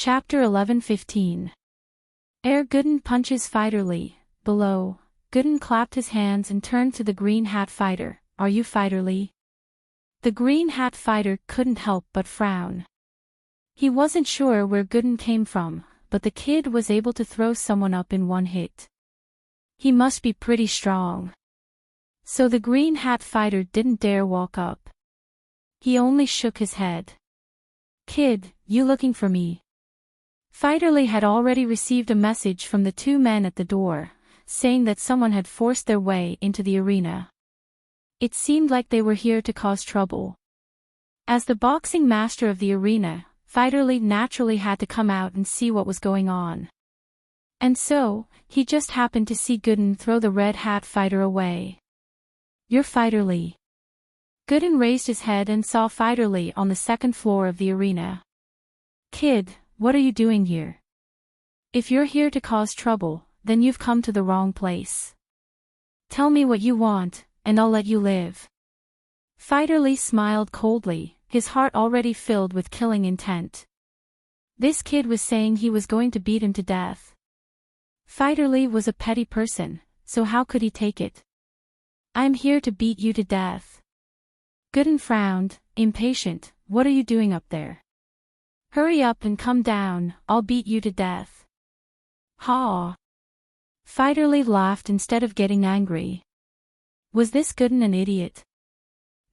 Chapter 11:15. Ere Gooden punches Fighterly. Below, Gooden clapped his hands and turned to the Green Hat Fighter. Are you Fighterly? The Green Hat Fighter couldn't help but frown. He wasn't sure where Gooden came from, but the kid was able to throw someone up in one hit. He must be pretty strong. So the Green Hat Fighter didn't dare walk up. He only shook his head. Kid, you looking for me? Fighterly had already received a message from the two men at the door, saying that someone had forced their way into the arena. It seemed like they were here to cause trouble. As the boxing master of the arena, Fighterly naturally had to come out and see what was going on. And so, he just happened to see Gooden throw the Red Hat Fighter away. You're Fighterly. Gooden raised his head and saw Fighterly on the second floor of the arena. Kid, what are you doing here? If you're here to cause trouble, then you've come to the wrong place. Tell me what you want, and I'll let you live. Fighterly smiled coldly, his heart already filled with killing intent. This kid was saying he was going to beat him to death. Fighterly was a petty person, so how could he take it? I'm here to beat you to death. Gooden frowned, impatient. What are you doing up there? Hurry up and come down, I'll beat you to death. Ha! Fighterly laughed instead of getting angry. Was this Gooden an idiot?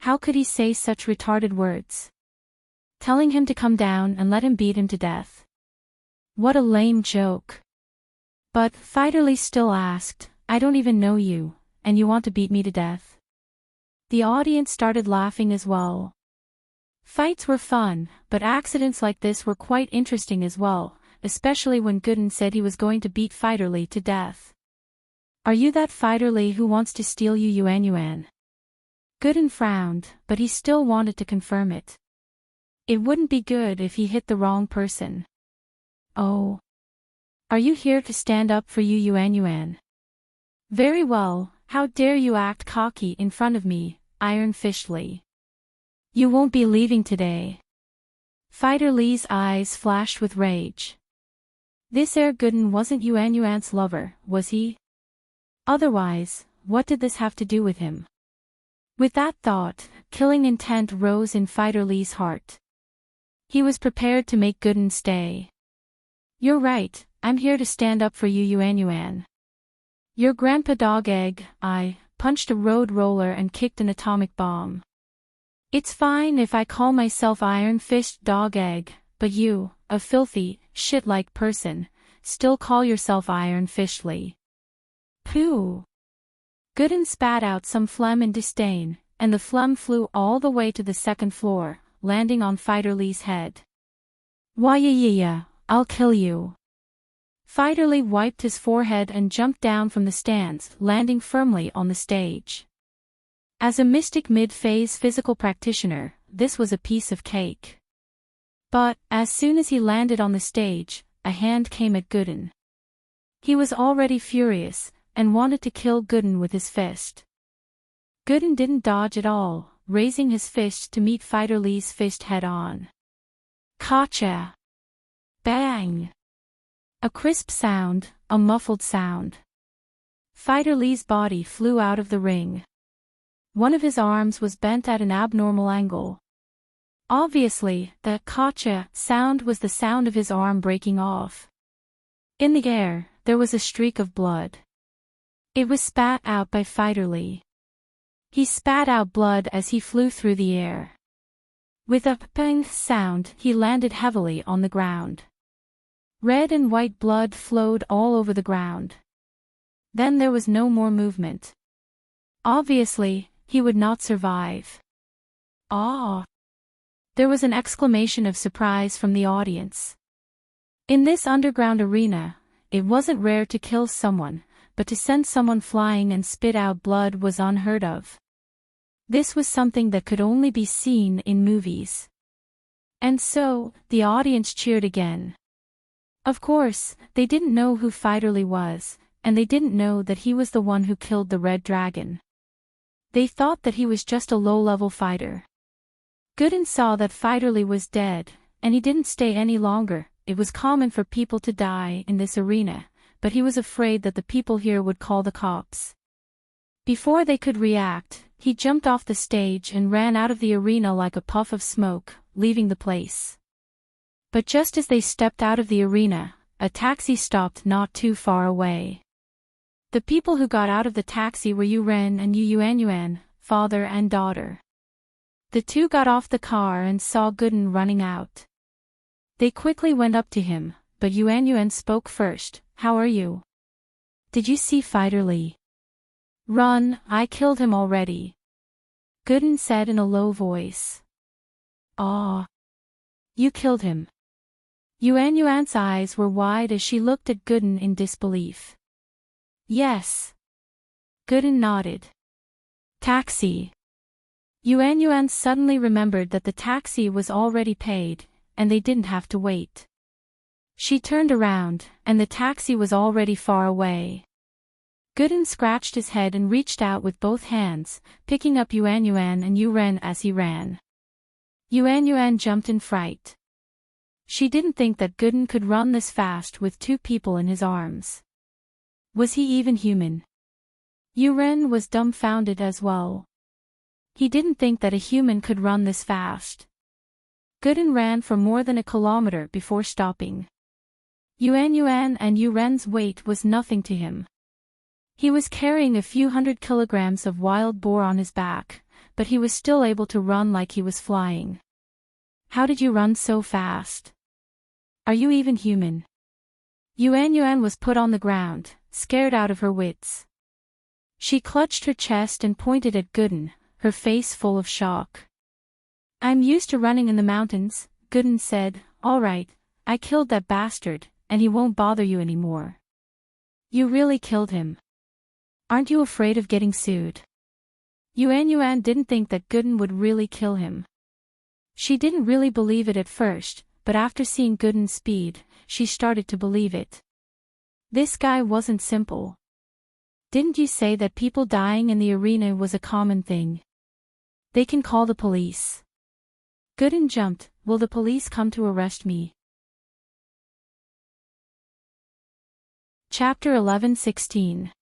How could he say such retarded words? Telling him to come down and let him beat him to death. What a lame joke. But Fighterly still asked, I don't even know you, and you want to beat me to death? The audience started laughing as well. Fights were fun, but accidents like this were quite interesting as well, especially when Gooden said he was going to beat Fighterly to death. Are you that Fighterly who wants to steal you Yuan? Gooden frowned, but he still wanted to confirm it. It wouldn't be good if he hit the wrong person. Oh. Are you here to stand up for you Yuan? Very well, how dare you act cocky in front of me, Iron Fistly. You won't be leaving today. Fighterly's eyes flashed with rage. This Air Gooden wasn't Yuan's lover, was he? Otherwise, what did this have to do with him? With that thought, killing intent rose in Fighterly's heart. He was prepared to make Gooden stay. You're right, I'm here to stand up for you Yuan. Your grandpa Dog Egg, I punched a road roller and kicked an atomic bomb. It's fine if I call myself Iron Fist Dog Egg, but you, a filthy, shit-like person, still call yourself Iron Fistly. Pooh! Gooden spat out some phlegm in disdain, and the phlegm flew all the way to the second floor, landing on Fighterly's head. Why yeah, I'll kill you. Fighterly wiped his forehead and jumped down from the stands, landing firmly on the stage. As a mystic mid-phase physical practitioner, this was a piece of cake. But, as soon as he landed on the stage, a hand came at Gooden. He was already furious, and wanted to kill Gooden with his fist. Gooden didn't dodge at all, raising his fist to meet Fighterly's fist head-on. Gotcha! Bang! A crisp sound, a muffled sound. Fighterly's body flew out of the ring. One of his arms was bent at an abnormal angle. Obviously, the gotcha sound was the sound of his arm breaking off. In the air, there was a streak of blood. It was spat out by Fighterly. He spat out blood as he flew through the air. With a bang sound, he landed heavily on the ground. Red and white blood flowed all over the ground. Then there was no more movement. Obviously, he would not survive. Ah! There was an exclamation of surprise from the audience. In this underground arena, it wasn't rare to kill someone, but to send someone flying and spit out blood was unheard of. This was something that could only be seen in movies. And so, the audience cheered again. Of course, they didn't know who Fighterly was, and they didn't know that he was the one who killed the Red Dragon. They thought that he was just a low-level fighter. Gooden saw that Fighterly was dead, and he didn't stay any longer, it was common for people to die in this arena, but he was afraid that the people here would call the cops. Before they could react, he jumped off the stage and ran out of the arena like a puff of smoke, leaving the place. But just as they stepped out of the arena, a taxi stopped not too far away. The people who got out of the taxi were Yuren and Yuan, father and daughter. The two got off the car and saw Gooden running out. They quickly went up to him, but Yuan spoke first. "How are you? Did you see Fighter Lee?" "Run, I killed him already," Gooden said in a low voice. "Aw. You killed him?" Yuan's eyes were wide as she looked at Gooden in disbelief. "Yes." Gooden nodded. "Taxi." Yuan suddenly remembered that the taxi was already paid, and they didn't have to wait. She turned around, and the taxi was already far away. Gooden scratched his head and reached out with both hands, picking up Yuan and Yuren as he ran. Yuan jumped in fright. She didn't think that Gooden could run this fast with two people in his arms. Was he even human? Yuren was dumbfounded as well. He didn't think that a human could run this fast. Gooden ran for more than a kilometer before stopping. Yuan and Yuren's weight was nothing to him. He was carrying a few hundred kilograms of wild boar on his back, but he was still able to run like he was flying. "How did you run so fast? Are you even human?" Yuan was put on the ground, scared out of her wits. She clutched her chest and pointed at Gooden, her face full of shock. "I'm used to running in the mountains," Gooden said. "All right, I killed that bastard, and he won't bother you anymore." "You really killed him? Aren't you afraid of getting sued?" Yuan didn't think that Gooden would really kill him. She didn't really believe it at first, but after seeing Gooden's speed, she started to believe it. This guy wasn't simple. "Didn't you say that people dying in the arena was a common thing? They can call the police." Gooden jumped. "Will the police come to arrest me?" Chapter 11:16.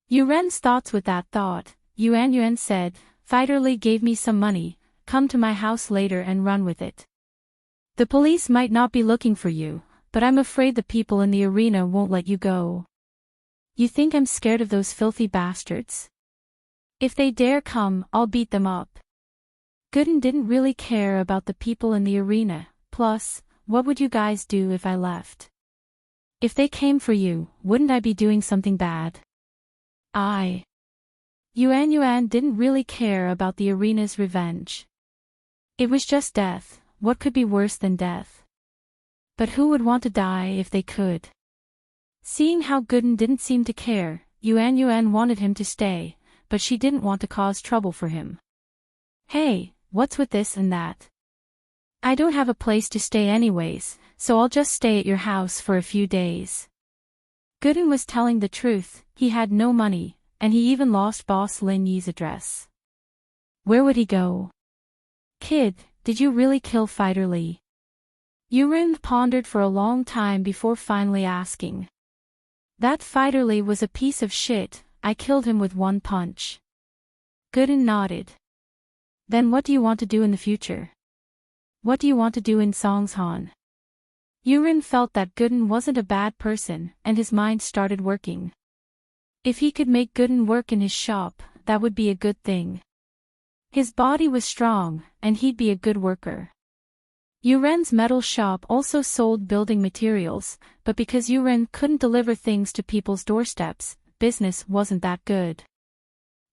Yuren's thoughts with that thought. Yuan said, "Fighter Lee gave me some money, come to my house later and run with it. The police might not be looking for you, but I'm afraid the people in the arena won't let you go. You think I'm scared of those filthy bastards? If they dare come, I'll beat them up." Gooden didn't really care about the people in the arena. Plus, what would you guys do if I left? If they came for you, wouldn't I be doing something bad? Yuan didn't really care about the arena's revenge. It was just death. What could be worse than death? But who would want to die if they could? Seeing how Gooden didn't seem to care, Yuan wanted him to stay, but she didn't want to cause trouble for him. "Hey, what's with this and that? I don't have a place to stay anyways, so I'll just stay at your house for a few days." Gooden was telling the truth. He had no money, and he even lost Boss Lin Yi's address. Where would he go? "Kid, did you really kill Fighter Lee?" Yuren pondered for a long time before finally asking. "That Fighter Lee was a piece of shit, I killed him with one punch." Gooden nodded. "Then what do you want to do in the future? What do you want to do in Songshan?" Yuren felt that Gooden wasn't a bad person, and his mind started working. If he could make Gooden work in his shop, that would be a good thing. His body was strong, and he'd be a good worker. Yuren's metal shop also sold building materials, but because Yuren couldn't deliver things to people's doorsteps, business wasn't that good.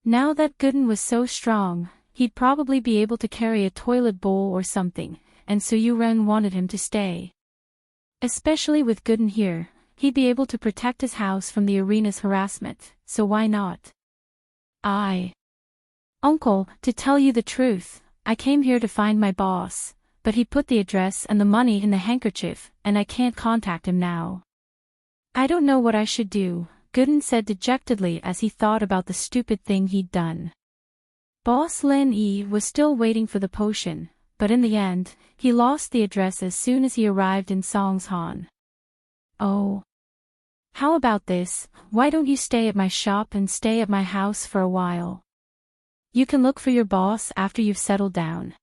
Now that Gooden was so strong, he'd probably be able to carry a toilet bowl or something, and so Yuren wanted him to stay. Especially with Gooden here, he'd be able to protect his house from the arena's harassment, so why not? Uncle, to tell you the truth, I came here to find my boss, but he put the address and the money in the handkerchief, and I can't contact him now. I don't know what I should do, Gooden said dejectedly as he thought about the stupid thing he'd done. Boss Lin Yi was still waiting for the potion, but in the end, he lost the address as soon as he arrived in Songshan. Oh. How about this, why don't you stay at my shop and stay at my house for a while? You can look for your boss after you've settled down.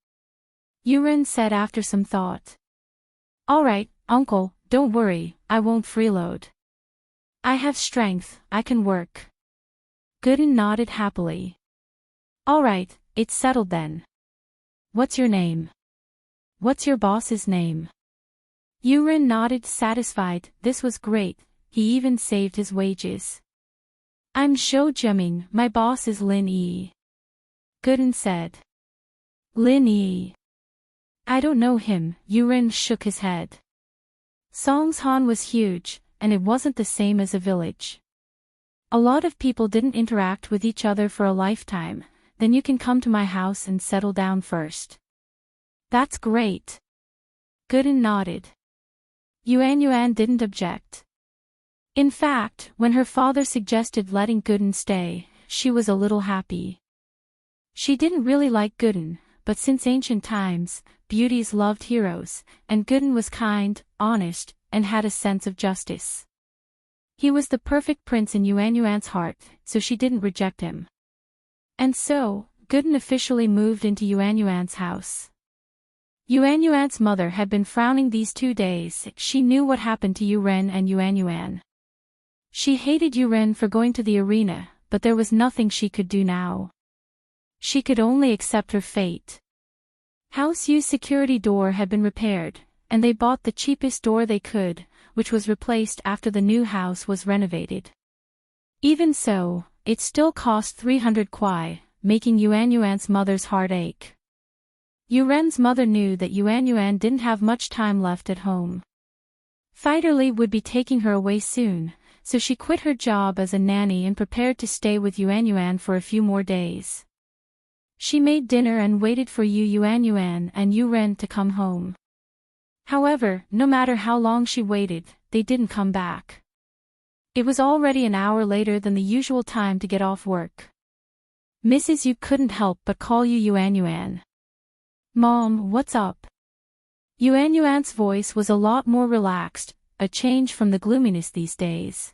Yuren said after some thought. Alright, uncle, don't worry, I won't freeload. I have strength, I can work. Gooden nodded happily. Alright, it's settled then. What's your name? What's your boss's name? Yuren nodded satisfied, this was great, he even saved his wages. I'm Zhou Jiaming, my boss is Lin Yi. Gooden said. Lin Yi. I don't know him, Yuren shook his head. Songshan was huge, and it wasn't the same as a village. A lot of people didn't interact with each other for a lifetime, then you can come to my house and settle down first. That's great. Gooden nodded. Yuan didn't object. In fact, when her father suggested letting Gooden stay, she was a little happy. She didn't really like Gooden, but since ancient times, beauties loved heroes, and Gooden was kind, honest, and had a sense of justice. He was the perfect prince in Yuan's heart, so she didn't reject him. And so, Gooden officially moved into Yuan's house. Yuan's mother had been frowning these 2 days, she knew what happened to Yuren and Yuan. She hated Yuren for going to the arena, but there was nothing she could do now. She could only accept her fate. House Yu's security door had been repaired, and they bought the cheapest door they could, which was replaced after the new house was renovated. Even so, it still cost 300 kwai, making Yuan's mother's heart ache. Yuren's mother knew that Yuan didn't have much time left at home. Fighterly would be taking her away soon, so she quit her job as a nanny and prepared to stay with Yuan for a few more days. She made dinner and waited for Yuan and Yuren to come home. However, no matter how long she waited, they didn't come back. It was already an hour later than the usual time to get off work. Mrs. Yu couldn't help but call Yuan. Mom, what's up? Yuan's voice was a lot more relaxed, a change from the gloominess these days.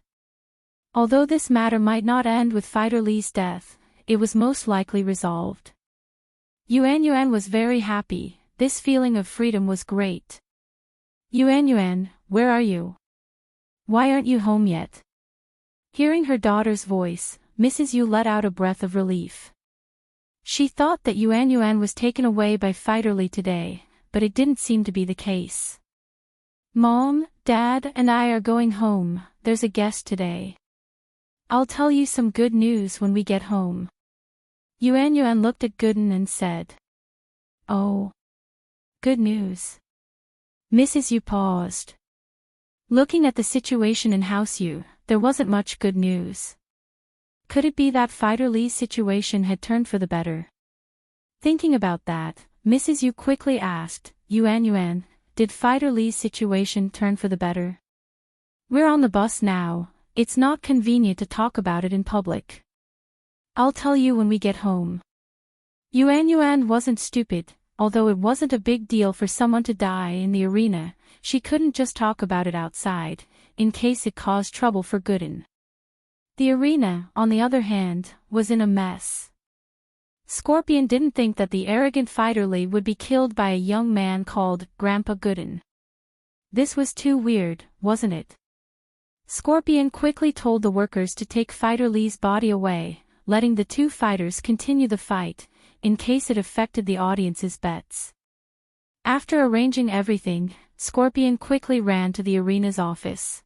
Although this matter might not end with Fighter Li's death, it was most likely resolved. Yuan was very happy, this feeling of freedom was great. Yuan, where are you? Why aren't you home yet? Hearing her daughter's voice, Mrs. Yu let out a breath of relief. She thought that Yuan was taken away by Fighter Li today, but it didn't seem to be the case. Mom, Dad, and I are going home, there's a guest today. I'll tell you some good news when we get home. Yuan looked at Gooden and said. Oh. Good news. Mrs. Yu paused. Looking at the situation in House Yu, there wasn't much good news. Could it be that Fighter Li's situation had turned for the better? Thinking about that, Mrs. Yu quickly asked, Yuan, did Fighter Li's situation turn for the better? We're on the bus now, it's not convenient to talk about it in public. I'll tell you when we get home. Yuan wasn't stupid, although it wasn't a big deal for someone to die in the arena, she couldn't just talk about it outside, in case it caused trouble for Gooden. The arena, on the other hand, was in a mess. Scorpion didn't think that the arrogant Fighter Li would be killed by a young man called Grandpa Gooden. This was too weird, wasn't it? Scorpion quickly told the workers to take Fighter Li's body away, letting the two fighters continue the fight, in case it affected the audience's bets. After arranging everything, Scorpion quickly ran to the arena's office.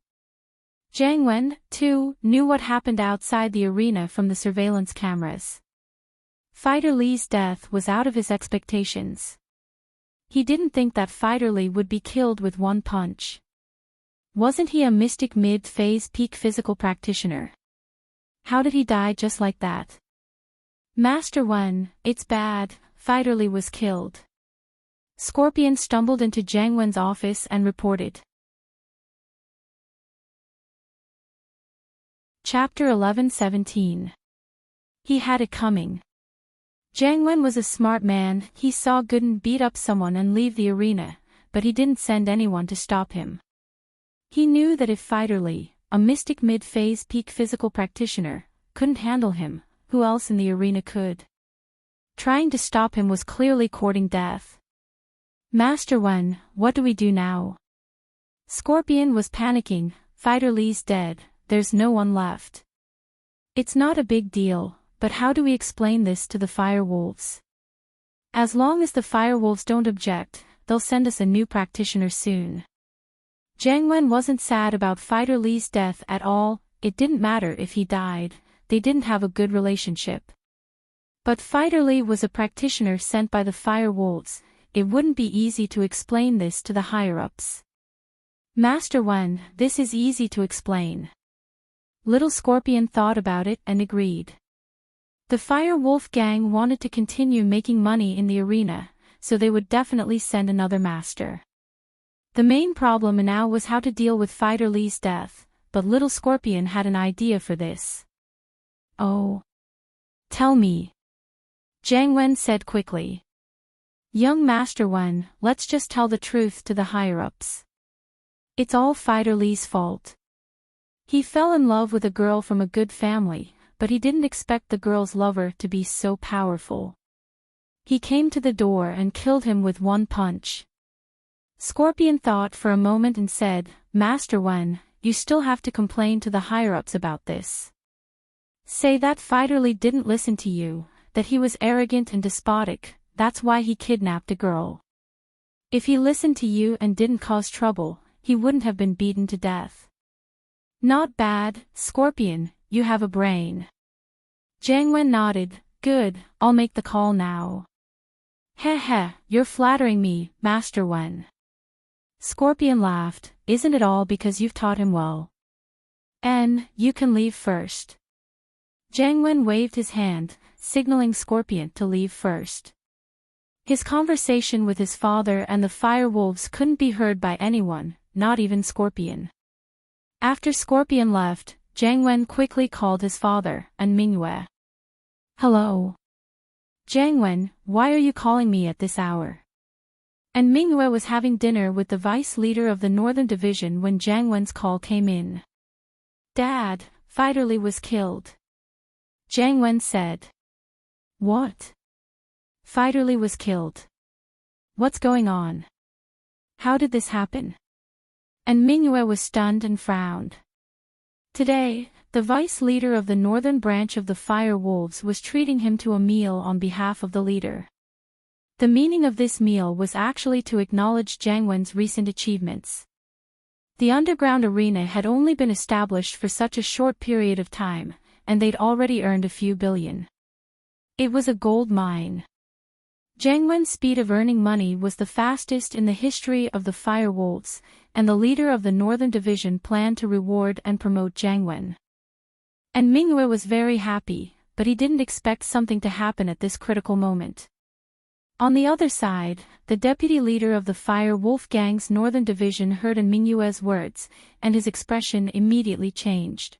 Jiang Wen, too, knew what happened outside the arena from the surveillance cameras. Fighter Li's death was out of his expectations. He didn't think that Fighter Li would be killed with one punch. Wasn't he a mystic mid-phase peak physical practitioner? How did he die just like that? Master Wen, it's bad, Fighter Li was killed. Scorpion stumbled into Jiang Wen's office and reported. Chapter 11-17. He had it coming. Jiang Wen was a smart man. He saw Gooden beat up someone and leave the arena, but he didn't send anyone to stop him. He knew that if Fighter Li, a mystic mid-phase peak physical practitioner, couldn't handle him, who else in the arena could? Trying to stop him was clearly courting death. Master Wen, what do we do now? Scorpion was panicking. Fighter Li's dead, there's no one left. It's not a big deal, but how do we explain this to the Firewolves? As long as the Firewolves don't object, they'll send us a new practitioner soon. Jiang Wen wasn't sad about Fighter Li's death at all. It didn't matter if he died, they didn't have a good relationship. But Fighter Li was a practitioner sent by the Firewolves. It wouldn't be easy to explain this to the higher-ups. Master Wen, this is easy to explain. Little Scorpion thought about it and agreed. The Fire Wolf gang wanted to continue making money in the arena, so they would definitely send another master. The main problem now was how to deal with Fighter Li's death, but Little Scorpion had an idea for this. Oh. Tell me. Jiang Wen said quickly. Young Master Wen, let's just tell the truth to the higher-ups. It's all Fighter Li's fault. He fell in love with a girl from a good family, but he didn't expect the girl's lover to be so powerful. He came to the door and killed him with one punch. Scorpion thought for a moment and said, Master Wen, you still have to complain to the higher-ups about this. Say that Fighter Li didn't listen to you, that he was arrogant and despotic, that's why he kidnapped a girl. If he listened to you and didn't cause trouble, he wouldn't have been beaten to death. Not bad, Scorpion, you have a brain. Jiang Wen nodded, good, I'll make the call now. Heh, you're flattering me, Master Wen. Scorpion laughed, isn't it all because you've taught him well? You can leave first. Jiang Wen waved his hand, signaling Scorpion to leave first. His conversation with his father and the Firewolves couldn't be heard by anyone, not even Scorpion. After Scorpion left, Jiang Wen quickly called his father, and Mingyue. Hello. Jiang Wen, why are you calling me at this hour? And Mingyue was having dinner with the vice leader of the Northern Division when Jiang Wen's call came in. Dad, Fighter Li was killed. Jiang Wen said. What? Fighter Li was killed. What's going on? How did this happen? And Mingyue was stunned and frowned. Today, the vice leader of the northern branch of the Fire Wolves was treating him to a meal on behalf of the leader. The meaning of this meal was actually to acknowledge Jiang Wen's recent achievements. The underground arena had only been established for such a short period of time, and they'd already earned a few billion. It was a gold mine. Jiang Wen's speed of earning money was the fastest in the history of the Fire Wolves, and the leader of the Northern Division planned to reward and promote Jiang Wen. And Mingyue was very happy, but he didn't expect something to happen at this critical moment. On the other side, the deputy leader of the Fire Wolf Gang's Northern Division heard Mingyue's words, and his expression immediately changed.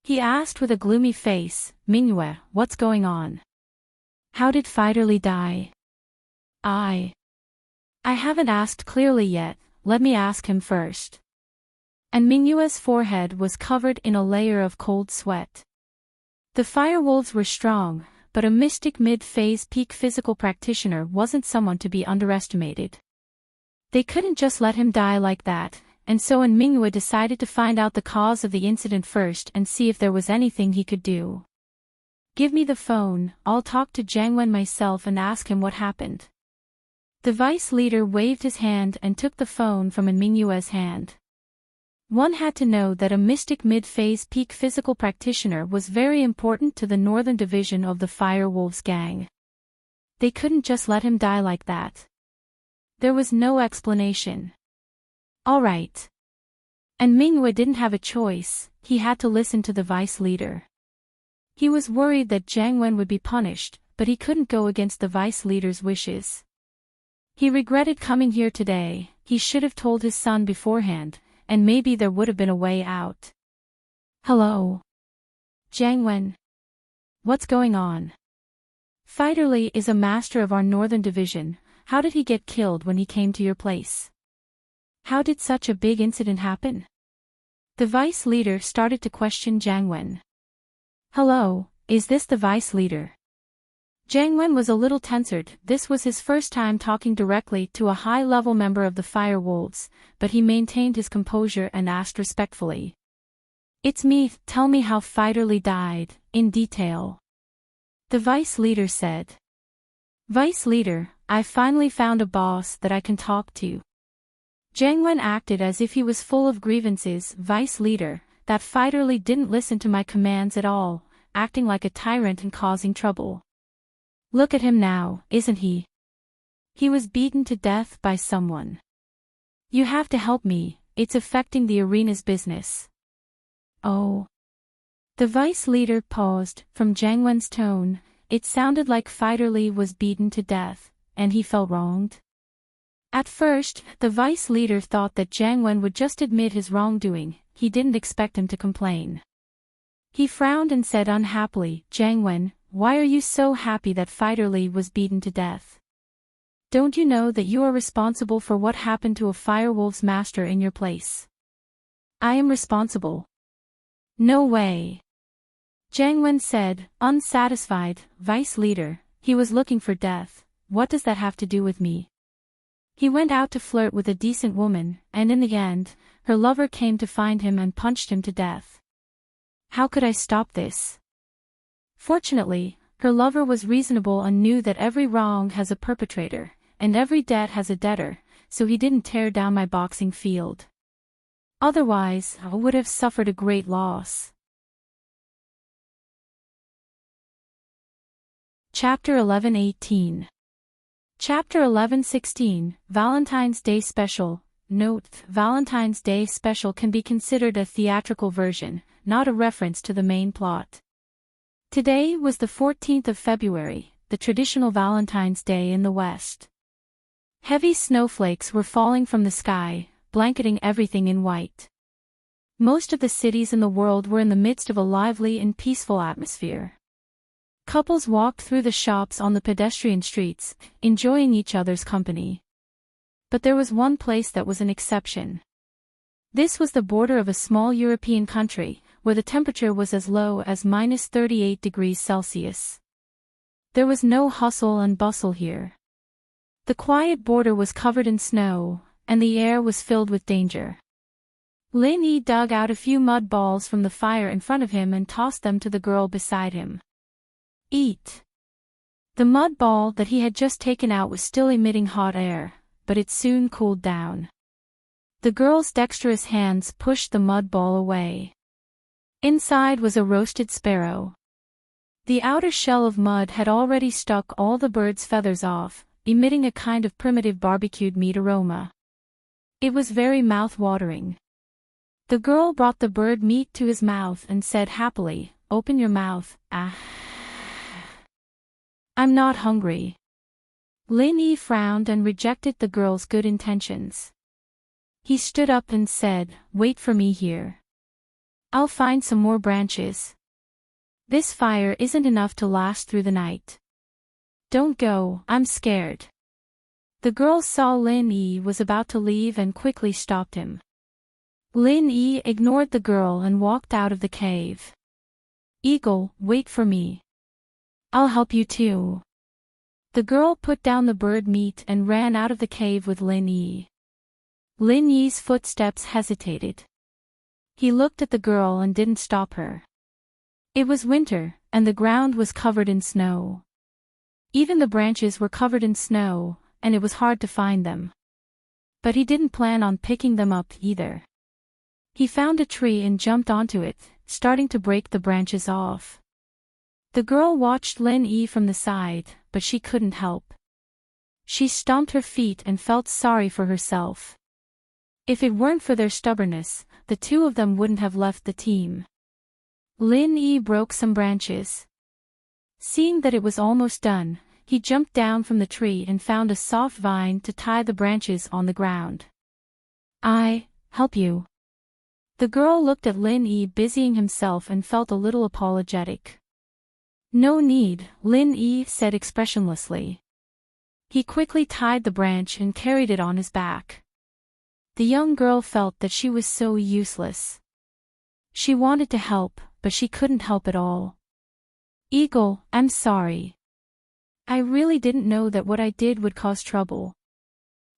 He asked with a gloomy face, Mingyue, what's going on? How did Fighter Li die? I haven't asked clearly yet, let me ask him first. And Mingyue's forehead was covered in a layer of cold sweat. The Firewolves were strong, but a mystic mid-phase peak physical practitioner wasn't someone to be underestimated. They couldn't just let him die like that, and so Mingyue decided to find out the cause of the incident first and see if there was anything he could do. Give me the phone, I'll talk to Jiang Wen myself and ask him what happened. The vice leader waved his hand and took the phone from Mingyue's hand. One had to know that a mystic mid-phase peak physical practitioner was very important to the Northern Division of the Fire Wolves gang. They couldn't just let him die like that. There was no explanation. All right. And Mingyue didn't have a choice, he had to listen to the vice leader. He was worried that Jiang Wen would be punished, but he couldn't go against the vice leader's wishes. He regretted coming here today, he should have told his son beforehand, and maybe there would have been a way out. Hello. Jiang Wen. What's going on? Fighterly is a master of our northern division. How did he get killed when he came to your place? How did such a big incident happen? The vice leader started to question Jiang Wen. Hello, is this the vice leader? Jiang Wen was a little tensered. This was his first time talking directly to a high-level member of the Fire Wolves, but he maintained his composure and asked respectfully. It's me, tell me how Fighterly died, in detail. The vice leader said. Vice leader, I finally found a boss that I can talk to. Jiang Wen acted as if he was full of grievances. Vice leader, that Fighterly didn't listen to my commands at all, acting like a tyrant and causing trouble. Look at him now, isn't he? He was beaten to death by someone. You have to help me, it's affecting the arena's business. Oh. The vice leader paused. From Jiang Wen's tone, it sounded like Fighterly was beaten to death, and he felt wronged. At first, the vice leader thought that Jiang Wen would just admit his wrongdoing. He didn't expect him to complain. He frowned and said unhappily, Jiang Wen, why are you so happy that Fighterly was beaten to death? Don't you know that you are responsible for what happened to a Firewolf's master in your place? I am responsible. No way. Jiang Wen said, unsatisfied. Vice leader, he was looking for death. What does that have to do with me? He went out to flirt with a decent woman, and in the end, her lover came to find him and punched him to death. How could I stop this? Fortunately, her lover was reasonable and knew that every wrong has a perpetrator, and every debt has a debtor, so he didn't tear down my boxing field. Otherwise, I would have suffered a great loss. Chapter 11:18. Chapter 11:16, Valentine's Day Special. Note: Valentine's Day Special can be considered a theatrical version, not a reference to the main plot. Today was the 14th of February, the traditional Valentine's Day in the West. Heavy snowflakes were falling from the sky, blanketing everything in white. Most of the cities in the world were in the midst of a lively and peaceful atmosphere. Couples walked through the shops on the pedestrian streets, enjoying each other's company. But there was one place that was an exception. This was the border of a small European country, where the temperature was as low as -38 degrees Celsius. There was no hustle and bustle here. The quiet border was covered in snow, and the air was filled with danger. Lin Yi dug out a few mud balls from the fire in front of him and tossed them to the girl beside him. Eat. The mud ball that he had just taken out was still emitting hot air, but it soon cooled down. The girl's dexterous hands pushed the mud ball away. Inside was a roasted sparrow. The outer shell of mud had already stuck all the bird's feathers off, emitting a kind of primitive barbecued meat aroma. It was very mouth-watering. The girl brought the bird meat to his mouth and said happily, "Open your mouth, ah." I'm not hungry. Lin Yi frowned and rejected the girl's good intentions. He stood up and said, "Wait for me here. I'll find some more branches. This fire isn't enough to last through the night. Don't go, I'm scared." The girl saw Lin Yi was about to leave and quickly stopped him. Lin Yi ignored the girl and walked out of the cave. "Eagle, wait for me. I'll help you too." The girl put down the bird meat and ran out of the cave with Lin Yi. Lin Yi's footsteps hesitated. He looked at the girl and didn't stop her. It was winter, and the ground was covered in snow. Even the branches were covered in snow, and it was hard to find them. But he didn't plan on picking them up either. He found a tree and jumped onto it, starting to break the branches off. The girl watched Lin Yi from the side, but she couldn't help. She stomped her feet and felt sorry for herself. If it weren't for their stubbornness, the two of them wouldn't have left the team. Lin Yi broke some branches. Seeing that it was almost done, he jumped down from the tree and found a soft vine to tie the branches on the ground. "I help you." The girl looked at Lin Yi busying himself and felt a little apologetic. No need, Lin Yi said expressionlessly. He quickly tied the branch and carried it on his back. The young girl felt that she was so useless. She wanted to help, but she couldn't help at all. Eagle, I'm sorry. I really didn't know that what I did would cause trouble.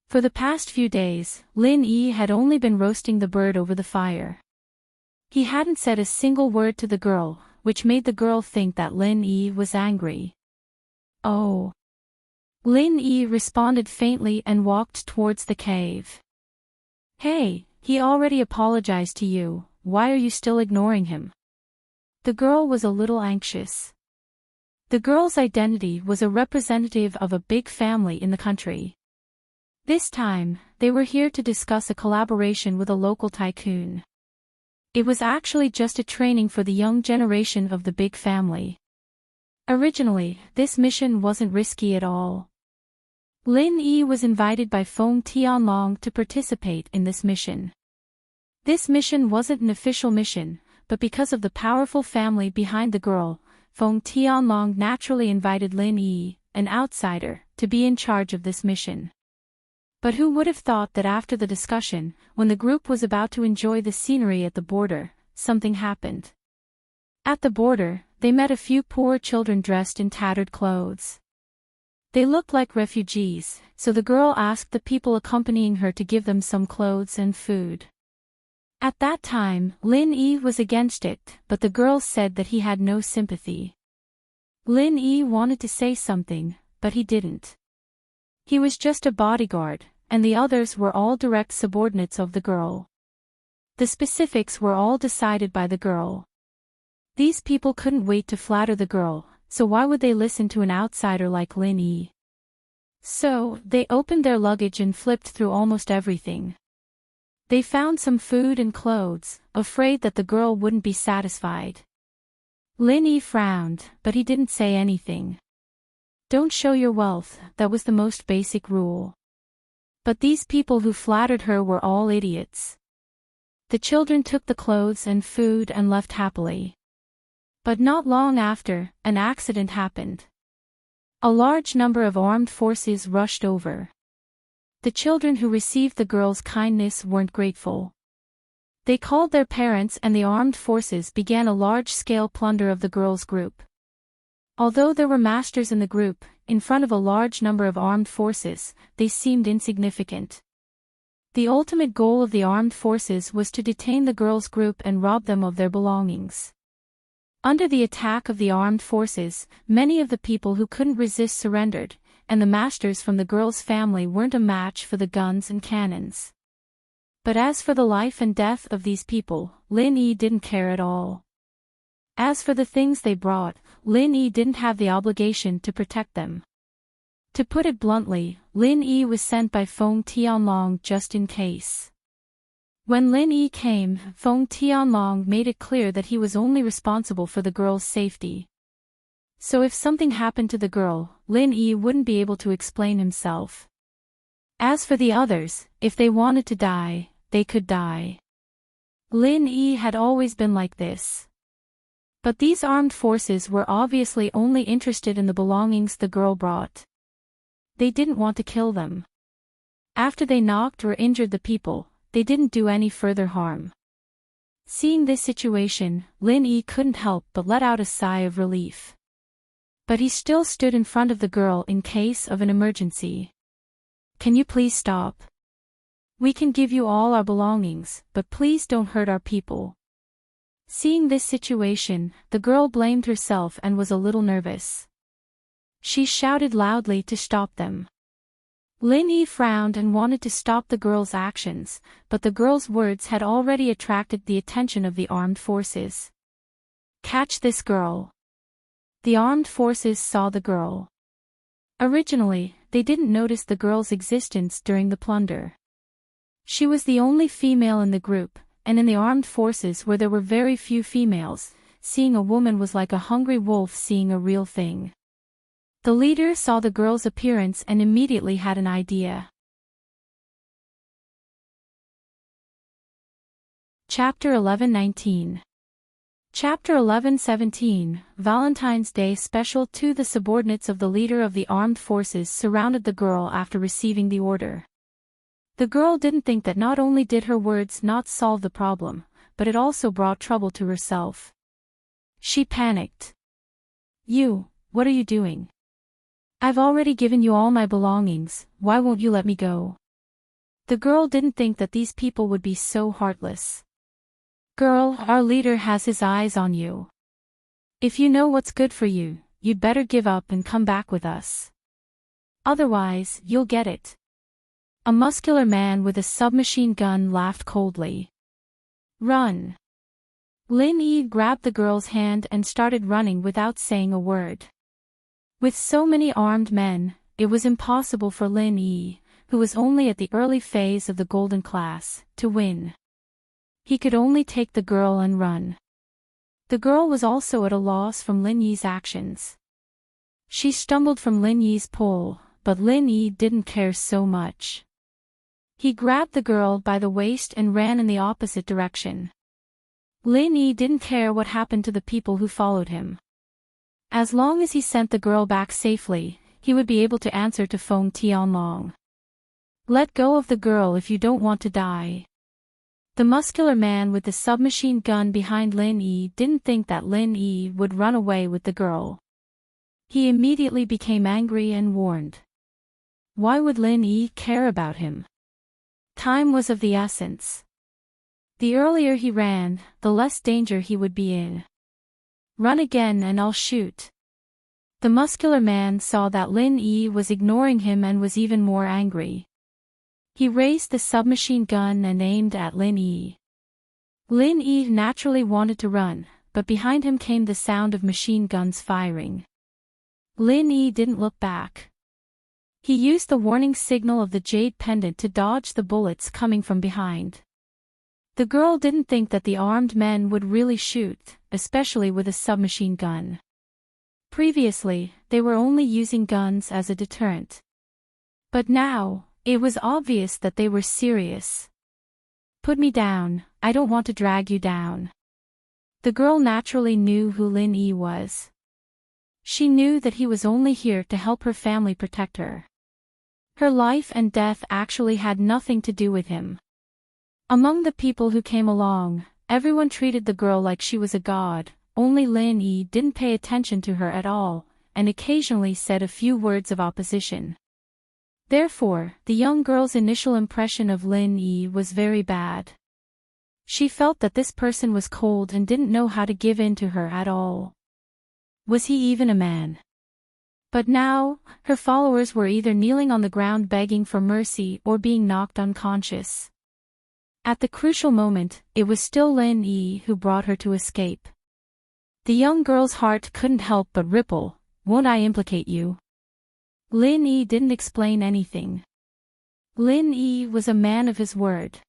For the past few days, Lin Yi had only been roasting the bird over the fire. He hadn't said a single word to the girl, which made the girl think that Lin Yi was angry. Oh. Lin Yi responded faintly and walked towards the cave. Hey, he already apologized to you, why are you still ignoring him? The girl was a little anxious. The girl's identity was a representative of a big family in the country. This time, they were here to discuss a collaboration with a local tycoon. It was actually just a training for the young generation of the big family. Originally, this mission wasn't risky at all. Lin Yi was invited by Feng Tianlong to participate in this mission. This mission wasn't an official mission, but because of the powerful family behind the girl, Feng Tianlong naturally invited Lin Yi, an outsider, to be in charge of this mission. But who would have thought that after the discussion, when the group was about to enjoy the scenery at the border, something happened. At the border, they met a few poor children dressed in tattered clothes. They looked like refugees, so the girl asked the people accompanying her to give them some clothes and food. At that time, Lin Yi was against it, but the girl said that he had no sympathy. Lin Yi wanted to say something, but he didn't. He was just a bodyguard, and the others were all direct subordinates of the girl. The specifics were all decided by the girl. These people couldn't wait to flatter the girl, so why would they listen to an outsider like Lin Yi? So, they opened their luggage and flipped through almost everything. They found some food and clothes, afraid that the girl wouldn't be satisfied. Lin Yi frowned, but he didn't say anything. Don't show your wealth, that was the most basic rule. But these people who flattered her were all idiots. The children took the clothes and food and left happily. But not long after, an accident happened. A large number of armed forces rushed over. The children who received the girl's kindness weren't grateful. They called their parents and the armed forces began a large-scale plunder of the girl's group. Although there were masters in the group, in front of a large number of armed forces, they seemed insignificant. The ultimate goal of the armed forces was to detain the girl's group and rob them of their belongings. Under the attack of the armed forces, many of the people who couldn't resist surrendered, and the masters from the girl's family weren't a match for the guns and cannons. But as for the life and death of these people, Lin Yi didn't care at all. As for the things they brought, Lin Yi didn't have the obligation to protect them. To put it bluntly, Lin Yi was sent by Feng Tianlong just in case. When Lin Yi came, Feng Tianlong made it clear that he was only responsible for the girl's safety. So if something happened to the girl, Lin Yi wouldn't be able to explain himself. As for the others, if they wanted to die, they could die. Lin Yi had always been like this. But these armed forces were obviously only interested in the belongings the girl brought. They didn't want to kill them. After they knocked or injured the people, they didn't do any further harm. Seeing this situation, Lin Yi couldn't help but let out a sigh of relief. But he still stood in front of the girl in case of an emergency. Can you please stop? We can give you all our belongings, but please don't hurt our people. Seeing this situation, the girl blamed herself and was a little nervous. She shouted loudly to stop them. Lin Yi frowned and wanted to stop the girl's actions, but the girl's words had already attracted the attention of the armed forces. Catch this girl. The armed forces saw the girl. Originally, they didn't notice the girl's existence during the plunder. She was the only female in the group, and in the armed forces where there were very few females, seeing a woman was like a hungry wolf seeing a real thing. The leader saw the girl's appearance and immediately had an idea. Chapter 11-19. Chapter 11:17, Valentine's Day Special 2. The subordinates of the leader of the armed forces surrounded the girl after receiving the order. The girl didn't think that not only did her words not solve the problem, but it also brought trouble to herself. She panicked. What are you doing? I've already given you all my belongings, why won't you let me go? The girl didn't think that these people would be so heartless. Girl, our leader has his eyes on you. If you know what's good for you, you'd better give up and come back with us. Otherwise, you'll get it. A muscular man with a submachine gun laughed coldly. Run. Lin Yi grabbed the girl's hand and started running without saying a word. With so many armed men, it was impossible for Lin Yi, who was only at the early phase of the golden class, to win. He could only take the girl and run. The girl was also at a loss from Lin Yi's actions. She stumbled from Lin Yi's pole, but Lin Yi didn't care so much. He grabbed the girl by the waist and ran in the opposite direction. Lin Yi didn't care what happened to the people who followed him. As long as he sent the girl back safely, he would be able to answer to Feng Tianlong. Let go of the girl if you don't want to die. The muscular man with the submachine gun behind Lin Yi didn't think that Lin Yi would run away with the girl. He immediately became angry and warned. Why would Lin Yi care about him? Time was of the essence. The earlier he ran, the less danger he would be in. Run again and I'll shoot. The muscular man saw that Lin Yi was ignoring him and was even more angry. He raised the submachine gun and aimed at Lin Yi. Lin Yi naturally wanted to run, but behind him came the sound of machine guns firing. Lin Yi didn't look back. He used the warning signal of the jade pendant to dodge the bullets coming from behind. The girl didn't think that the armed men would really shoot, especially with a submachine gun. Previously, they were only using guns as a deterrent. But now, it was obvious that they were serious. Put me down, I don't want to drag you down. The girl naturally knew who Lin Yi was. She knew that he was only here to help her family protect her. Her life and death actually had nothing to do with him. Among the people who came along, everyone treated the girl like she was a god, only Lin Yi didn't pay attention to her at all, and occasionally said a few words of opposition. Therefore, the young girl's initial impression of Lin Yi was very bad. She felt that this person was cold and didn't know how to give in to her at all. Was he even a man? But now, her followers were either kneeling on the ground begging for mercy or being knocked unconscious. At the crucial moment, it was still Lin Yi who brought her to escape. The young girl's heart couldn't help but ripple. Won't I implicate you? Lin Yi didn't explain anything. Lin Yi was a man of his word.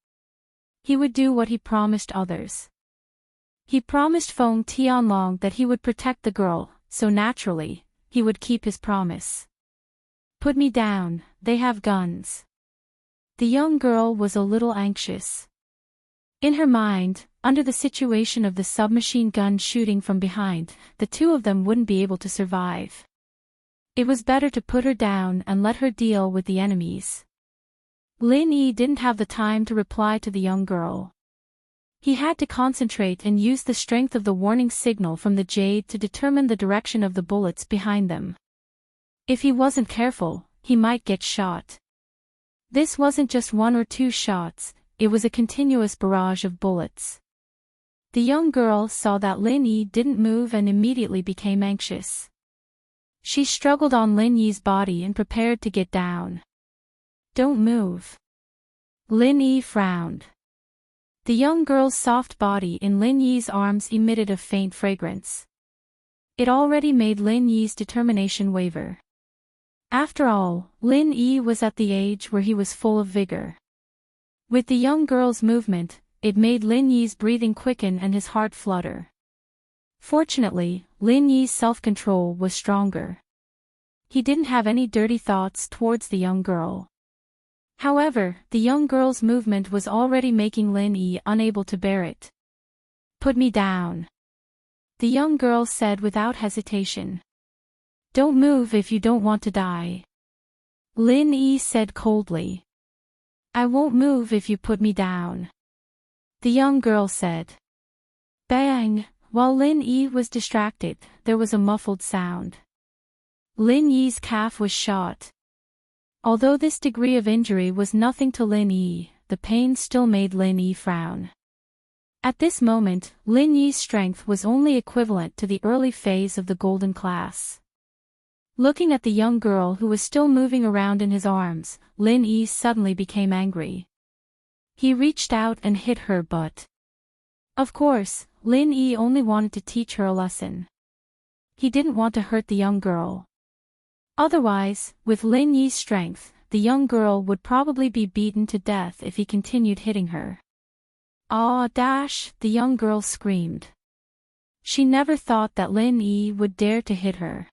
He would do what he promised others. He promised Feng Tianlong that he would protect the girl, so naturally, he would keep his promise. Put me down, they have guns. The young girl was a little anxious. In her mind, under the situation of the submachine gun shooting from behind, the two of them wouldn't be able to survive. It was better to put her down and let her deal with the enemies. Lin Yi didn't have the time to reply to the young girl. He had to concentrate and use the strength of the warning signal from the jade to determine the direction of the bullets behind them. If he wasn't careful, he might get shot. This wasn't just one or two shots, it was a continuous barrage of bullets. The young girl saw that Lin Yi didn't move and immediately became anxious. She struggled on Lin Yi's body and prepared to get down. Don't move. Lin Yi frowned. The young girl's soft body in Lin Yi's arms emitted a faint fragrance. It already made Lin Yi's determination waver. After all, Lin Yi was at the age where he was full of vigor. With the young girl's movement, it made Lin Yi's breathing quicken and his heart flutter. Fortunately, Lin Yi's self-control was stronger. He didn't have any dirty thoughts towards the young girl. However, the young girl's movement was already making Lin Yi unable to bear it. Put me down. the young girl said without hesitation. Don't move if you don't want to die. Lin Yi said coldly. I won't move if you put me down. The young girl said. Bang! While Lin Yi was distracted, there was a muffled sound. Lin Yi's calf was shot. Although this degree of injury was nothing to Lin Yi, the pain still made Lin Yi frown. At this moment, Lin Yi's strength was only equivalent to the early phase of the golden class. Looking at the young girl who was still moving around in his arms, Lin Yi suddenly became angry. He reached out and hit her but. Of course, Lin Yi only wanted to teach her a lesson. He didn't want to hurt the young girl. Otherwise, with Lin Yi's strength, the young girl would probably be beaten to death if he continued hitting her. Ah, dash, the young girl screamed. She never thought that Lin Yi would dare to hit her.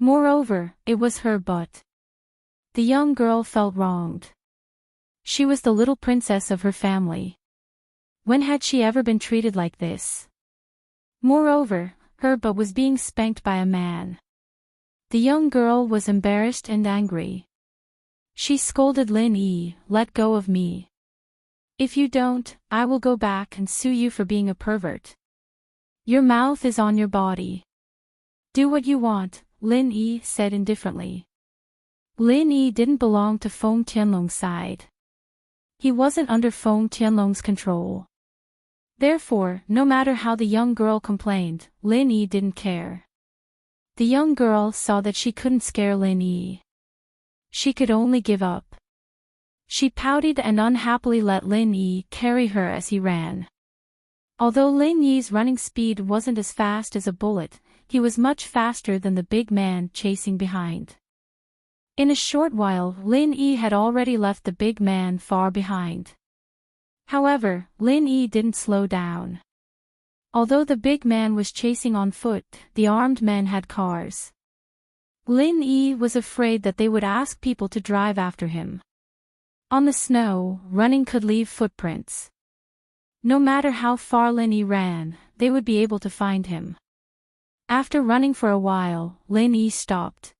Moreover, it was her butt. The young girl felt wronged. She was the little princess of her family. When had she ever been treated like this? Moreover, her butt was being spanked by a man. The young girl was embarrassed and angry. She scolded Lin Yi, let go of me. If you don't, I will go back and sue you for being a pervert. Your mouth is on your body. Do what you want, Lin Yi said indifferently. Lin Yi didn't belong to Feng Tianlong's side. He wasn't under Feng Tianlong's control. Therefore, no matter how the young girl complained, Lin Yi didn't care. The young girl saw that she couldn't scare Lin Yi. She could only give up. She pouted and unhappily let Lin Yi carry her as he ran. Although Lin Yi's running speed wasn't as fast as a bullet, he was much faster than the big man chasing behind. In a short while, Lin Yi had already left the big man far behind. However, Lin Yi didn't slow down. Although the big man was chasing on foot, the armed men had cars. Lin Yi was afraid that they would ask people to drive after him. On the snow, running could leave footprints. No matter how far Lin Yi ran, they would be able to find him. After running for a while, Lin Yi stopped.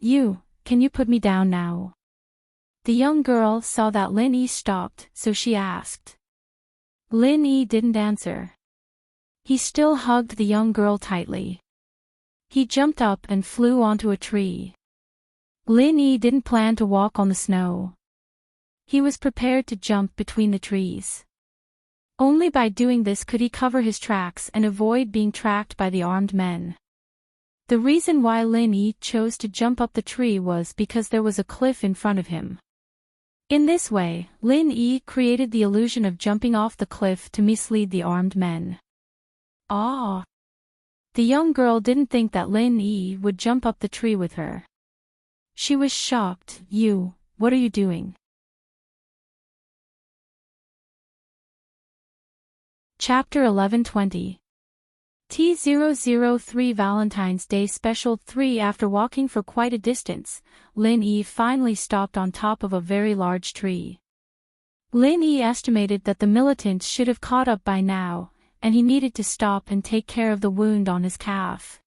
Can you put me down now? The young girl saw that Lin Yi stopped, so she asked. Lin Yi didn't answer. He still hugged the young girl tightly. He jumped up and flew onto a tree. Lin Yi didn't plan to walk on the snow. He was prepared to jump between the trees. Only by doing this could he cover his tracks and avoid being tracked by the armed men. The reason why Lin Yi chose to jump up the tree was because there was a cliff in front of him. In this way, Lin Yi created the illusion of jumping off the cliff to mislead the armed men. Ah! The young girl didn't think that Lin Yi would jump up the tree with her. She was shocked. What are you doing? Chapter 1120. T003 Valentine's Day Special 3. After walking for quite a distance, Lin Yi finally stopped on top of a very large tree. Lin Yi estimated that the militants should have caught up by now, and he needed to stop and take care of the wound on his calf.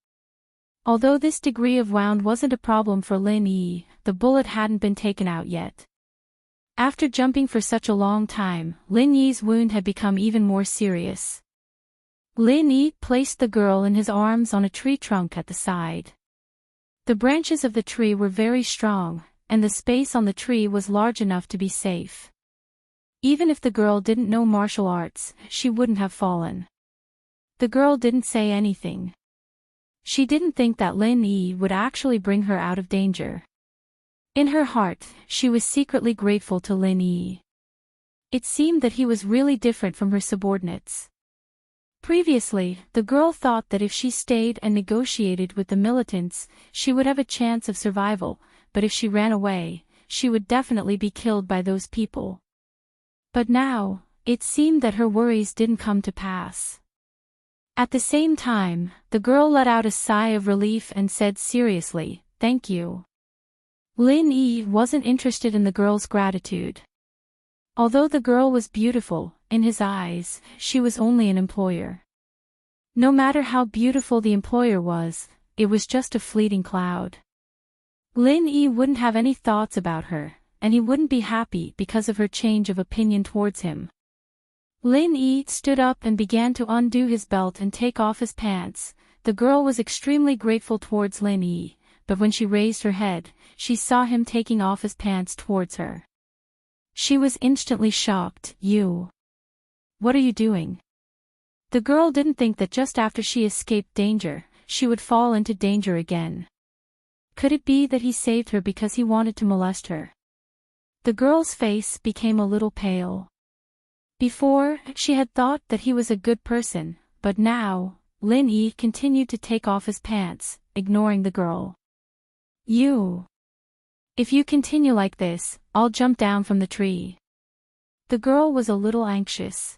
Although this degree of wound wasn't a problem for Lin Yi, the bullet hadn't been taken out yet. After jumping for such a long time, Lin Yi's wound had become even more serious. Lin Yi placed the girl in his arms on a tree trunk at the side. The branches of the tree were very strong, and the space on the tree was large enough to be safe. Even if the girl didn't know martial arts, she wouldn't have fallen. The girl didn't say anything. She didn't think that Lin Yi would actually bring her out of danger. In her heart, she was secretly grateful to Lin Yi. It seemed that he was really different from her subordinates. Previously, the girl thought that if she stayed and negotiated with the militants, she would have a chance of survival, but if she ran away, she would definitely be killed by those people. But now, it seemed that her worries didn't come to pass. At the same time, the girl let out a sigh of relief and said seriously, "Thank you." Lin Yi wasn't interested in the girl's gratitude. Although the girl was beautiful, in his eyes, she was only an employer. No matter how beautiful the employer was, it was just a fleeting cloud. Lin Yi wouldn't have any thoughts about her, and he wouldn't be happy because of her change of opinion towards him. Lin Yi stood up and began to undo his belt and take off his pants. The girl was extremely grateful towards Lin Yi, but when she raised her head, she saw him taking off his pants towards her. She was instantly shocked. "You. What are you doing?" The girl didn't think that just after she escaped danger, she would fall into danger again. Could it be that he saved her because he wanted to molest her? The girl's face became a little pale. Before, she had thought that he was a good person, but now, Lin Yi continued to take off his pants, ignoring the girl. "You. If you continue like this, I'll jump down from the tree." The girl was a little anxious.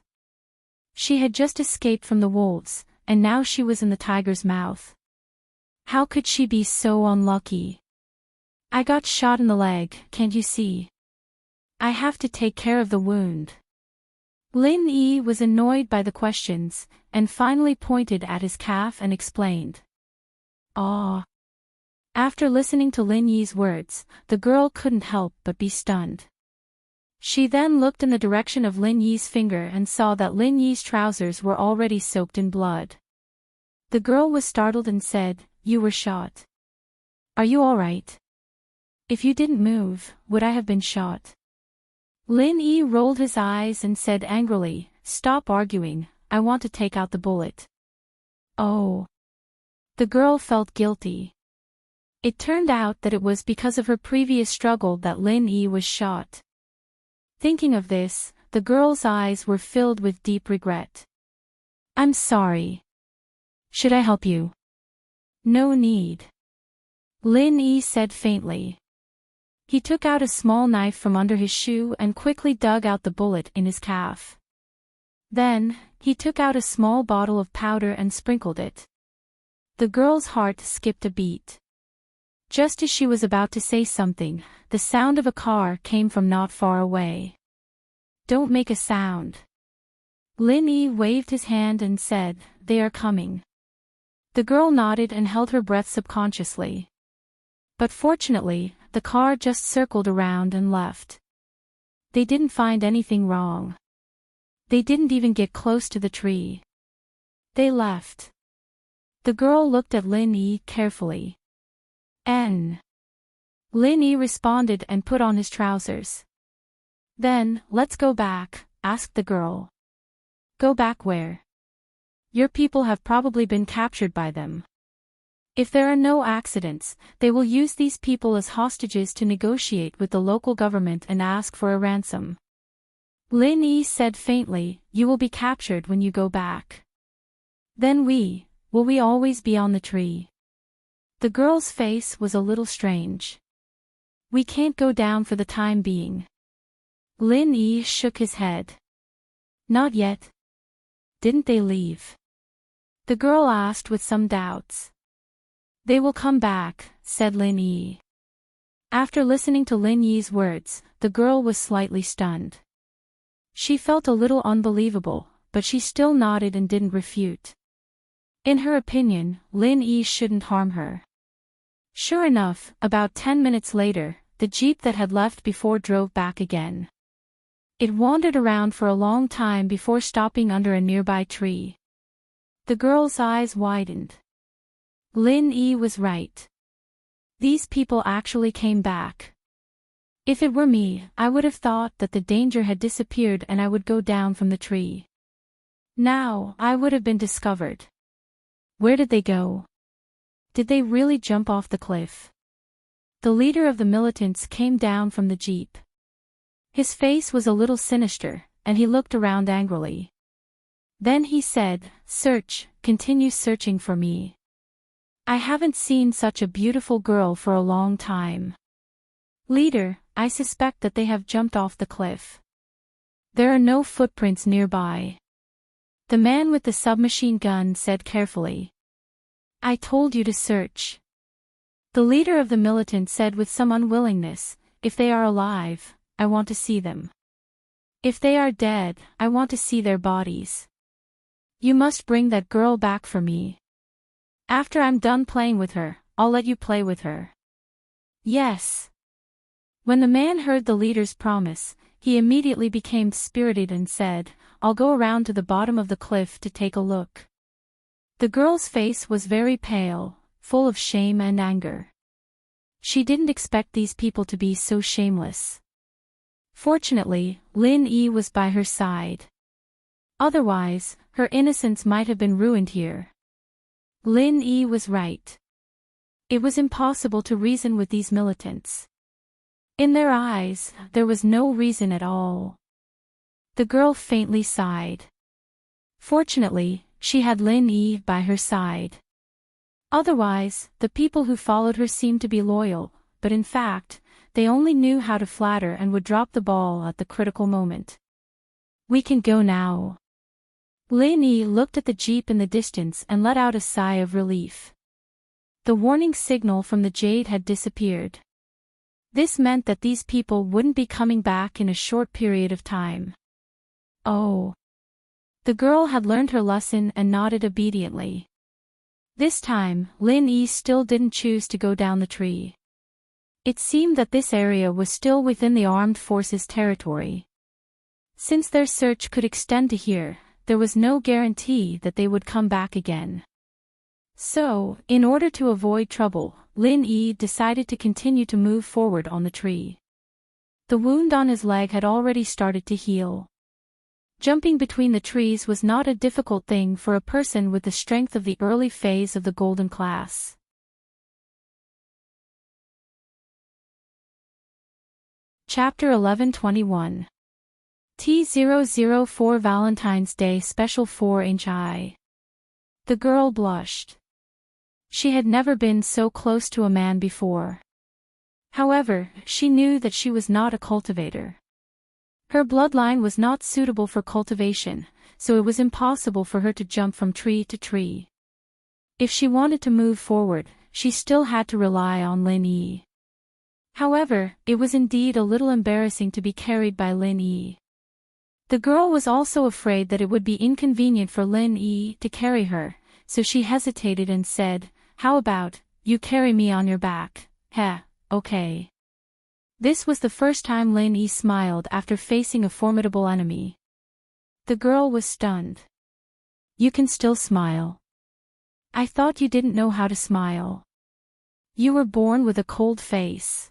She had just escaped from the wolves, and now she was in the tiger's mouth. How could she be so unlucky? "I got shot in the leg, can't you see? I have to take care of the wound." Lin Yi was annoyed by the questions, and finally pointed at his calf and explained. "Ah." After listening to Lin Yi's words, the girl couldn't help but be stunned. She then looked in the direction of Lin Yi's finger and saw that Lin Yi's trousers were already soaked in blood. The girl was startled and said, "You were shot. Are you all right? If you didn't move, would I have been shot?" Lin Yi rolled his eyes and said angrily, "Stop arguing, I want to take out the bullet." "Oh." The girl felt guilty. It turned out that it was because of her previous struggle that Lin Yi was shot. Thinking of this, the girl's eyes were filled with deep regret. "I'm sorry. Should I help you?" "No need," Lin Yi said faintly. He took out a small knife from under his shoe and quickly dug out the bullet in his calf. Then, he took out a small bottle of powder and sprinkled it. The girl's heart skipped a beat. Just as she was about to say something, the sound of a car came from not far away. "Don't make a sound." Lin Yi waved his hand and said, "They are coming." The girl nodded and held her breath subconsciously. But fortunately, the car just circled around and left. They didn't find anything wrong. They didn't even get close to the tree. They left. The girl looked at Lin Yi carefully. Lin Yi responded and put on his trousers. "Then, let's go back," asked the girl. "Go back where? Your people have probably been captured by them. If there are no accidents, they will use these people as hostages to negotiate with the local government and ask for a ransom." Lin Yi said faintly, "You will be captured when you go back. Then will we always be on the tree?" The girl's face was a little strange. "We can't go down for the time being." Lin Yi shook his head. "Not yet. Didn't they leave?" the girl asked with some doubts. "They will come back," said Lin Yi. After listening to Lin Yi's words, the girl was slightly stunned. She felt a little unbelievable, but she still nodded and didn't refute. In her opinion, Lin Yi shouldn't harm her. Sure enough, about 10 minutes later, the jeep that had left before drove back again. It wandered around for a long time before stopping under a nearby tree. The girl's eyes widened. Lin Yi was right. These people actually came back. If it were me, I would have thought that the danger had disappeared and I would go down from the tree. Now, I would have been discovered. Where did they go? Did they really jump off the cliff? The leader of the militants came down from the jeep. His face was a little sinister, and he looked around angrily. Then he said, continue searching for me. I haven't seen such a beautiful girl for a long time. Leader, I suspect that they have jumped off the cliff. There are no footprints nearby. The man with the submachine gun said carefully. I told you to search. The leader of the militant said with some unwillingness, if they are alive, I want to see them. If they are dead, I want to see their bodies. You must bring that girl back for me. After I'm done playing with her, I'll let you play with her. Yes. When the man heard the leader's promise, he immediately became spirited and said, I'll go around to the bottom of the cliff to take a look. The girl's face was very pale, full of shame and anger. She didn't expect these people to be so shameless. Fortunately, Lin Yi was by her side. Otherwise, her innocence might have been ruined here. Lin Yi was right. It was impossible to reason with these militants. In their eyes, there was no reason at all. The girl faintly sighed. Fortunately, she had Lin Yi by her side. Otherwise, the people who followed her seemed to be loyal, but in fact, they only knew how to flatter and would drop the ball at the critical moment. We can go now. Lin Yi looked at the jeep in the distance and let out a sigh of relief. The warning signal from the jade had disappeared. This meant that these people wouldn't be coming back in a short period of time. Oh. The girl had learned her lesson and nodded obediently. This time, Lin Yi still didn't choose to go down the tree. It seemed that this area was still within the armed forces' territory. Since their search could extend to here, there was no guarantee that they would come back again. So, in order to avoid trouble, Lin Yi decided to continue to move forward on the tree. The wound on his leg had already started to heal. Jumping between the trees was not a difficult thing for a person with the strength of the early phase of the golden class. Chapter 11:21 T004 Valentine's Day Special 4-inch Eye. The girl blushed. She had never been so close to a man before. However, she knew that she was not a cultivator. Her bloodline was not suitable for cultivation, so it was impossible for her to jump from tree to tree. If she wanted to move forward, she still had to rely on Lin Yi. However, it was indeed a little embarrassing to be carried by Lin Yi. The girl was also afraid that it would be inconvenient for Lin Yi to carry her, so she hesitated and said, How about, you carry me on your back? Heh, okay. This was the first time Lin Yi smiled after facing a formidable enemy. The girl was stunned. You can still smile. I thought you didn't know how to smile. You were born with a cold face.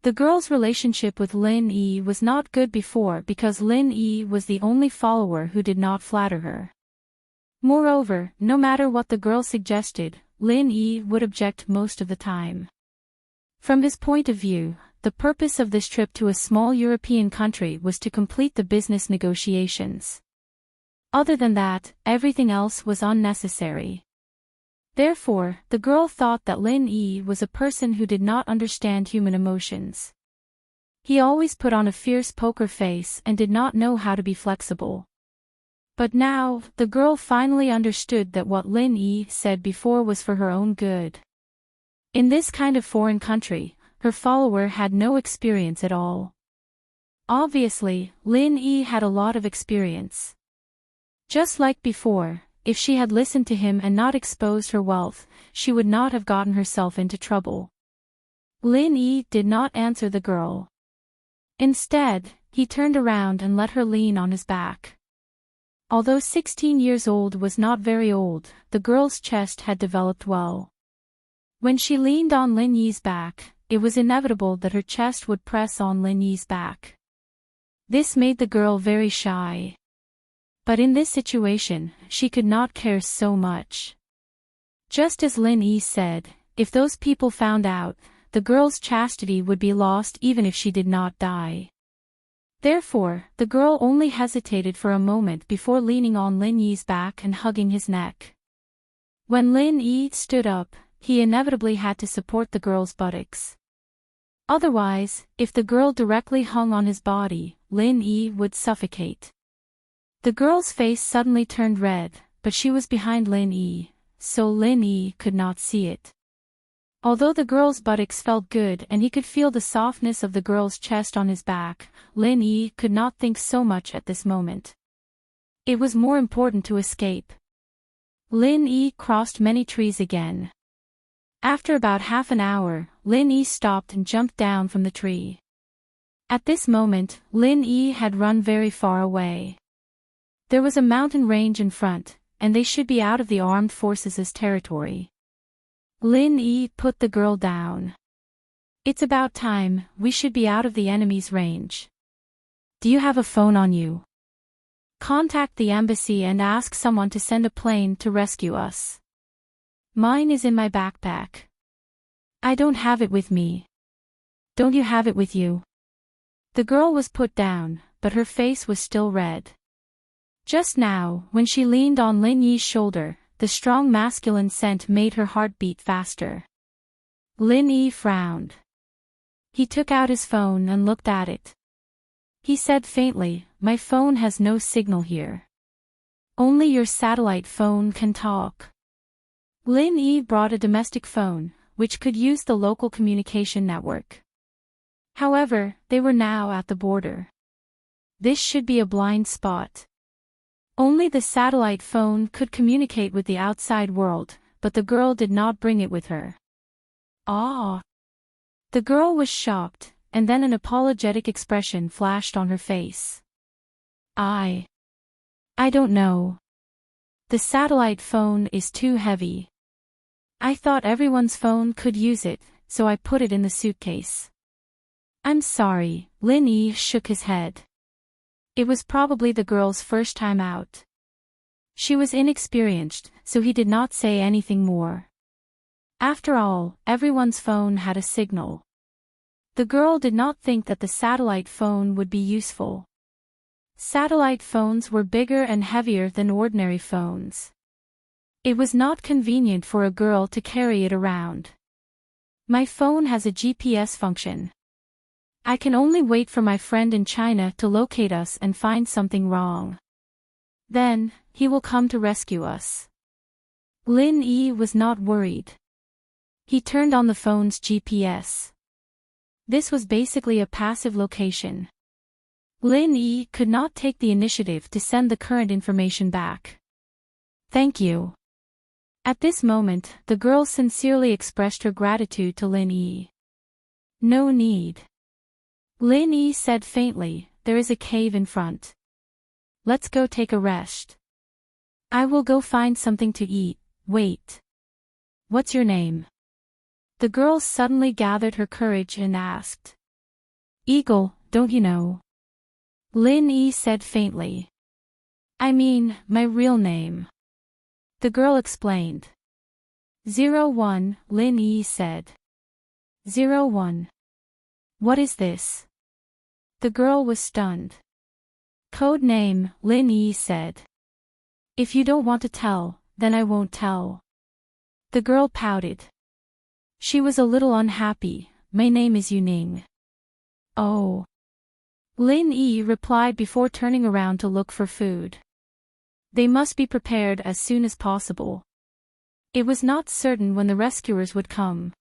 The girl's relationship with Lin Yi was not good before because Lin Yi was the only follower who did not flatter her. Moreover, no matter what the girl suggested, Lin Yi would object most of the time. From his point of view, the purpose of this trip to a small European country was to complete the business negotiations. Other than that, everything else was unnecessary. Therefore, the girl thought that Lin Yi was a person who did not understand human emotions. He always put on a fierce poker face and did not know how to be flexible. But now, the girl finally understood that what Lin Yi said before was for her own good. In this kind of foreign country, her follower had no experience at all. Obviously, Lin Yi had a lot of experience. Just like before, if she had listened to him and not exposed her wealth, she would not have gotten herself into trouble. Lin Yi did not answer the girl. Instead, he turned around and let her lean on his back. Although 16 years old was not very old, the girl's chest had developed well. When she leaned on Lin Yi's back, it was inevitable that her chest would press on Lin Yi's back. This made the girl very shy. But in this situation, she could not care so much. Just as Lin Yi said, if those people found out, the girl's chastity would be lost even if she did not die. Therefore, the girl only hesitated for a moment before leaning on Lin Yi's back and hugging his neck. When Lin Yi stood up, he inevitably had to support the girl's buttocks. Otherwise, if the girl directly hung on his body, Lin Yi would suffocate. The girl's face suddenly turned red, but she was behind Lin Yi, so Lin Yi could not see it. Although the girl's buttocks felt good and he could feel the softness of the girl's chest on his back, Lin Yi could not think so much at this moment. It was more important to escape. Lin Yi crossed many trees again. After about half an hour, Lin Yi stopped and jumped down from the tree. At this moment, Lin Yi had run very far away. There was a mountain range in front, and they should be out of the armed forces' territory. Lin Yi put the girl down. It's about time, we should be out of the enemy's range. Do you have a phone on you? Contact the embassy and ask someone to send a plane to rescue us. Mine is in my backpack. I don't have it with me. Don't you have it with you? The girl was put down, but her face was still red. Just now, when she leaned on Lin Yi's shoulder, the strong masculine scent made her heart beat faster. Lin Yi frowned. He took out his phone and looked at it. He said faintly, "My phone has no signal here. Only your satellite phone can talk." Lin Yi brought a domestic phone, which could use the local communication network. However, they were now at the border. This should be a blind spot. Only the satellite phone could communicate with the outside world, but the girl did not bring it with her. Ah! The girl was shocked, and then an apologetic expression flashed on her face. I don't know. The satellite phone is too heavy. I thought everyone's phone could use it, so I put it in the suitcase. I'm sorry, Lin Yi shook his head. It was probably the girl's first time out. She was inexperienced, so he did not say anything more. After all, everyone's phone had a signal. The girl did not think that the satellite phone would be useful. Satellite phones were bigger and heavier than ordinary phones. It was not convenient for a girl to carry it around. My phone has a GPS function. I can only wait for my friend in China to locate us and find something wrong. Then, he will come to rescue us. Lin Yi was not worried. He turned on the phone's GPS. This was basically a passive location. Lin Yi could not take the initiative to send the current information back. Thank you. At this moment, the girl sincerely expressed her gratitude to Lin Yi. No need. Lin Yi said faintly, there is a cave in front. Let's go take a rest. I will go find something to eat. Wait. What's your name? The girl suddenly gathered her courage and asked. Eagle, don't you know? Lin Yi said faintly. I mean, my real name. The girl explained. 01, Lin Yi said. 01. What is this? The girl was stunned. Code name, Lin Yi said. If you don't want to tell, then I won't tell. The girl pouted. She was a little unhappy. My name is Yuning. Oh. Lin Yi replied before turning around to look for food. They must be prepared as soon as possible. It was not certain when the rescuers would come.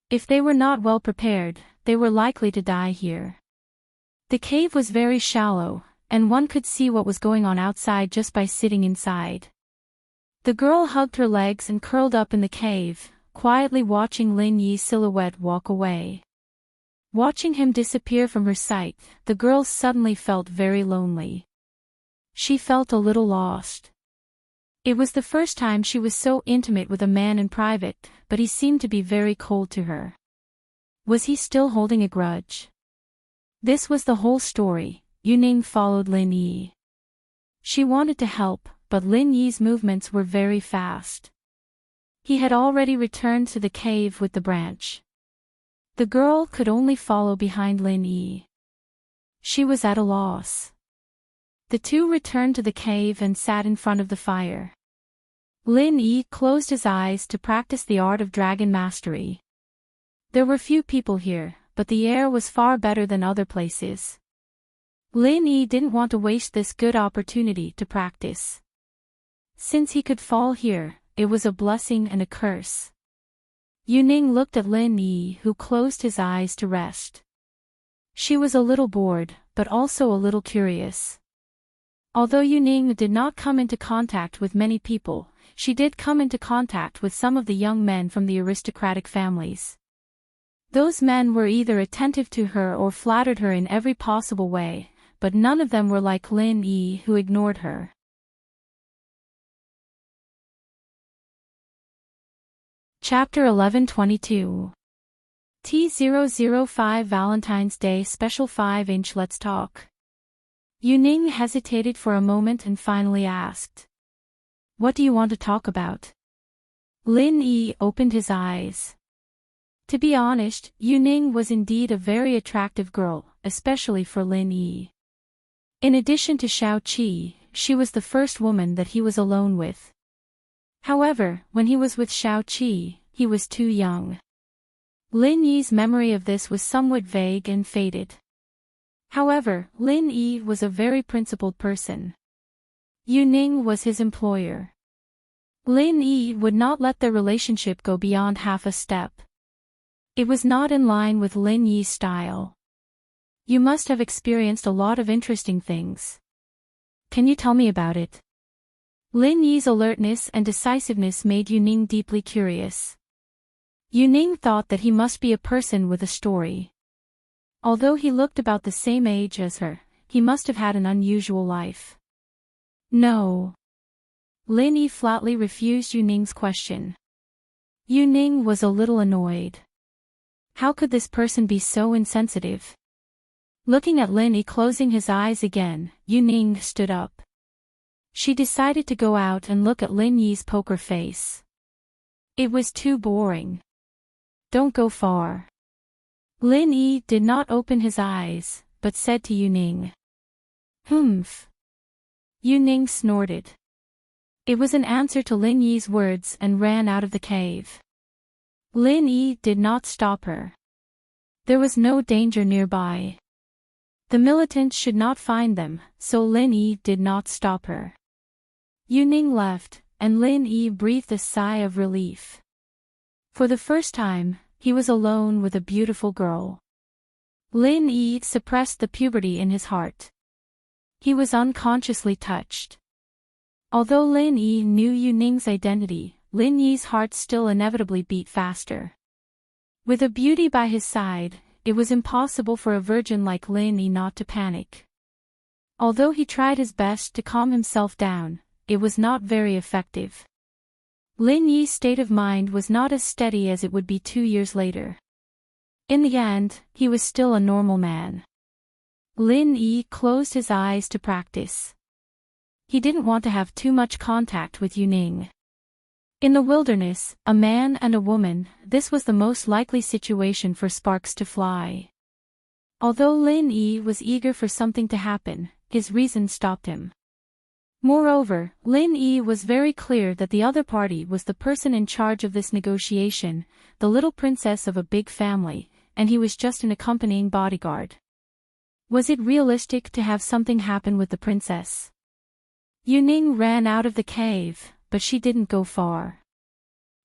If they were not well prepared, they were likely to die here. The cave was very shallow, and one could see what was going on outside just by sitting inside. The girl hugged her legs and curled up in the cave, quietly watching Lin Yi's silhouette walk away. Watching him disappear from her sight, the girl suddenly felt very lonely. She felt a little lost. It was the first time she was so intimate with a man in private, but he seemed to be very cold to her. Was he still holding a grudge? This was the whole story. Yuning followed Lin Yi. She wanted to help, but Lin Yi's movements were very fast. He had already returned to the cave with the branch. The girl could only follow behind Lin Yi. She was at a loss. The two returned to the cave and sat in front of the fire. Lin Yi closed his eyes to practice the art of dragon mastery. There were few people here, but the air was far better than other places. Lin Yi didn't want to waste this good opportunity to practice. Since he could fall here, it was a blessing and a curse. Yuning looked at Lin Yi, who closed his eyes to rest. She was a little bored, but also a little curious. Although Yuning did not come into contact with many people, she did come into contact with some of the young men from the aristocratic families. Those men were either attentive to her or flattered her in every possible way, but none of them were like Lin Yi, who ignored her. Chapter 1122 T005 Valentine's Day Special 5-inch Let's Talk. Yuning hesitated for a moment and finally asked, "What do you want to talk about?" Lin Yi opened his eyes. To be honest, Yuning was indeed a very attractive girl, especially for Lin Yi. In addition to Xiao Qi, she was the first woman that he was alone with. However, when he was with Xiao Qi, he was too young. Lin Yi's memory of this was somewhat vague and faded. However, Lin Yi was a very principled person. Yuning was his employer. Lin Yi would not let their relationship go beyond half a step. It was not in line with Lin Yi's style. "You must have experienced a lot of interesting things. Can you tell me about it?" Lin Yi's alertness and decisiveness made Yuning deeply curious. Yuning thought that he must be a person with a story. Although he looked about the same age as her, he must have had an unusual life. No. Lin Yi flatly refused Yuning's question. Yuning was a little annoyed. How could this person be so insensitive? Looking at Lin Yi closing his eyes again, Yuning stood up. She decided to go out and look at Lin Yi's poker face. It was too boring. Don't go far. Lin Yi did not open his eyes, but said to Yuning. Humph. Yuning snorted. It was an answer to Lin Yi's words and ran out of the cave. Lin Yi did not stop her. There was no danger nearby. The militants should not find them, so Lin Yi did not stop her. Yuning left, and Lin Yi breathed a sigh of relief. For the first time, he was alone with a beautiful girl. Lin Yi suppressed the puberty in his heart. He was unconsciously touched. Although Lin Yi knew Yuning's identity, Lin Yi's heart still inevitably beat faster. With a beauty by his side, it was impossible for a virgin like Lin Yi not to panic. Although he tried his best to calm himself down, it was not very effective. Lin Yi's state of mind was not as steady as it would be 2 years later. In the end, he was still a normal man. Lin Yi closed his eyes to practice. He didn't want to have too much contact with Yuning. In the wilderness, a man and a woman, this was the most likely situation for sparks to fly. Although Lin Yi was eager for something to happen, his reason stopped him. Moreover, Lin Yi was very clear that the other party was the person in charge of this negotiation, the little princess of a big family, and he was just an accompanying bodyguard. Was it realistic to have something happen with the princess? Yuning ran out of the cave, but she didn't go far.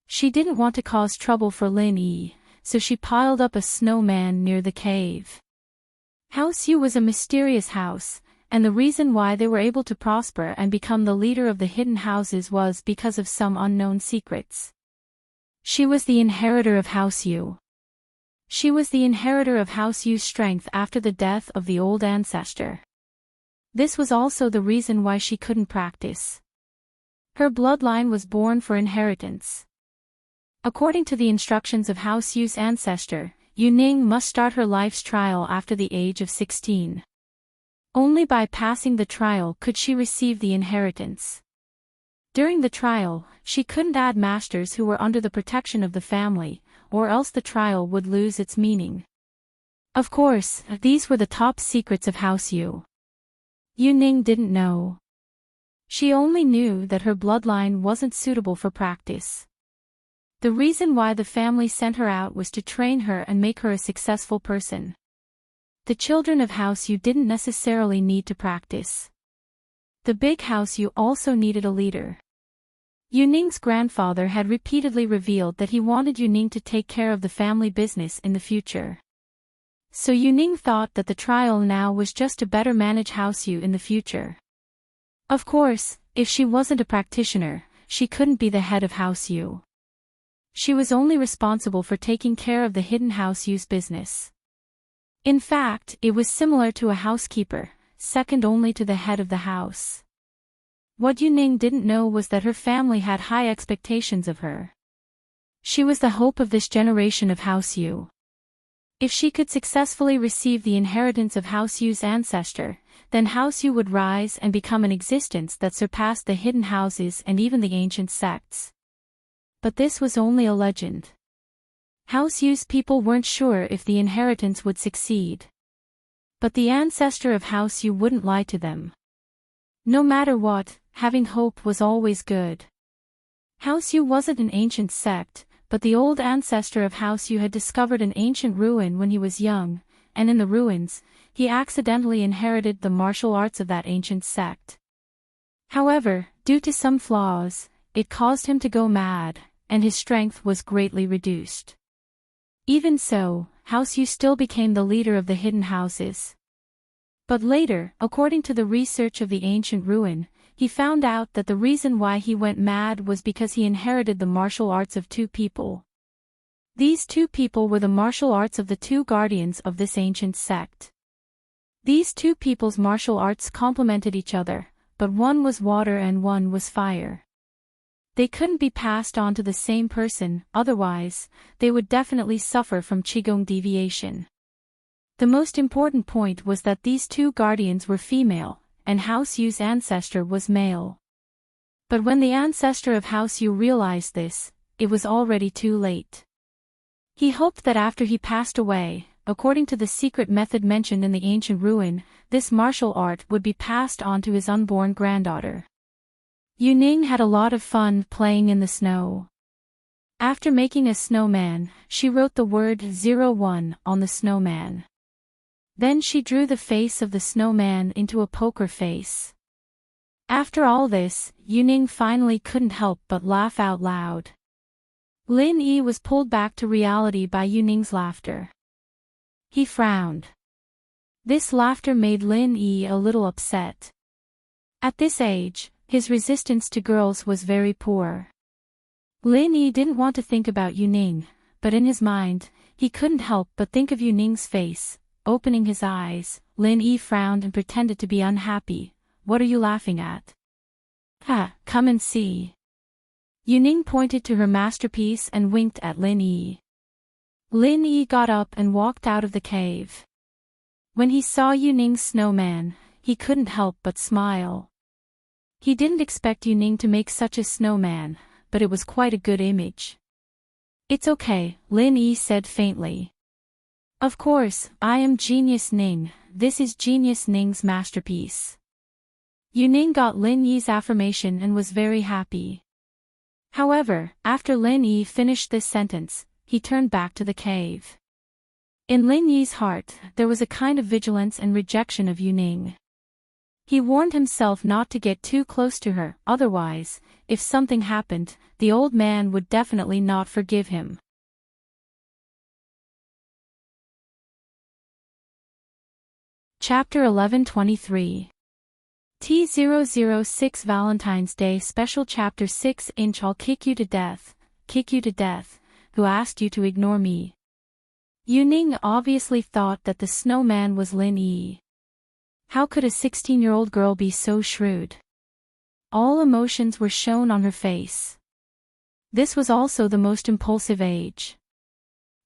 She didn't want to cause trouble for Lin Yi, so she piled up a snowman near the cave. House Yu was a mysterious house, and the reason why they were able to prosper and become the leader of the hidden houses was because of some unknown secrets. She was the inheritor of House Yu. She was the inheritor of House Yu's strength after the death of the old ancestor. This was also the reason why she couldn't practice. Her bloodline was born for inheritance. According to the instructions of House Yu's ancestor, Yuning must start her life's trial after the age of 16. Only by passing the trial could she receive the inheritance. During the trial, she couldn't add masters who were under the protection of the family, or else the trial would lose its meaning. Of course, these were the top secrets of House Yu. Yuning didn't know. She only knew that her bloodline wasn't suitable for practice. The reason why the family sent her out was to train her and make her a successful person. The children of House Yu didn't necessarily need to practice. The big House Yu also needed a leader. Yuning's grandfather had repeatedly revealed that he wanted Yuning to take care of the family business in the future. So Yuning thought that the trial now was just to better manage House Yu in the future. Of course, if she wasn't a practitioner, she couldn't be the head of House U. She was only responsible for taking care of the hidden House U's business. In fact, it was similar to a housekeeper, second only to the head of the house. What Yuning didn't know was that her family had high expectations of her. She was the hope of this generation of House U. If she could successfully receive the inheritance of House U's ancestor, then House U would rise and become an existence that surpassed the hidden houses and even the ancient sects. But this was only a legend. House U's people weren't sure if the inheritance would succeed. But the ancestor of House U wouldn't lie to them. No matter what, having hope was always good. House U wasn't an ancient sect, but the old ancestor of House U had discovered an ancient ruin when he was young, and in the ruins, he accidentally inherited the martial arts of that ancient sect. However, due to some flaws, it caused him to go mad, and his strength was greatly reduced. Even so, House U still became the leader of the hidden houses. But later, according to the research of the ancient ruin, he found out that the reason why he went mad was because he inherited the martial arts of two people. These two people were the martial arts of the two guardians of this ancient sect. These two people's martial arts complemented each other, but one was water and one was fire. They couldn't be passed on to the same person, otherwise, they would definitely suffer from Qigong deviation. The most important point was that these two guardians were female, and House U's ancestor was male. But when the ancestor of House U realized this, it was already too late. He hoped that after he passed away, according to the secret method mentioned in the ancient ruin, this martial art would be passed on to his unborn granddaughter. Yuning had a lot of fun playing in the snow. After making a snowman, she wrote the word 01 on the snowman. Then she drew the face of the snowman into a poker face. After all this, Yuning finally couldn't help but laugh out loud. Lin Yi was pulled back to reality by Yuning's laughter. He frowned. This laughter made Lin Yi a little upset. At this age, his resistance to girls was very poor. Lin Yi didn't want to think about Yuning, but in his mind, he couldn't help but think of Yuning's face. Opening his eyes, Lin Yi frowned and pretended to be unhappy. What are you laughing at? Come and see. Yuning pointed to her masterpiece and winked at Lin Yi. Lin Yi got up and walked out of the cave. When he saw Yuning's snowman, he couldn't help but smile. He didn't expect Yuning to make such a snowman, but it was quite a good image. It's okay, Lin Yi said faintly. Of course, I am Genius Ning, this is Genius Ning's masterpiece. Yuning got Lin Yi's affirmation and was very happy. However, after Lin Yi finished this sentence, he turned back to the cave. In Lin Yi's heart, there was a kind of vigilance and rejection of Yuning. He warned himself not to get too close to her, otherwise, if something happened, the old man would definitely not forgive him. Chapter 1123 T006 Valentine's Day Special Chapter 6 Inch I'll kick you to death, who asked you to ignore me? Yuning obviously thought that the snowman was Lin Yi. How could a 16-year-old girl be so shrewd? All emotions were shown on her face. This was also the most impulsive age.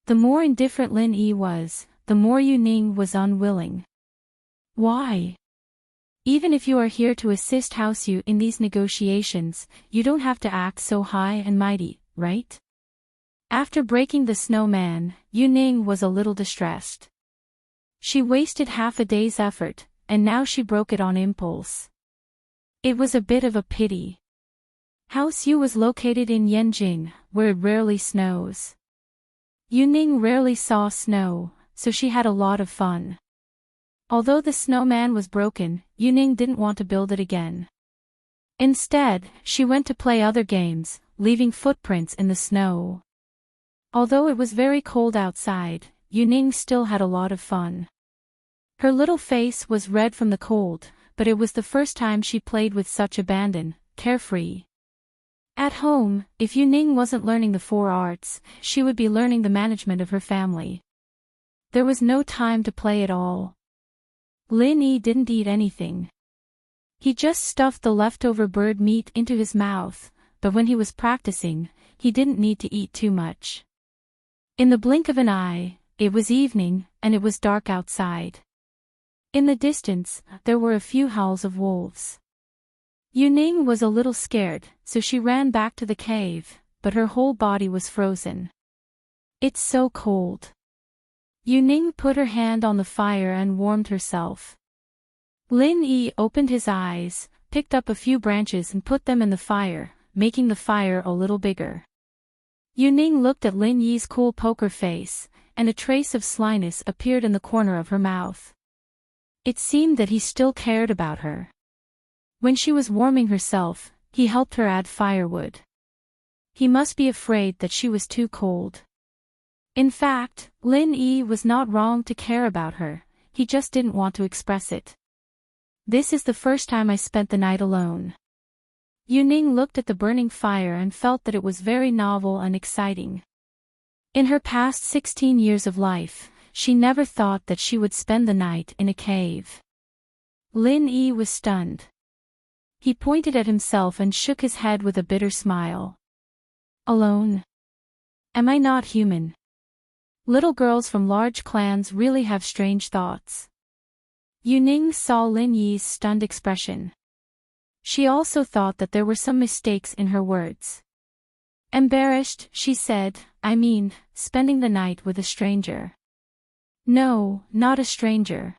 The more indifferent Lin Yi was, the more Yuning was unwilling. Why? Even if you are here to assist House U in these negotiations, you don't have to act so high and mighty, right? After breaking the snowman, Yuning was a little distressed. She wasted half a day's effort, and now she broke it on impulse. It was a bit of a pity. House U was located in Yanjing, where it rarely snows. Yuning rarely saw snow, so she had a lot of fun. Although the snowman was broken, Yuning didn't want to build it again. Instead, she went to play other games, leaving footprints in the snow. Although it was very cold outside, Yuning still had a lot of fun. Her little face was red from the cold, but it was the first time she played with such abandon, carefree. At home, if Yuning wasn't learning the 4 arts, she would be learning the management of her family. There was no time to play at all. Lin Yi didn't eat anything. He just stuffed the leftover bird meat into his mouth, but when he was practicing, he didn't need to eat too much. In the blink of an eye, it was evening, and it was dark outside. In the distance, there were a few howls of wolves. Yuning was a little scared, so she ran back to the cave, but her whole body was frozen. It's so cold. Yuning put her hand on the fire and warmed herself. Lin Yi opened his eyes, picked up a few branches and put them in the fire, making the fire a little bigger. Yuning looked at Lin Yi's cool poker face, and a trace of slyness appeared in the corner of her mouth. It seemed that he still cared about her. When she was warming herself, he helped her add firewood. He must be afraid that she was too cold. In fact, Lin Yi was not wrong to care about her, he just didn't want to express it. This is the first time I spent the night alone. Yuning looked at the burning fire and felt that it was very novel and exciting. In her past 16 years of life, she never thought that she would spend the night in a cave. Lin Yi was stunned. He pointed at himself and shook his head with a bitter smile. Alone? Am I not human? Little girls from large clans really have strange thoughts. Yuning saw Lin Yi's stunned expression. She also thought that there were some mistakes in her words. Embarrassed, she said, I mean, spending the night with a stranger. No, not a stranger.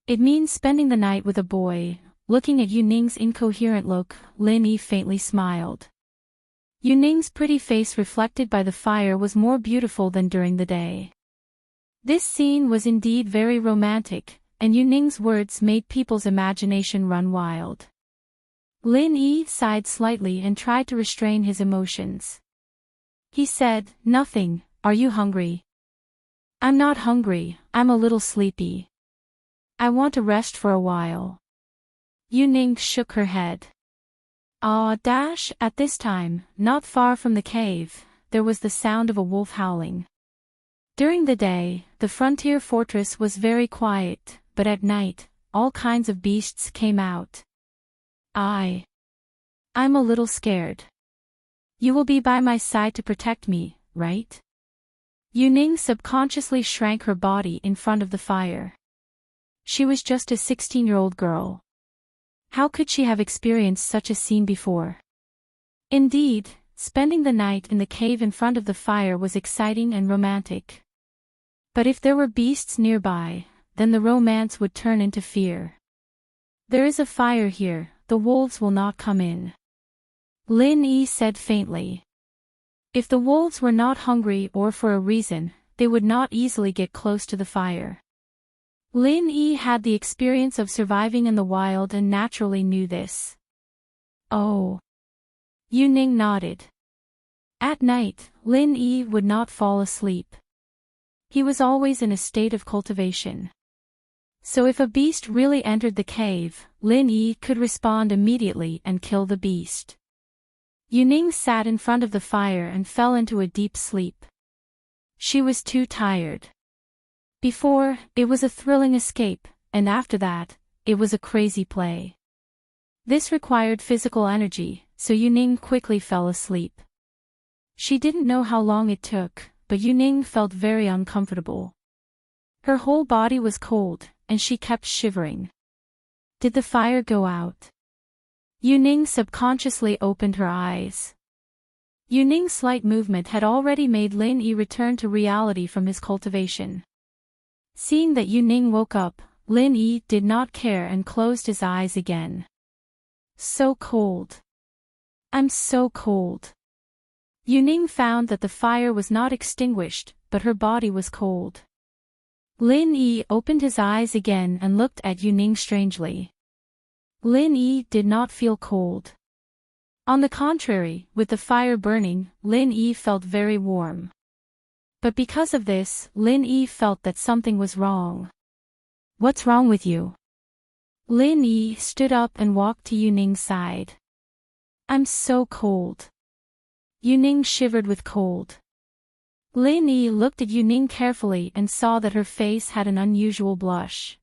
It means spending the night with a boy. Looking at Yuning's incoherent look, Lin Yi faintly smiled. Yuning's pretty face reflected by the fire was more beautiful than during the day. This scene was indeed very romantic, and Yuning's words made people's imagination run wild. Lin Yi sighed slightly and tried to restrain his emotions. He said, Nothing, are you hungry? I'm not hungry, I'm a little sleepy. I want to rest for a while. Yuning shook her head. At this time, not far from the cave, there was the sound of a wolf howling. During the day, the frontier fortress was very quiet, but at night, all kinds of beasts came out. I'm a little scared. You will be by my side to protect me, right? Yuning subconsciously shrank her body in front of the fire. She was just a 16-year-old girl. How could she have experienced such a scene before? Indeed, spending the night in the cave in front of the fire was exciting and romantic. But if there were beasts nearby, then the romance would turn into fear. There is a fire here, the wolves will not come in. Lin Yi said faintly. If the wolves were not hungry or for a reason, they would not easily get close to the fire. Lin Yi had the experience of surviving in the wild and naturally knew this. Oh. Yuning nodded. At night, Lin Yi would not fall asleep. He was always in a state of cultivation. So if a beast really entered the cave, Lin Yi could respond immediately and kill the beast. Yuning sat in front of the fire and fell into a deep sleep. She was too tired. Before, it was a thrilling escape, and after that, it was a crazy play. This required physical energy, so Yuning quickly fell asleep. She didn't know how long it took, but Yuning felt very uncomfortable. Her whole body was cold, and she kept shivering. Did the fire go out? Yuning subconsciously opened her eyes. Yuning's slight movement had already made Lin Yi return to reality from his cultivation. Seeing that Yuning woke up, Lin Yi did not care and closed his eyes again. So cold. I'm so cold. Yuning found that the fire was not extinguished, but her body was cold. Lin Yi opened his eyes again and looked at Yuning strangely. Lin Yi did not feel cold. On the contrary, with the fire burning, Lin Yi felt very warm. But because of this, Lin Yi felt that something was wrong. What's wrong with you? Lin Yi stood up and walked to Yuning's side. I'm so cold. Yuning shivered with cold. Lin Yi looked at Yuning carefully and saw that her face had an unusual blush.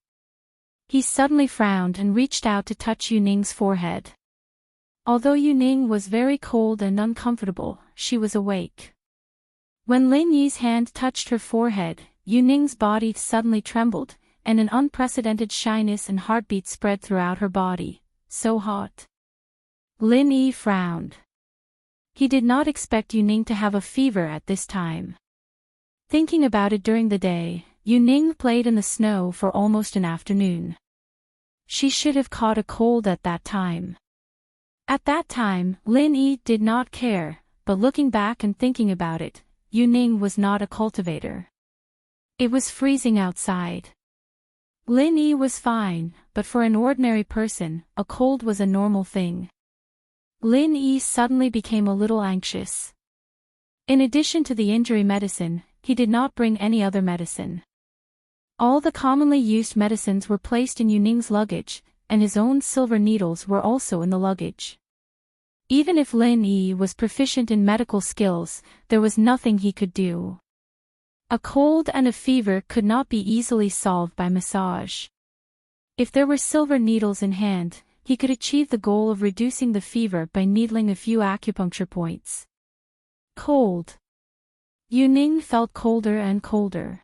He suddenly frowned and reached out to touch Yuning's forehead. Although Yuning was very cold and uncomfortable, she was awake. When Lin Yi's hand touched her forehead, Yuning's body suddenly trembled, and an unprecedented shyness and heartbeat spread throughout her body. So hot. Lin Yi frowned. He did not expect Yuning to have a fever at this time. Thinking about it during the day, Yuning played in the snow for almost an afternoon. She should have caught a cold at that time. At that time, Lin Yi did not care, but looking back and thinking about it, Yuning was not a cultivator. It was freezing outside. Lin Yi was fine, but for an ordinary person, a cold was a normal thing. Lin Yi suddenly became a little anxious. In addition to the injury medicine, he did not bring any other medicine. All the commonly used medicines were placed in Yuning's luggage, and his own silver needles were also in the luggage. Even if Lin Yi was proficient in medical skills, there was nothing he could do. A cold and a fever could not be easily solved by massage. If there were silver needles in hand, he could achieve the goal of reducing the fever by needling a few acupuncture points. Cold. Yuning felt colder and colder.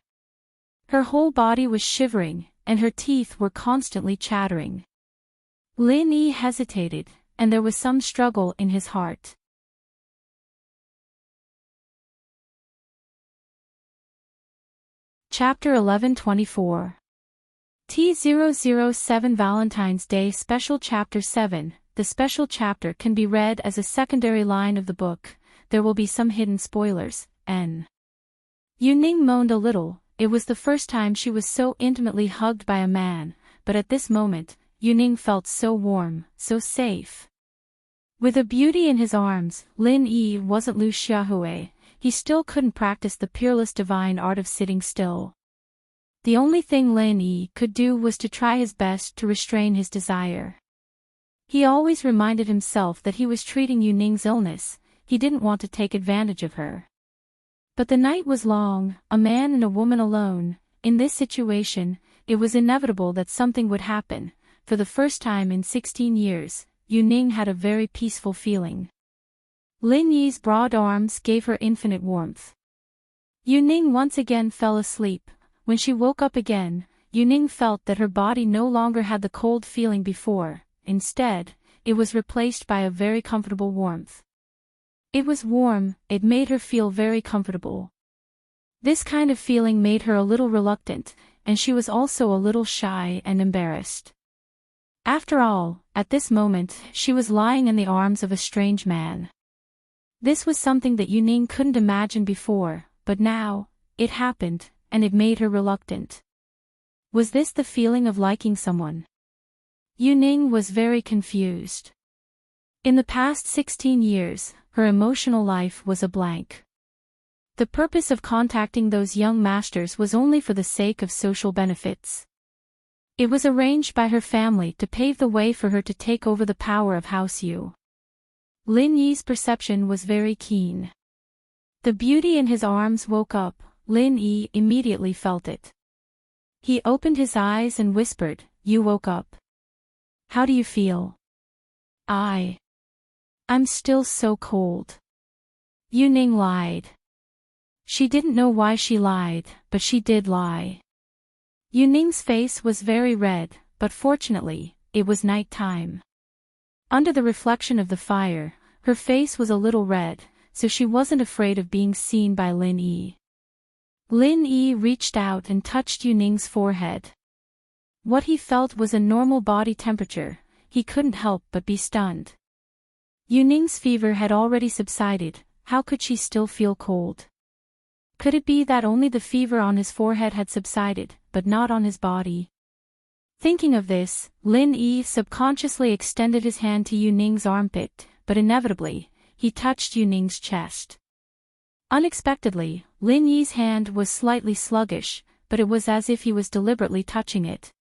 Her whole body was shivering, and her teeth were constantly chattering. Lin Yi hesitated, and there was some struggle in his heart. Chapter 11:24. T007 Valentine's Day Special Chapter 7. The special chapter can be read as a secondary line of the book. There will be some hidden spoilers. N. Yuning moaned a little. It was the first time she was so intimately hugged by a man, but at this moment, Yuning felt so warm, so safe. With a beauty in his arms, Lin Yi wasn't Lu Xiaohui. He still couldn't practice the peerless divine art of sitting still. The only thing Lin Yi could do was to try his best to restrain his desire. He always reminded himself that he was treating Yuning's illness. He didn't want to take advantage of her. But the night was long, a man and a woman alone. In this situation, it was inevitable that something would happen. For the first time in 16 years, Yuning had a very peaceful feeling. Lin Yi's broad arms gave her infinite warmth. Yuning once again fell asleep. When she woke up again, Yuning felt that her body no longer had the cold feeling before. Instead, it was replaced by a very comfortable warmth. It was warm, it made her feel very comfortable. This kind of feeling made her a little reluctant, and she was also a little shy and embarrassed. After all, at this moment, she was lying in the arms of a strange man. This was something that Yuning couldn't imagine before, but now, it happened, and it made her reluctant. Was this the feeling of liking someone? Yuning was very confused. In the past 16 years, her emotional life was a blank. The purpose of contacting those young masters was only for the sake of social benefits. It was arranged by her family to pave the way for her to take over the power of House Yu. Lin Yi's perception was very keen. The beauty in his arms woke up. Lin Yi immediately felt it. He opened his eyes and whispered, "You woke up. How do you feel?" I'm still so cold." Yuning lied. She didn't know why she lied, but she did lie. Yuning's face was very red, but fortunately, it was night time. Under the reflection of the fire, her face was a little red, so she wasn't afraid of being seen by Lin Yi. Lin Yi reached out and touched Yuning's forehead. What he felt was a normal body temperature. He couldn't help but be stunned. Yuning's fever had already subsided. How could she still feel cold? Could it be that only the fever on his forehead had subsided, but not on his body? Thinking of this, Lin Yi subconsciously extended his hand to Yuning's armpit, but inevitably, he touched Yuning's chest. Unexpectedly, Lin Yi's hand was slightly sluggish, but it was as if he was deliberately touching it.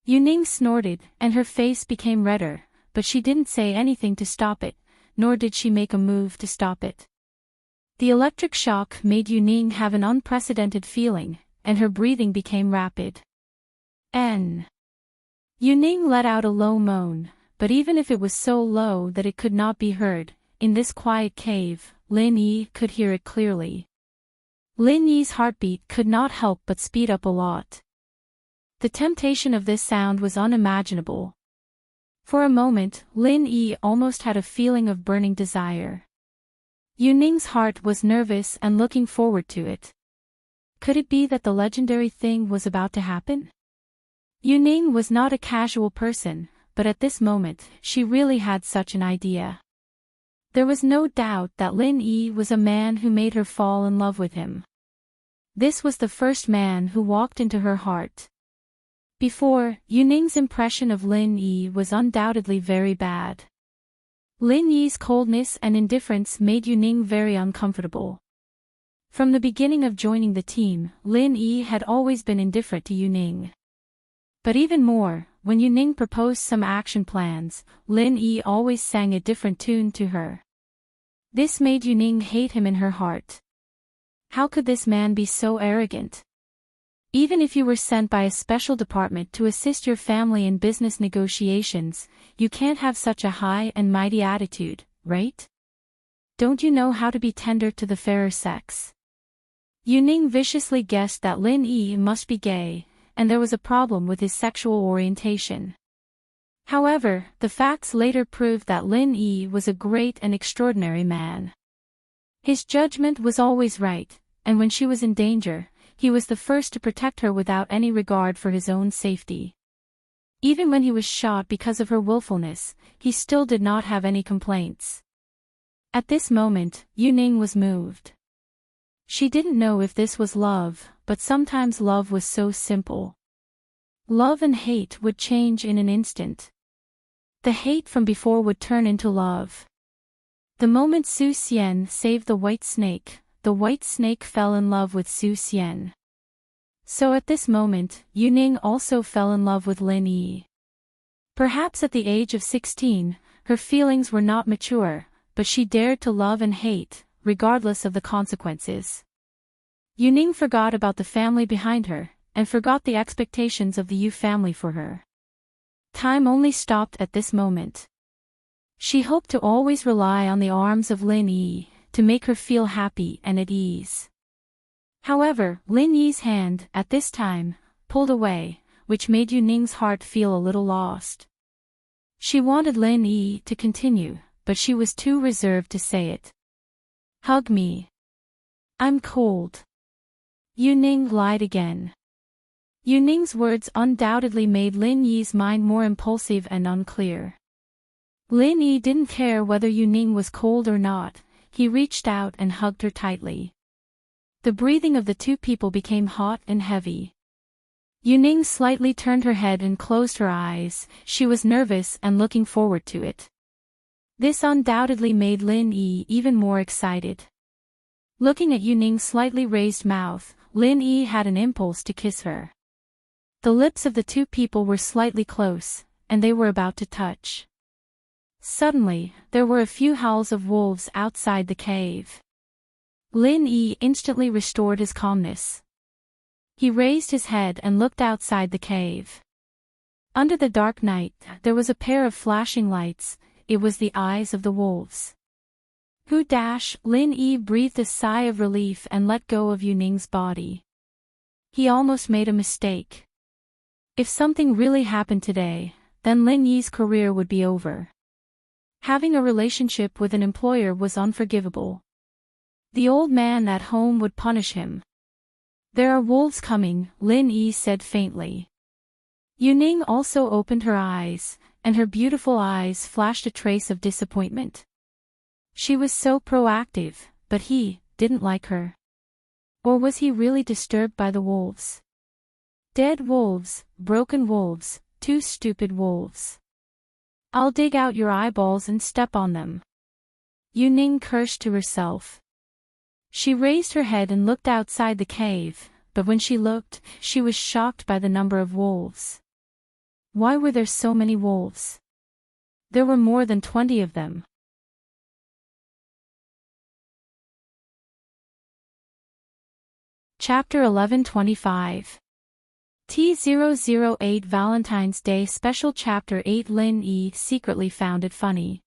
Yuning snorted, and her face became redder, but she didn't say anything to stop it, nor did she make a move to stop it. The electric shock made Yuning have an unprecedented feeling, and her breathing became rapid. Yuning let out a low moan, but even if it was so low that it could not be heard, in this quiet cave, Lin Yi could hear it clearly. Lin Yi's heartbeat could not help but speed up a lot. The temptation of this sound was unimaginable. For a moment, Lin Yi almost had a feeling of burning desire. Yuning's heart was nervous and looking forward to it. Could it be that the legendary thing was about to happen? Yuning was not a casual person, but at this moment, she really had such an idea. There was no doubt that Lin Yi was a man who made her fall in love with him. This was the first man who walked into her heart. Before, Yuning's impression of Lin Yi was undoubtedly very bad. Lin Yi's coldness and indifference made Yuning very uncomfortable. From the beginning of joining the team, Lin Yi had always been indifferent to Yuning. But even more, when Yuning proposed some action plans, Lin Yi always sang a different tune to her. This made Yuning hate him in her heart. How could this man be so arrogant? Even if you were sent by a special department to assist your family in business negotiations, you can't have such a high and mighty attitude, right? Don't you know how to be tender to the fairer sex? Yuning viciously guessed that Lin Yi must be gay, and there was a problem with his sexual orientation. However, the facts later proved that Lin Yi was a great and extraordinary man. His judgment was always right, and when she was in danger, he was the first to protect her without any regard for his own safety. Even when he was shot because of her willfulness, he still did not have any complaints. At this moment, Yuning was moved. She didn't know if this was love, but sometimes love was so simple. Love and hate would change in an instant. The hate from before would turn into love. The moment Su Xian saved the white snake fell in love with Su Xian. So at this moment, Yuning also fell in love with Lin Yi. Perhaps at the age of 16, her feelings were not mature, but she dared to love and hate, regardless of the consequences. Yuning forgot about the family behind her, and forgot the expectations of the Yu family for her. Time only stopped at this moment. She hoped to always rely on the arms of Lin Yi, to make her feel happy and at ease. However, Lin Yi's hand, at this time, pulled away, which made Yuning's heart feel a little lost. She wanted Lin Yi to continue, but she was too reserved to say it. "Hug me. I'm cold." Yuning lied again. Yuning's words undoubtedly made Lin Yi's mind more impulsive and unclear. Lin Yi didn't care whether Yuning was cold or not, he reached out and hugged her tightly. The breathing of the two people became hot and heavy. Yuning slightly turned her head and closed her eyes, she was nervous and looking forward to it. This undoubtedly made Lin Yi even more excited. Looking at Yuning's slightly raised mouth, Lin Yi had an impulse to kiss her. The lips of the two people were slightly close, and they were about to touch. Suddenly, there were a few howls of wolves outside the cave. Lin Yi instantly restored his calmness. He raised his head and looked outside the cave. Under the dark night, there was a pair of flashing lights, it was the eyes of the wolves. Lin Yi breathed a sigh of relief and let go of Yuning's body. He almost made a mistake. If something really happened today, then Lin Yi's career would be over. Having a relationship with an employer was unforgivable. The old man at home would punish him. "There are wolves coming," Lin Yi said faintly. Yuning also opened her eyes, and her beautiful eyes flashed a trace of disappointment. She was so proactive, but he didn't like her. Or was he really disturbed by the wolves? Dead wolves, broken wolves, two stupid wolves. "I'll dig out your eyeballs and step on them." Yuning cursed to herself. She raised her head and looked outside the cave, but when she looked, she was shocked by the number of wolves. Why were there so many wolves? There were more than 20 of them. Chapter 1125. T008 Valentine's Day Special Chapter 8 Lin Yi secretly found it funny.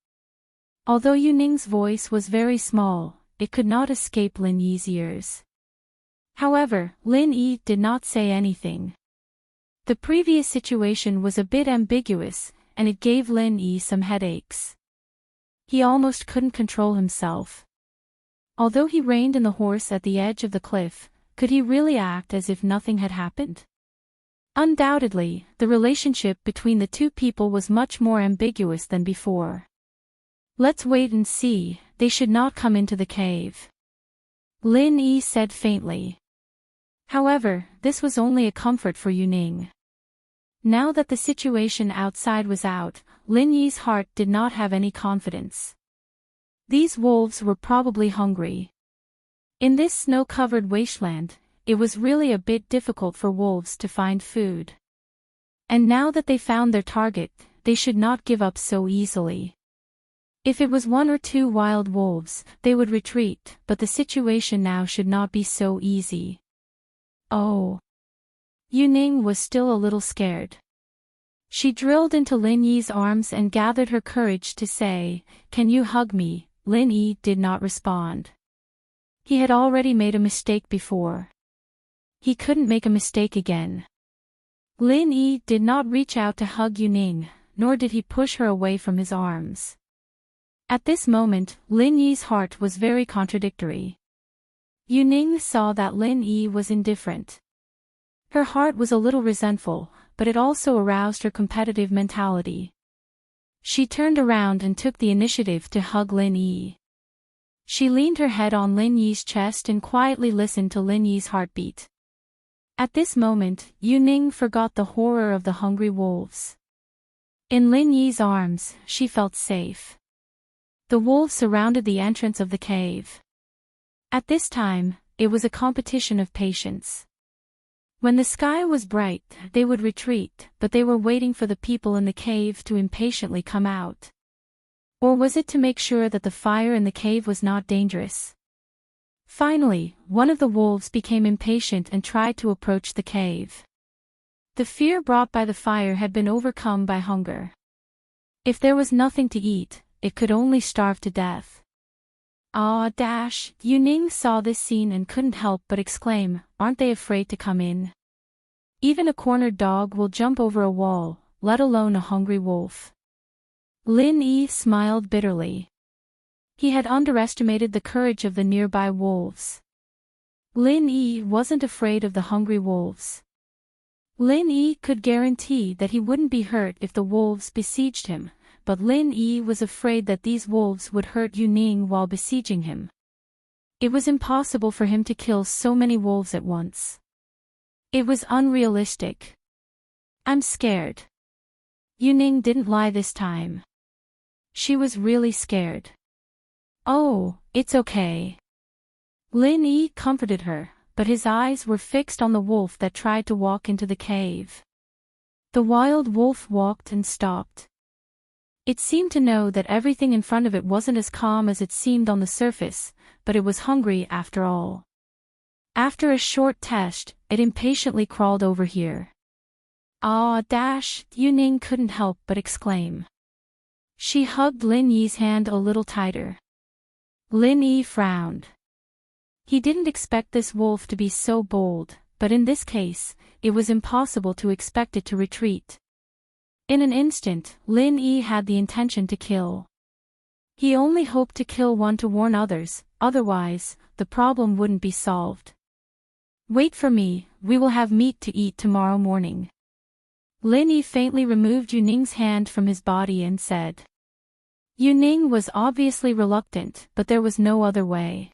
Although Yu Ning's voice was very small, it could not escape Lin Yi's ears. However, Lin Yi did not say anything. The previous situation was a bit ambiguous, and it gave Lin Yi some headaches. He almost couldn't control himself. Although he reined in the horse at the edge of the cliff, could he really act as if nothing had happened? Undoubtedly, the relationship between the two people was much more ambiguous than before. Let's wait and see, they should not come into the cave, Lin Yi said faintly. However, this was only a comfort for Yu Ning. Now that the situation outside was out, Lin Yi's heart did not have any confidence. These wolves were probably hungry. In this snow-covered wasteland, it was really a bit difficult for wolves to find food. And now that they found their target, they should not give up so easily. If it was 1 or 2 wild wolves, they would retreat, but the situation now should not be so easy. Oh. Yu Ning was still a little scared. She drilled into Lin Yi's arms and gathered her courage to say, "Can you hug me?" Lin Yi did not respond. He had already made a mistake before. He couldn't make a mistake again. Lin Yi did not reach out to hug Yu Ning, nor did he push her away from his arms. At this moment, Lin Yi's heart was very contradictory. Yu Ning saw that Lin Yi was indifferent. Her heart was a little resentful, but it also aroused her competitive mentality. She turned around and took the initiative to hug Lin Yi. She leaned her head on Lin Yi's chest and quietly listened to Lin Yi's heartbeat. At this moment, Yu Ning forgot the horror of the hungry wolves. In Lin Yi's arms, she felt safe. The wolves surrounded the entrance of the cave. At this time, it was a competition of patience. When the sky was bright, they would retreat, but they were waiting for the people in the cave to impatiently come out. Or was it to make sure that the fire in the cave was not dangerous? Finally, one of the wolves became impatient and tried to approach the cave. The fear brought by the fire had been overcome by hunger. If there was nothing to eat, it could only starve to death. Yu Ning saw this scene and couldn't help but exclaim, "Aren't they afraid to come in? Even a cornered dog will jump over a wall, let alone a hungry wolf." Lin Yi smiled bitterly. He had underestimated the courage of the nearby wolves. Lin Yi wasn't afraid of the hungry wolves. Lin Yi could guarantee that he wouldn't be hurt if the wolves besieged him, but Lin Yi was afraid that these wolves would hurt Yu Ning while besieging him. It was impossible for him to kill so many wolves at once. It was unrealistic. "I'm scared." Yu Ning didn't lie this time. She was really scared. "Oh, it's okay." Lin Yi comforted her, but his eyes were fixed on the wolf that tried to walk into the cave. The wild wolf walked and stopped. It seemed to know that everything in front of it wasn't as calm as it seemed on the surface, but it was hungry after all. After a short test, it impatiently crawled over here. Yu Ning couldn't help but exclaim. She hugged Lin Yi's hand a little tighter. Lin Yi frowned. He didn't expect this wolf to be so bold, but in this case, it was impossible to expect it to retreat. In an instant, Lin Yi had the intention to kill. He only hoped to kill one to warn others, otherwise, the problem wouldn't be solved. "Wait for me, we will have meat to eat tomorrow morning." Lin Yi faintly removed Yu Ning's hand from his body and said. Yu Ning was obviously reluctant, but there was no other way.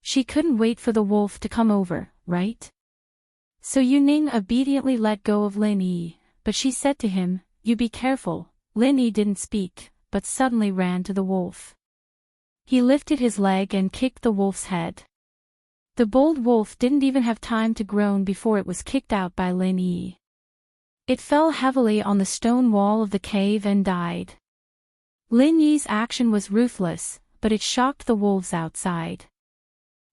She couldn't wait for the wolf to come over, right? So Yu Ning obediently let go of Lin Yi, but she said to him, "You be careful." Lin Yi didn't speak, but suddenly ran to the wolf. He lifted his leg and kicked the wolf's head. The bold wolf didn't even have time to groan before it was kicked out by Lin Yi. It fell heavily on the stone wall of the cave and died. Lin Yi's action was ruthless, but it shocked the wolves outside.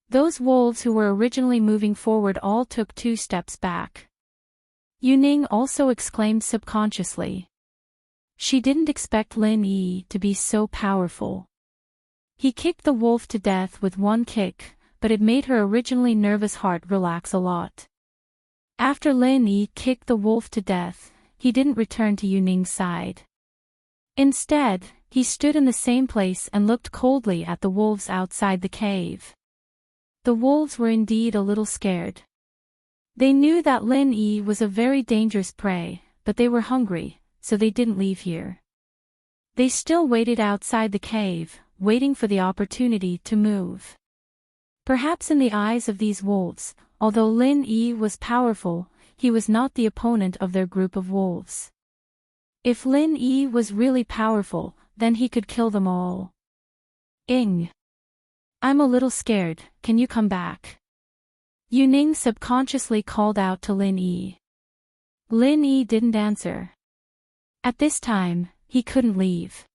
Those wolves who were originally moving forward all took 2 steps back. Yuning also exclaimed subconsciously. She didn't expect Lin Yi to be so powerful. He kicked the wolf to death with 1 kick, but it made her originally nervous heart relax a lot. After Lin Yi kicked the wolf to death, he didn't return to Yuning's side. Instead, he stood in the same place and looked coldly at the wolves outside the cave. The wolves were indeed a little scared. They knew that Lin Yi was a very dangerous prey, but they were hungry, so they didn't leave here. They still waited outside the cave, waiting for the opportunity to move. Perhaps in the eyes of these wolves, although Lin Yi was powerful, he was not the opponent of their group of wolves. If Lin Yi was really powerful, then he could kill them all. I'm a little scared, can you come back? Yuning subconsciously called out to Lin Yi. Lin Yi didn't answer. At this time, he couldn't leave.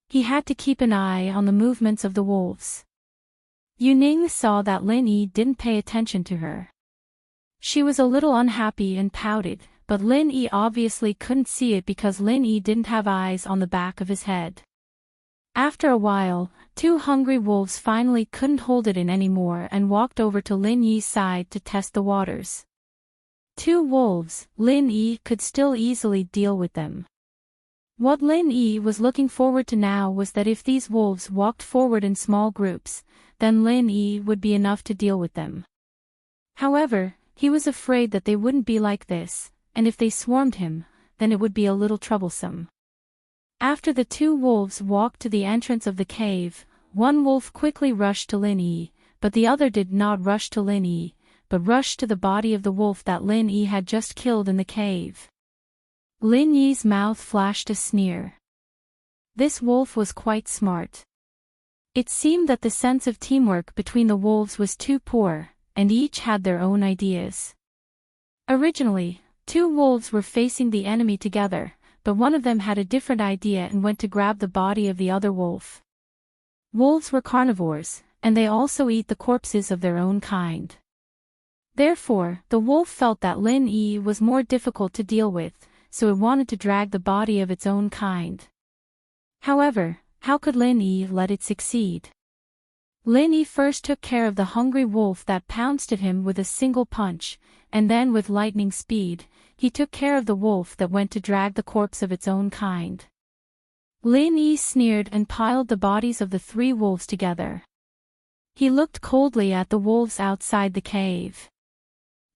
He had to keep an eye on the movements of the wolves. Yuning saw that Lin Yi didn't pay attention to her. She was a little unhappy and pouted, but Lin Yi obviously couldn't see it because Lin Yi didn't have eyes on the back of his head. After a while, 2 hungry wolves finally couldn't hold it in anymore and walked over to Lin Yi's side to test the waters. 2 wolves, Lin Yi could still easily deal with them. What Lin Yi was looking forward to now was that if these wolves walked forward in small groups, then Lin Yi would be enough to deal with them. However, he was afraid that they wouldn't be like this, and if they swarmed him, then it would be a little troublesome. After the 2 wolves walked to the entrance of the cave, 1 wolf quickly rushed to Lin Yi, but the other did not rush to Lin Yi, but rushed to the body of the wolf that Lin Yi had just killed in the cave. Lin Yi's mouth flashed a sneer. This wolf was quite smart. It seemed that the sense of teamwork between the wolves was too poor, and each had their own ideas. Originally, 2 wolves were facing the enemy together, but one of them had a different idea and went to grab the body of the other wolf. Wolves were carnivores, and they also eat the corpses of their own kind. Therefore, the wolf felt that Lin Yi was more difficult to deal with, so it wanted to drag the body of its own kind. However, how could Lin Yi let it succeed? Lin Yi first took care of the hungry wolf that pounced at him with a single punch, and then with lightning speed, he took care of the wolf that went to drag the corpse of its own kind. Lin Yi sneered and piled the bodies of the 3 wolves together. He looked coldly at the wolves outside the cave.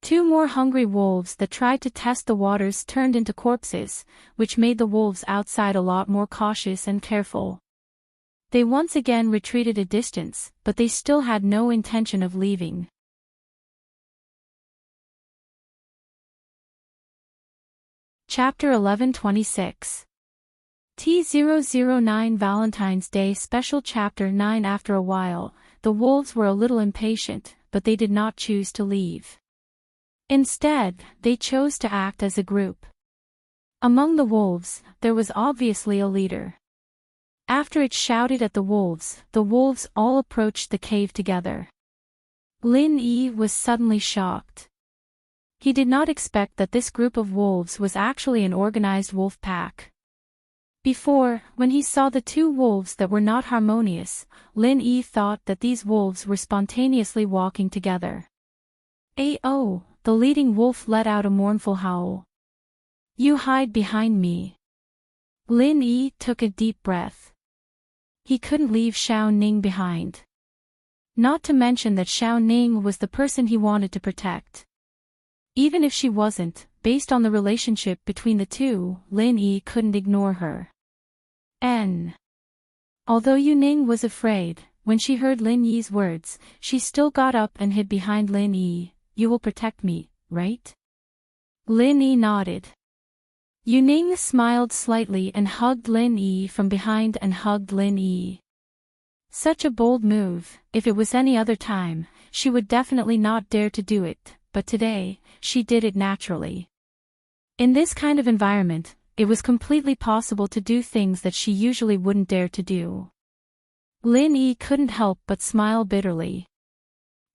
2 more hungry wolves that tried to test the waters turned into corpses, which made the wolves outside a lot more cautious and careful. They once again retreated a distance, but they still had no intention of leaving. Chapter 1126 T009 Valentine's Day Special Chapter 9 After a while, the wolves were a little impatient, but they did not choose to leave. Instead, they chose to act as a group. Among the wolves, there was obviously a leader. After it shouted at the wolves all approached the cave together. Lin Yi was suddenly shocked. He did not expect that this group of wolves was actually an organized wolf pack. Before, when he saw the 2 wolves that were not harmonious, Lin Yi thought that these wolves were spontaneously walking together. "Oh!" The leading wolf let out a mournful howl. "You hide behind me." Lin Yi took a deep breath. He couldn't leave Xiao Ning behind. Not to mention that Xiao Ning was the person he wanted to protect. Even if she wasn't, based on the relationship between the 2, Lin Yi couldn't ignore her. Although Yuning was afraid, when she heard Lin Yi's words, she still got up and hid behind Lin Yi. "You will protect me, right?" Lin Yi nodded. Yuning smiled slightly and hugged Lin Yi from behind and hugged Lin Yi. Such a bold move, if it was any other time, she would definitely not dare to do it, but today, she did it naturally. In this kind of environment, it was completely possible to do things that she usually wouldn't dare to do. Lin Yi couldn't help but smile bitterly.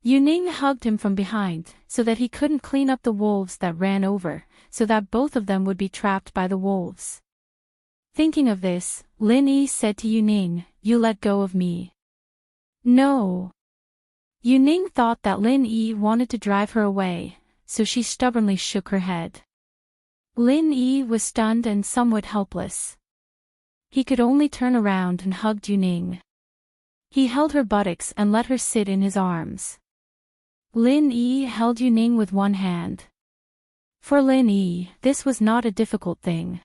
Yuning hugged him from behind, so that he couldn't clean up the wolves that ran over, so that both of them would be trapped by the wolves. Thinking of this, Lin Yi said to Yuning, "You let go of me." "No." Yuning thought that Lin Yi wanted to drive her away, so she stubbornly shook her head. Lin Yi was stunned and somewhat helpless. He could only turn around and hugged Yuning. He held her buttocks and let her sit in his arms. Lin Yi held Yuning with one hand. For Lin Yi, this was not a difficult thing.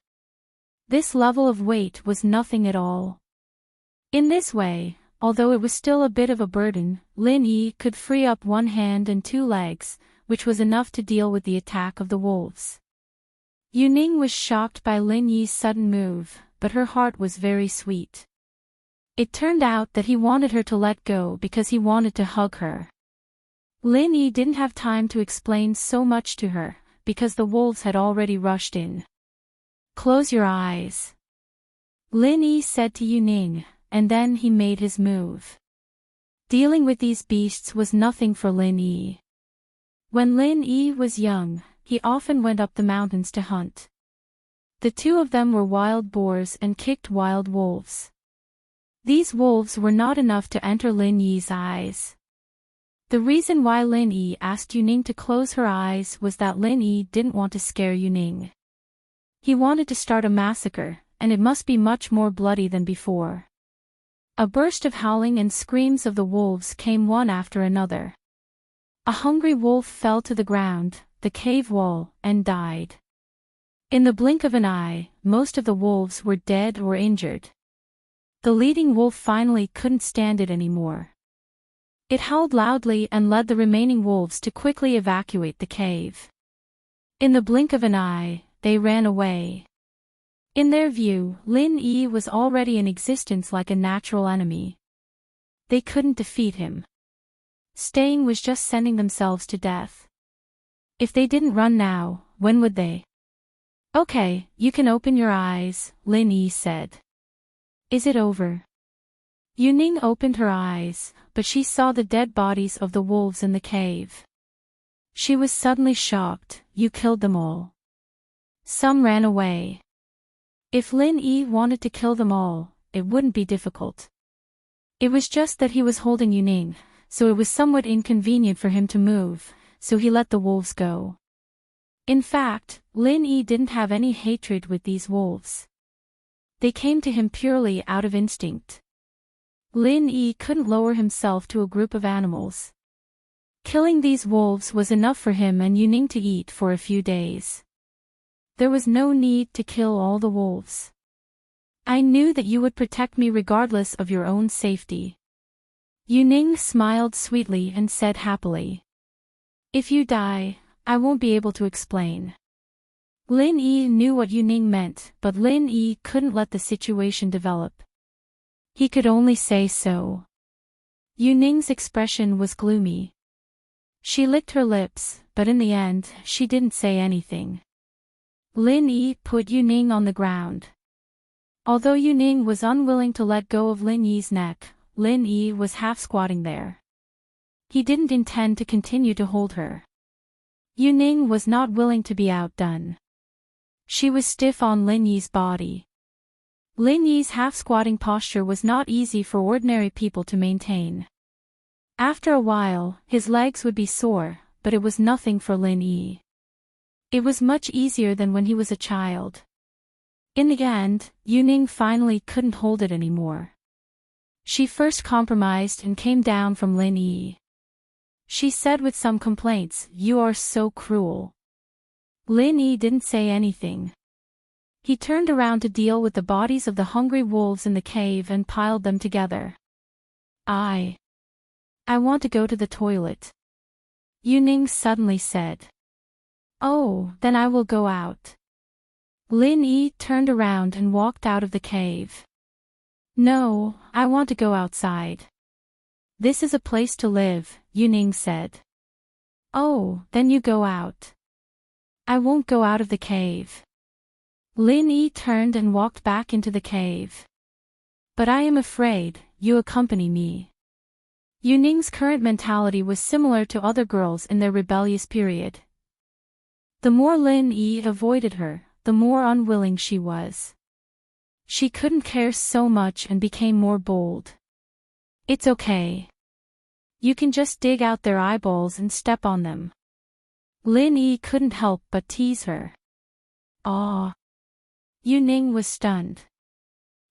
This level of weight was nothing at all. In this way, although it was still a bit of a burden, Lin Yi could free up one hand and two legs, which was enough to deal with the attack of the wolves. Yuning was shocked by Lin Yi's sudden move, but her heart was very sweet. It turned out that he wanted her to let go because he wanted to hug her. Lin Yi didn't have time to explain so much to her, because the wolves had already rushed in. "Close your eyes," Lin Yi said to Yuning, and then he made his move. Dealing with these beasts was nothing for Lin Yi. When Lin Yi was young, he often went up the mountains to hunt. The two of them were wild boars and kicked wild wolves. These wolves were not enough to enter Lin Yi's eyes. The reason why Lin Yi asked Yuning to close her eyes was that Lin Yi didn't want to scare Yuning. He wanted to start a massacre, and it must be much more bloody than before. A burst of howling and screams of the wolves came one after another. A hungry wolf fell to the ground, the cave wall, and died. In the blink of an eye, most of the wolves were dead or injured. The leading wolf finally couldn't stand it anymore. It howled loudly and led the remaining wolves to quickly evacuate the cave. In the blink of an eye, they ran away. In their view, Lin Yi was already in existence like a natural enemy. They couldn't defeat him. Staying was just sending themselves to death. If they didn't run now, when would they? "Okay, you can open your eyes," Lin Yi said. "Is it over?" Yuning opened her eyes, but she saw the dead bodies of the wolves in the cave. She was suddenly shocked. "You killed them all." "Some ran away." If Lin Yi wanted to kill them all, it wouldn't be difficult. It was just that he was holding Yuning, so it was somewhat inconvenient for him to move, so he let the wolves go. In fact, Lin Yi didn't have any hatred with these wolves. They came to him purely out of instinct. Lin Yi couldn't lower himself to a group of animals. Killing these wolves was enough for him and Yuning to eat for a few days. There was no need to kill all the wolves. "I knew that you would protect me regardless of your own safety." Yuning smiled sweetly and said happily, "If you die, I won't be able to explain." Lin Yi knew what Yuning meant, but Lin Yi couldn't let the situation develop. He could only say so. Yuning's expression was gloomy. She licked her lips, but in the end, she didn't say anything. Lin Yi put Yuning on the ground. Although Yuning was unwilling to let go of Lin Yi's neck, Lin Yi was half squatting there. He didn't intend to continue to hold her. Yuning was not willing to be outdone. She was stiff on Lin Yi's body. Lin Yi's half-squatting posture was not easy for ordinary people to maintain. After a while, his legs would be sore, but it was nothing for Lin Yi. It was much easier than when he was a child. In the end, Yuning finally couldn't hold it anymore. She first compromised and came down from Lin Yi. She said with some complaints, "You are so cruel." Lin Yi didn't say anything. He turned around to deal with the bodies of the hungry wolves in the cave and piled them together. I want to go to the toilet," Yuning suddenly said. "Oh, then I will go out." Lin Yi turned around and walked out of the cave. "No, I want to go outside." "This is a place to live," Yuning said. "Oh, then you go out." I won't go out of the cave. Lin Yi turned and walked back into the cave. But I am afraid, you accompany me. Yu Ning's current mentality was similar to other girls in their rebellious period. The more Lin Yi avoided her, the more unwilling she was. She couldn't care so much and became more bold. It's okay. You can just dig out their eyeballs and step on them. Lin Yi couldn't help but tease her. Ah. Yu Ning was stunned.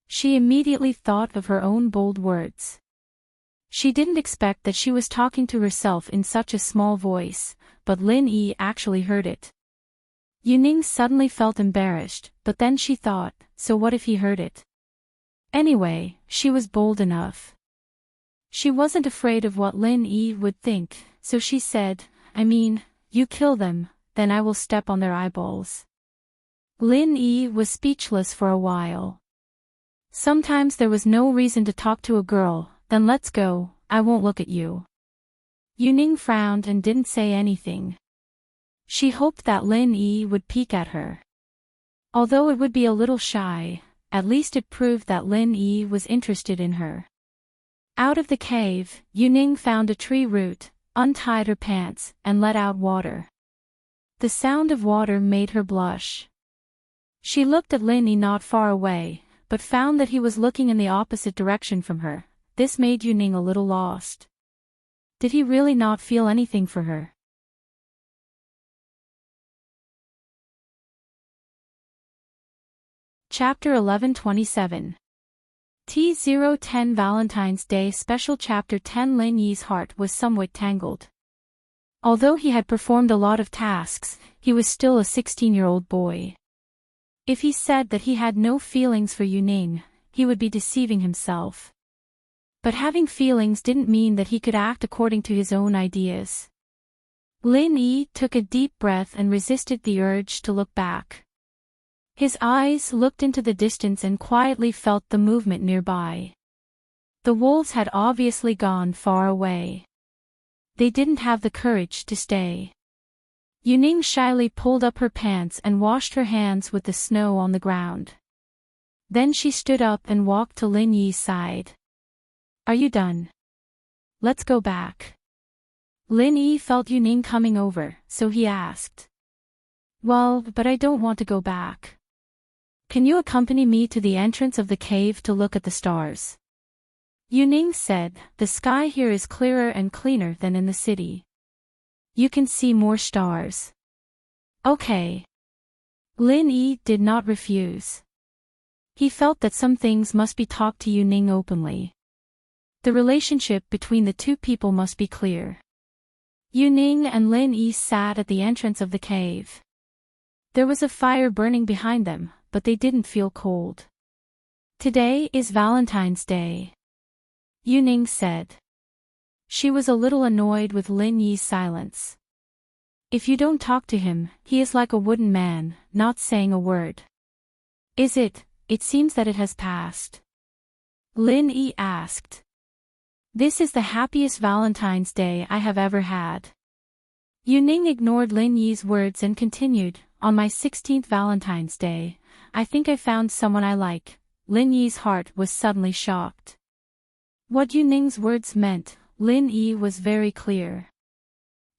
She immediately thought of her own bold words. She didn't expect that she was talking to herself in such a small voice, but Lin Yi actually heard it. Yu Ning suddenly felt embarrassed, but then she thought, so what if he heard it? Anyway, she was bold enough. She wasn't afraid of what Lin Yi would think, so she said, I mean, you kill them, then I will step on their eyeballs. Lin Yi was speechless for a while. Sometimes there was no reason to talk to a girl, then let's go, I won't look at you. Yu Ning frowned and didn't say anything. She hoped that Lin Yi would peek at her. Although it would be a little shy, at least it proved that Lin Yi was interested in her. Out of the cave, Yu Ning found a tree root, untied her pants, and let out water. The sound of water made her blush. She looked at Lin Yi not far away, but found that he was looking in the opposite direction from her. This made Yu Ning a little lost. Did he really not feel anything for her? Chapter 11:27. T010 Valentine's Day Special Chapter 10 Lin Yi's heart was somewhat tangled. Although he had performed a lot of tasks, he was still a 16-year-old boy. If he said that he had no feelings for Yu Ning, he would be deceiving himself. But having feelings didn't mean that he could act according to his own ideas. Lin Yi took a deep breath and resisted the urge to look back. His eyes looked into the distance and quietly felt the movement nearby. The wolves had obviously gone far away. They didn't have the courage to stay. Yu Ning shyly pulled up her pants and washed her hands with the snow on the ground. Then she stood up and walked to Lin Yi's side. Are you done? Let's go back. Lin Yi felt Yu Ning coming over, so he asked. Well, but I don't want to go back. Can you accompany me to the entrance of the cave to look at the stars? Yu Ning said, the sky here is clearer and cleaner than in the city. You can see more stars. Okay. Lin Yi did not refuse. He felt that some things must be talked to Yu Ning openly. The relationship between the two people must be clear. Yu Ning and Lin Yi sat at the entrance of the cave. There was a fire burning behind them, but they didn't feel cold. Today is Valentine's Day, Yu Ning said. She was a little annoyed with Lin Yi's silence. If you don't talk to him, he is like a wooden man, not saying a word. Is it? It seems that it has passed. Lin Yi asked. This is the happiest Valentine's Day I have ever had. Yu Ning ignored Lin Yi's words and continued, on my 16th Valentine's Day, I think I found someone I like. Lin Yi's heart was suddenly shocked. What Yu Ning's words meant, Lin Yi was very clear.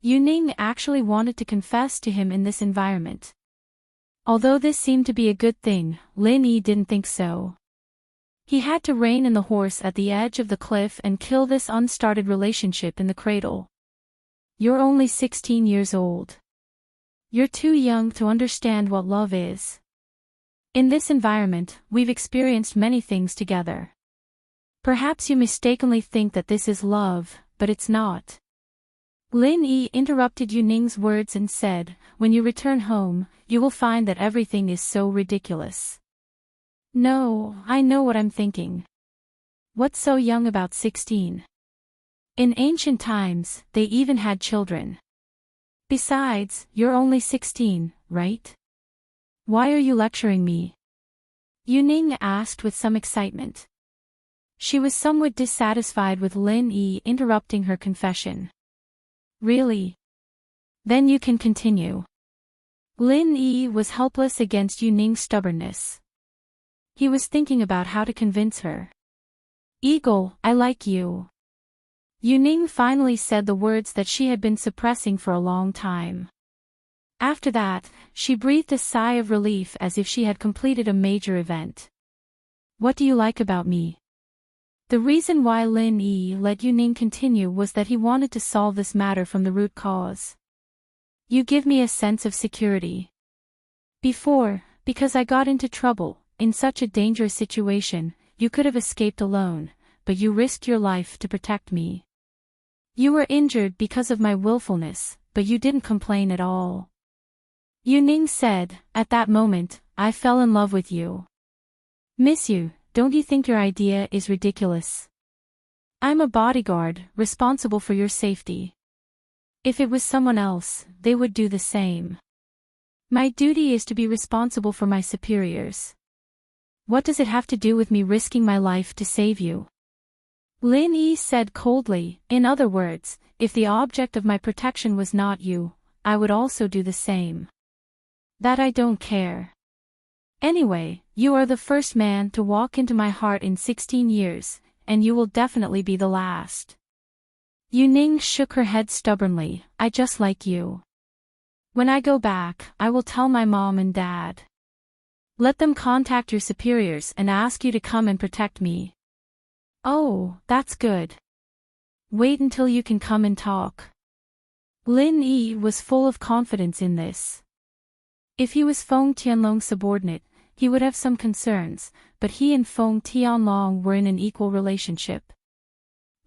Yu Ning actually wanted to confess to him in this environment. Although this seemed to be a good thing, Lin Yi didn't think so. He had to rein in the horse at the edge of the cliff and kill this unstarted relationship in the cradle. You're only 16 years old. You're too young to understand what love is. In this environment, we've experienced many things together. Perhaps you mistakenly think that this is love, but it's not. Lin Yi interrupted Yu Ning's words and said, when you return home, you will find that everything is so ridiculous. No, I know what I'm thinking. What's so young about 16? In ancient times, they even had children. Besides, you're only 16, right? Why are you lecturing me? Yu Ning asked with some excitement. She was somewhat dissatisfied with Lin Yi interrupting her confession. Really? Then you can continue. Lin Yi was helpless against Yu Ning's stubbornness. He was thinking about how to convince her. "Eagle, I like you." Yu Ning finally said the words that she had been suppressing for a long time. After that, she breathed a sigh of relief as if she had completed a major event. "What do you like about me?" The reason why Lin Yi let Yu Ning continue was that he wanted to solve this matter from the root cause. "You give me a sense of security. Before, because I got into trouble, in such a dangerous situation, you could have escaped alone, but you risked your life to protect me. You were injured because of my willfulness, but you didn't complain at all." Yu Ning said, "At that moment, I fell in love with you." "Miss you, don't you think your idea is ridiculous? I'm a bodyguard, responsible for your safety. If it was someone else, they would do the same. My duty is to be responsible for my superiors. What does it have to do with me risking my life to save you?" Lin Yi said coldly, "In other words, if the object of my protection was not you, I would also do the same. That I don't care. Anyway, you are the first man to walk into my heart in 16 years, and you will definitely be the last." Yu Ning shook her head stubbornly, "I just like you. When I go back, I will tell my mom and dad. Let them contact your superiors and ask you to come and protect me." "Oh, that's good. Wait until you can come and talk." Lin Yi was full of confidence in this. If he was Feng Tianlong's subordinate, he would have some concerns, but he and Feng Tianlong were in an equal relationship.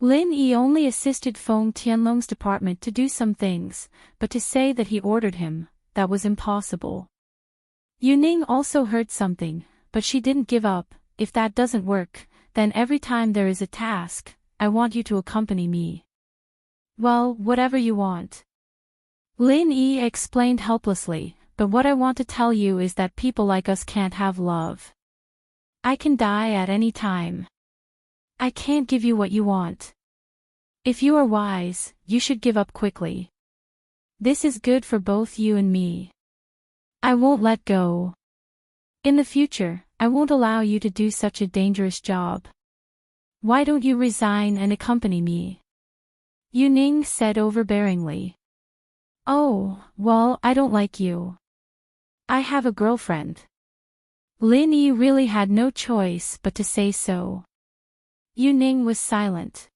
Lin Yi only assisted Feng Tianlong's department to do some things, but to say that he ordered him, that was impossible. Yu Ning also heard something, but she didn't give up. "If that doesn't work, then every time there is a task, I want you to accompany me." "Well, whatever you want." Lin Yi explained helplessly, "But what I want to tell you is that people like us can't have love. I can die at any time. I can't give you what you want. If you are wise, you should give up quickly. This is good for both you and me. I won't let go. In the future, I won't allow you to do such a dangerous job. Why don't you resign and accompany me?" Yu Ning said overbearingly. "Oh, well, I don't like you. I have a girlfriend." Lin Yi really had no choice but to say so. Yu Ning was silent.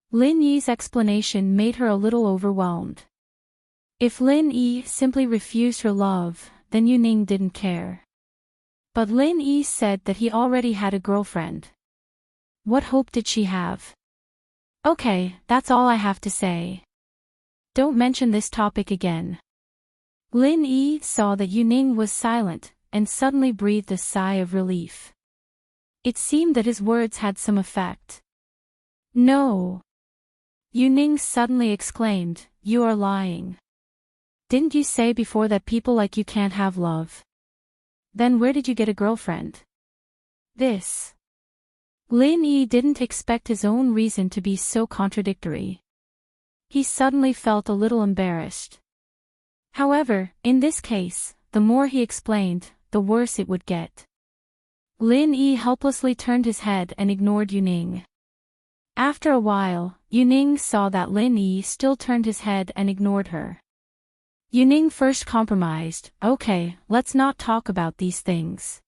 Lin Yi's explanation made her a little overwhelmed. If Lin Yi simply refused her love, then Yu Ning didn't care. But Lin Yi said that he already had a girlfriend. What hope did she have? "Okay, that's all I have to say. Don't mention this topic again." Lin Yi saw that Yu Ning was silent, and suddenly breathed a sigh of relief. It seemed that his words had some effect. "No!" Yu Ning suddenly exclaimed, "You are lying. Didn't you say before that people like you can't have love? Then where did you get a girlfriend?" This. Lin Yi didn't expect his own reason to be so contradictory. He suddenly felt a little embarrassed. However, in this case, the more he explained, the worse it would get. Lin Yi helplessly turned his head and ignored Yu Ning. After a while, Yu Ning saw that Lin Yi still turned his head and ignored her. Yu Ning first compromised, "Okay, let's not talk about these things.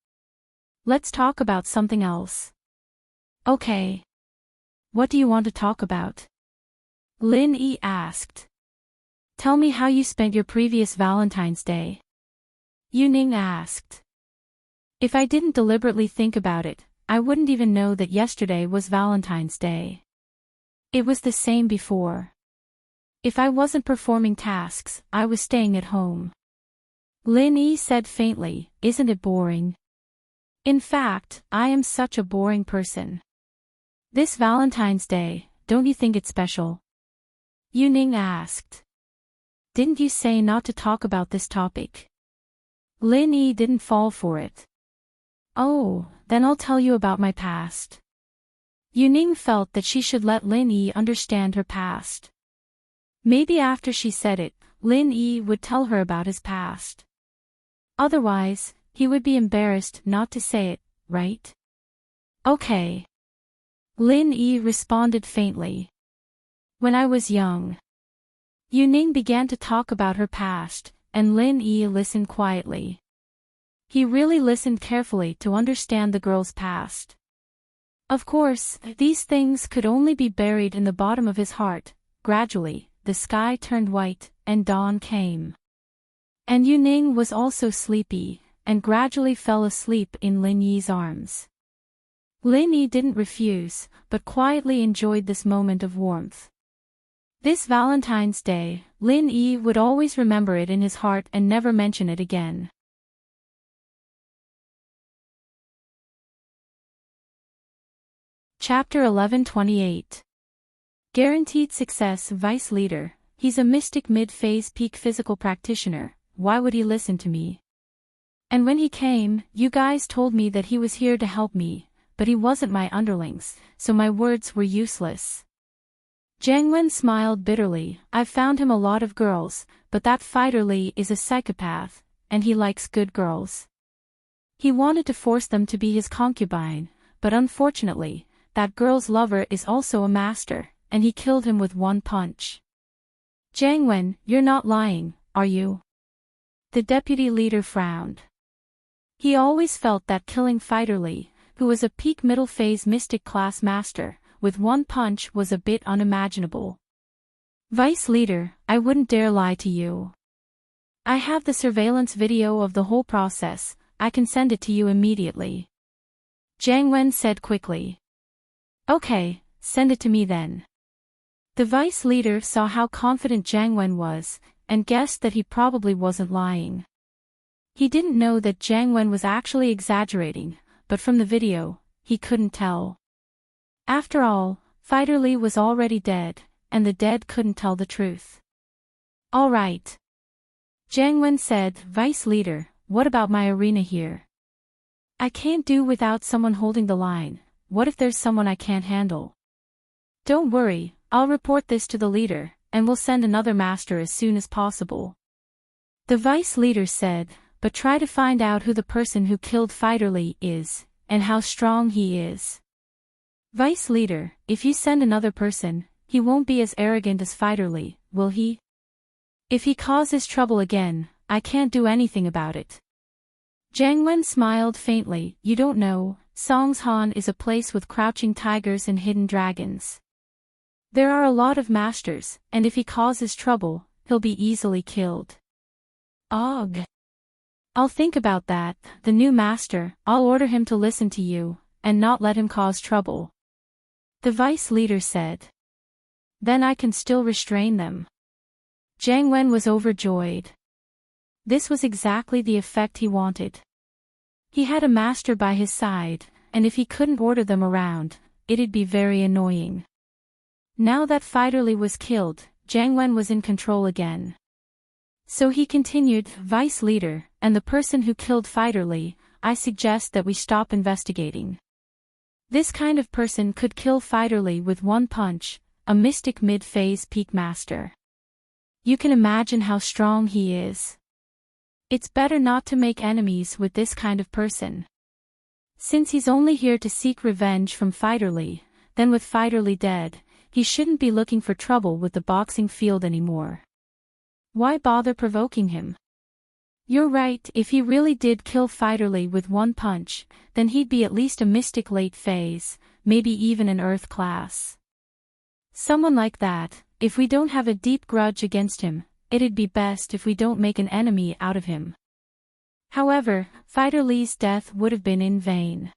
Let's talk about something else." "Okay. What do you want to talk about?" Lin Yi asked. "Tell me how you spent your previous Valentine's Day." Yu Ning asked. "If I didn't deliberately think about it, I wouldn't even know that yesterday was Valentine's Day. It was the same before. If I wasn't performing tasks, I was staying at home." Lin Yi said faintly, "Isn't it boring? In fact, I am such a boring person. This Valentine's Day, don't you think it's special?" Yu Ning asked. "Didn't you say not to talk about this topic?" Lin Yi didn't fall for it. "Oh, then I'll tell you about my past." Yu Ning felt that she should let Lin Yi understand her past. Maybe after she said it, Lin Yi would tell her about his past. Otherwise, he would be embarrassed not to say it, right? Okay. Lin Yi responded faintly. When I was young. Yuning began to talk about her past, and Lin Yi listened quietly. He really listened carefully to understand the girl's past. Of course, these things could only be buried in the bottom of his heart. Gradually, the sky turned white, and dawn came. And Yuning was also sleepy, and gradually fell asleep in Lin Yi's arms. Lin Yi didn't refuse, but quietly enjoyed this moment of warmth. This Valentine's Day, Lin Yi would always remember it in his heart and never mention it again. Chapter 1128. Guaranteed Success Vice Leader. He's a mystic mid-phase peak physical practitioner. Why would he listen to me? And when he came, you guys told me that he was here to help me, but he wasn't my underlings, so my words were useless. Jiang Wen smiled bitterly. I've found him a lot of girls, but that fighter Li is a psychopath, and he likes good girls. He wanted to force them to be his concubine, but unfortunately, that girl's lover is also a master, and he killed him with one punch. Jiang Wen, you're not lying, are you? The deputy leader frowned. He always felt that killing fighter Li, who was a peak middle phase mystic class master, with one punch was a bit unimaginable. Vice Leader, I wouldn't dare lie to you. I have the surveillance video of the whole process. I can send it to you immediately. Jiang Wen said quickly. Okay, send it to me then. The Vice Leader saw how confident Jiang Wen was, and guessed that he probably wasn't lying. He didn't know that Jiang Wen was actually exaggerating, but from the video, he couldn't tell. After all, fighter Li was already dead, and the dead couldn't tell the truth. All right. Jiang Wen said, Vice Leader, what about my arena here? I can't do without someone holding the line. What if there's someone I can't handle? Don't worry, I'll report this to the leader, and we'll send another master as soon as possible. The Vice Leader said, but try to find out who the person who killed fighter Li is, and how strong he is. Vice Leader, if you send another person, he won't be as arrogant as fighter Li, will he? If he causes trouble again, I can't do anything about it. Jiang Wen smiled faintly. You don't know, Songshan is a place with crouching tigers and hidden dragons. There are a lot of masters, and if he causes trouble, he'll be easily killed. Ugh. I'll think about that. The new master, I'll order him to listen to you, and not let him cause trouble. The Vice Leader said. Then I can still restrain them. Jiang Wen was overjoyed. This was exactly the effect he wanted. He had a master by his side, and if he couldn't order them around, it'd be very annoying. Now that fighter Li was killed, Jiang Wen was in control again. So he continued, Vice Leader, and the person who killed fighter Li, I suggest that we stop investigating. This kind of person could kill fighter Li with one punch, a mystic mid-phase peak master. You can imagine how strong he is. It's better not to make enemies with this kind of person. Since he's only here to seek revenge from fighter Li, then with fighter Li dead, he shouldn't be looking for trouble with the boxing field anymore. Why bother provoking him? You're right, if he really did kill fighter Li with one punch, then he'd be at least a mystic late phase, maybe even an earth class. Someone like that, if we don't have a deep grudge against him, it'd be best if we don't make an enemy out of him. However, fighter Li's death would have been in vain.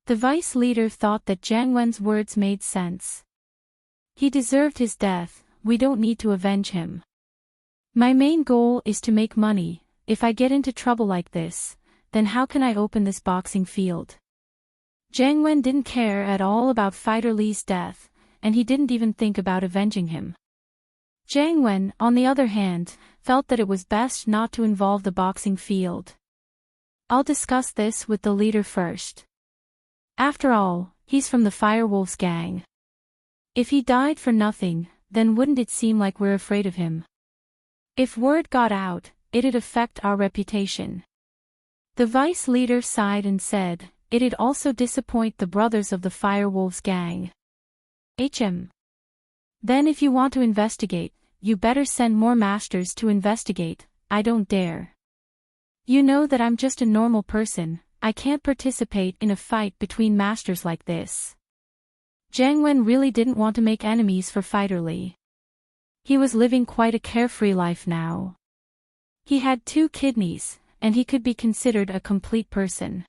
The Vice Leader thought that Jiang Wen's words made sense. He deserved his death, we don't need to avenge him. My main goal is to make money. If I get into trouble like this, then how can I open this boxing field? Jiang Wen didn't care at all about fighter Li's death, and he didn't even think about avenging him. Jiang Wen, on the other hand, felt that it was best not to involve the boxing field. I'll discuss this with the leader first. After all, he's from the Firewolves gang. If he died for nothing, then wouldn't it seem like we're afraid of him? If word got out, it'd affect our reputation. The vice leader sighed and said, it'd also disappoint the brothers of the Firewolves gang. Then if you want to investigate, you better send more masters to investigate. I don't dare. You know that I'm just a normal person, I can't participate in a fight between masters like this. Jiang Wen really didn't want to make enemies for Fighter Li. He was living quite a carefree life now. He had 2 kidneys, and he could be considered a complete person.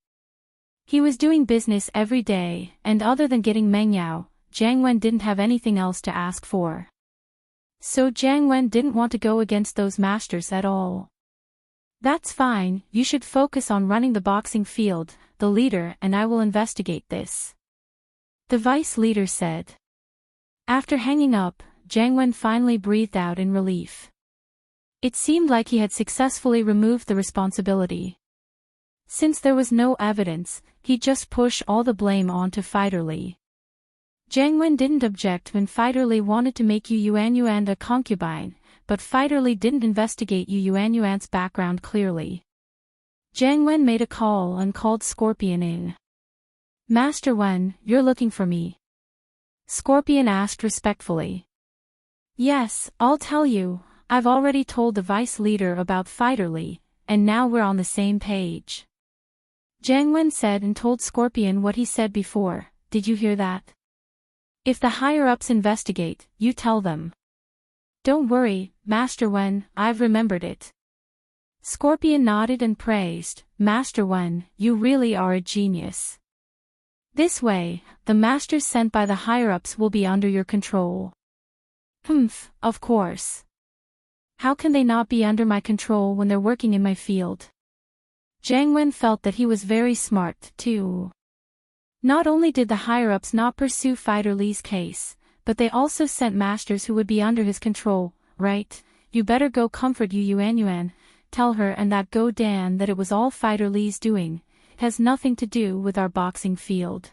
He was doing business every day, and other than getting Meng Yao, Jiang Wen didn't have anything else to ask for. So Jiang Wen didn't want to go against those masters at all. That's fine, you should focus on running the boxing field, the leader and I will investigate this. The vice leader said. After hanging up, Jiang Wen finally breathed out in relief. It seemed like he had successfully removed the responsibility. Since there was no evidence, he'd just push all the blame onto Fighter Li. Jiang Wen didn't object when Fighter Li wanted to make Yu Yuanyuan a concubine, but Fighter Li didn't investigate Yu Yuanyuan's background clearly. Jiang Wen made a call and called Scorpion in. Master Wen, you're looking for me? Scorpion asked respectfully. Yes, I'll tell you, I've already told the vice leader about Fighter Li, and now we're on the same page. Jiang Wen said and told Scorpion what he said before, did you hear that? If the higher-ups investigate, you tell them. Don't worry, Master Wen, I've remembered it. Scorpion nodded and praised, Master Wen, you really are a genius. This way, the masters sent by the higher-ups will be under your control. Of course. How can they not be under my control when they're working in my field? Jiang Wen felt that he was very smart, too. Not only did the higher-ups not pursue Fighter Li's case, but they also sent masters who would be under his control, right? You better go comfort Yu Yuanyuan, tell her and that Go Dan that it was all Fighter Li's doing, it has nothing to do with our boxing field.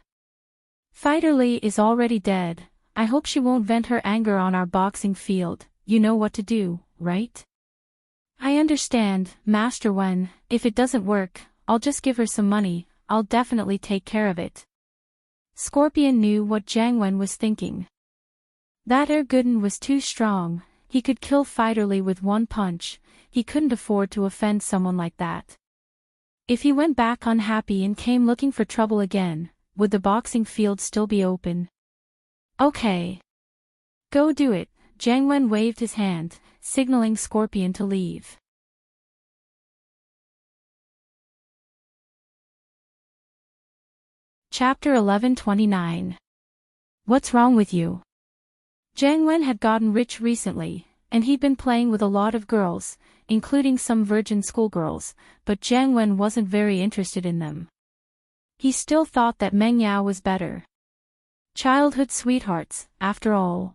Fighter Li is already dead, I hope she won't vent her anger on our boxing field, you know what to do, right? I understand, Master Wen, if it doesn't work, I'll just give her some money, I'll definitely take care of it. Scorpion knew what Jiang Wen was thinking. That Guden was too strong, he could kill Fighter Li with one punch, he couldn't afford to offend someone like that. If he went back unhappy and came looking for trouble again, would the boxing field still be open? Okay. Go do it, Jiang Wen waved his hand, signaling Scorpion to leave. Chapter 1129. What's wrong with you? Jiang Wen had gotten rich recently, and he'd been playing with a lot of girls, including some virgin schoolgirls, but Jiang Wen wasn't very interested in them. He still thought that Meng Yao was better. Childhood sweethearts, after all.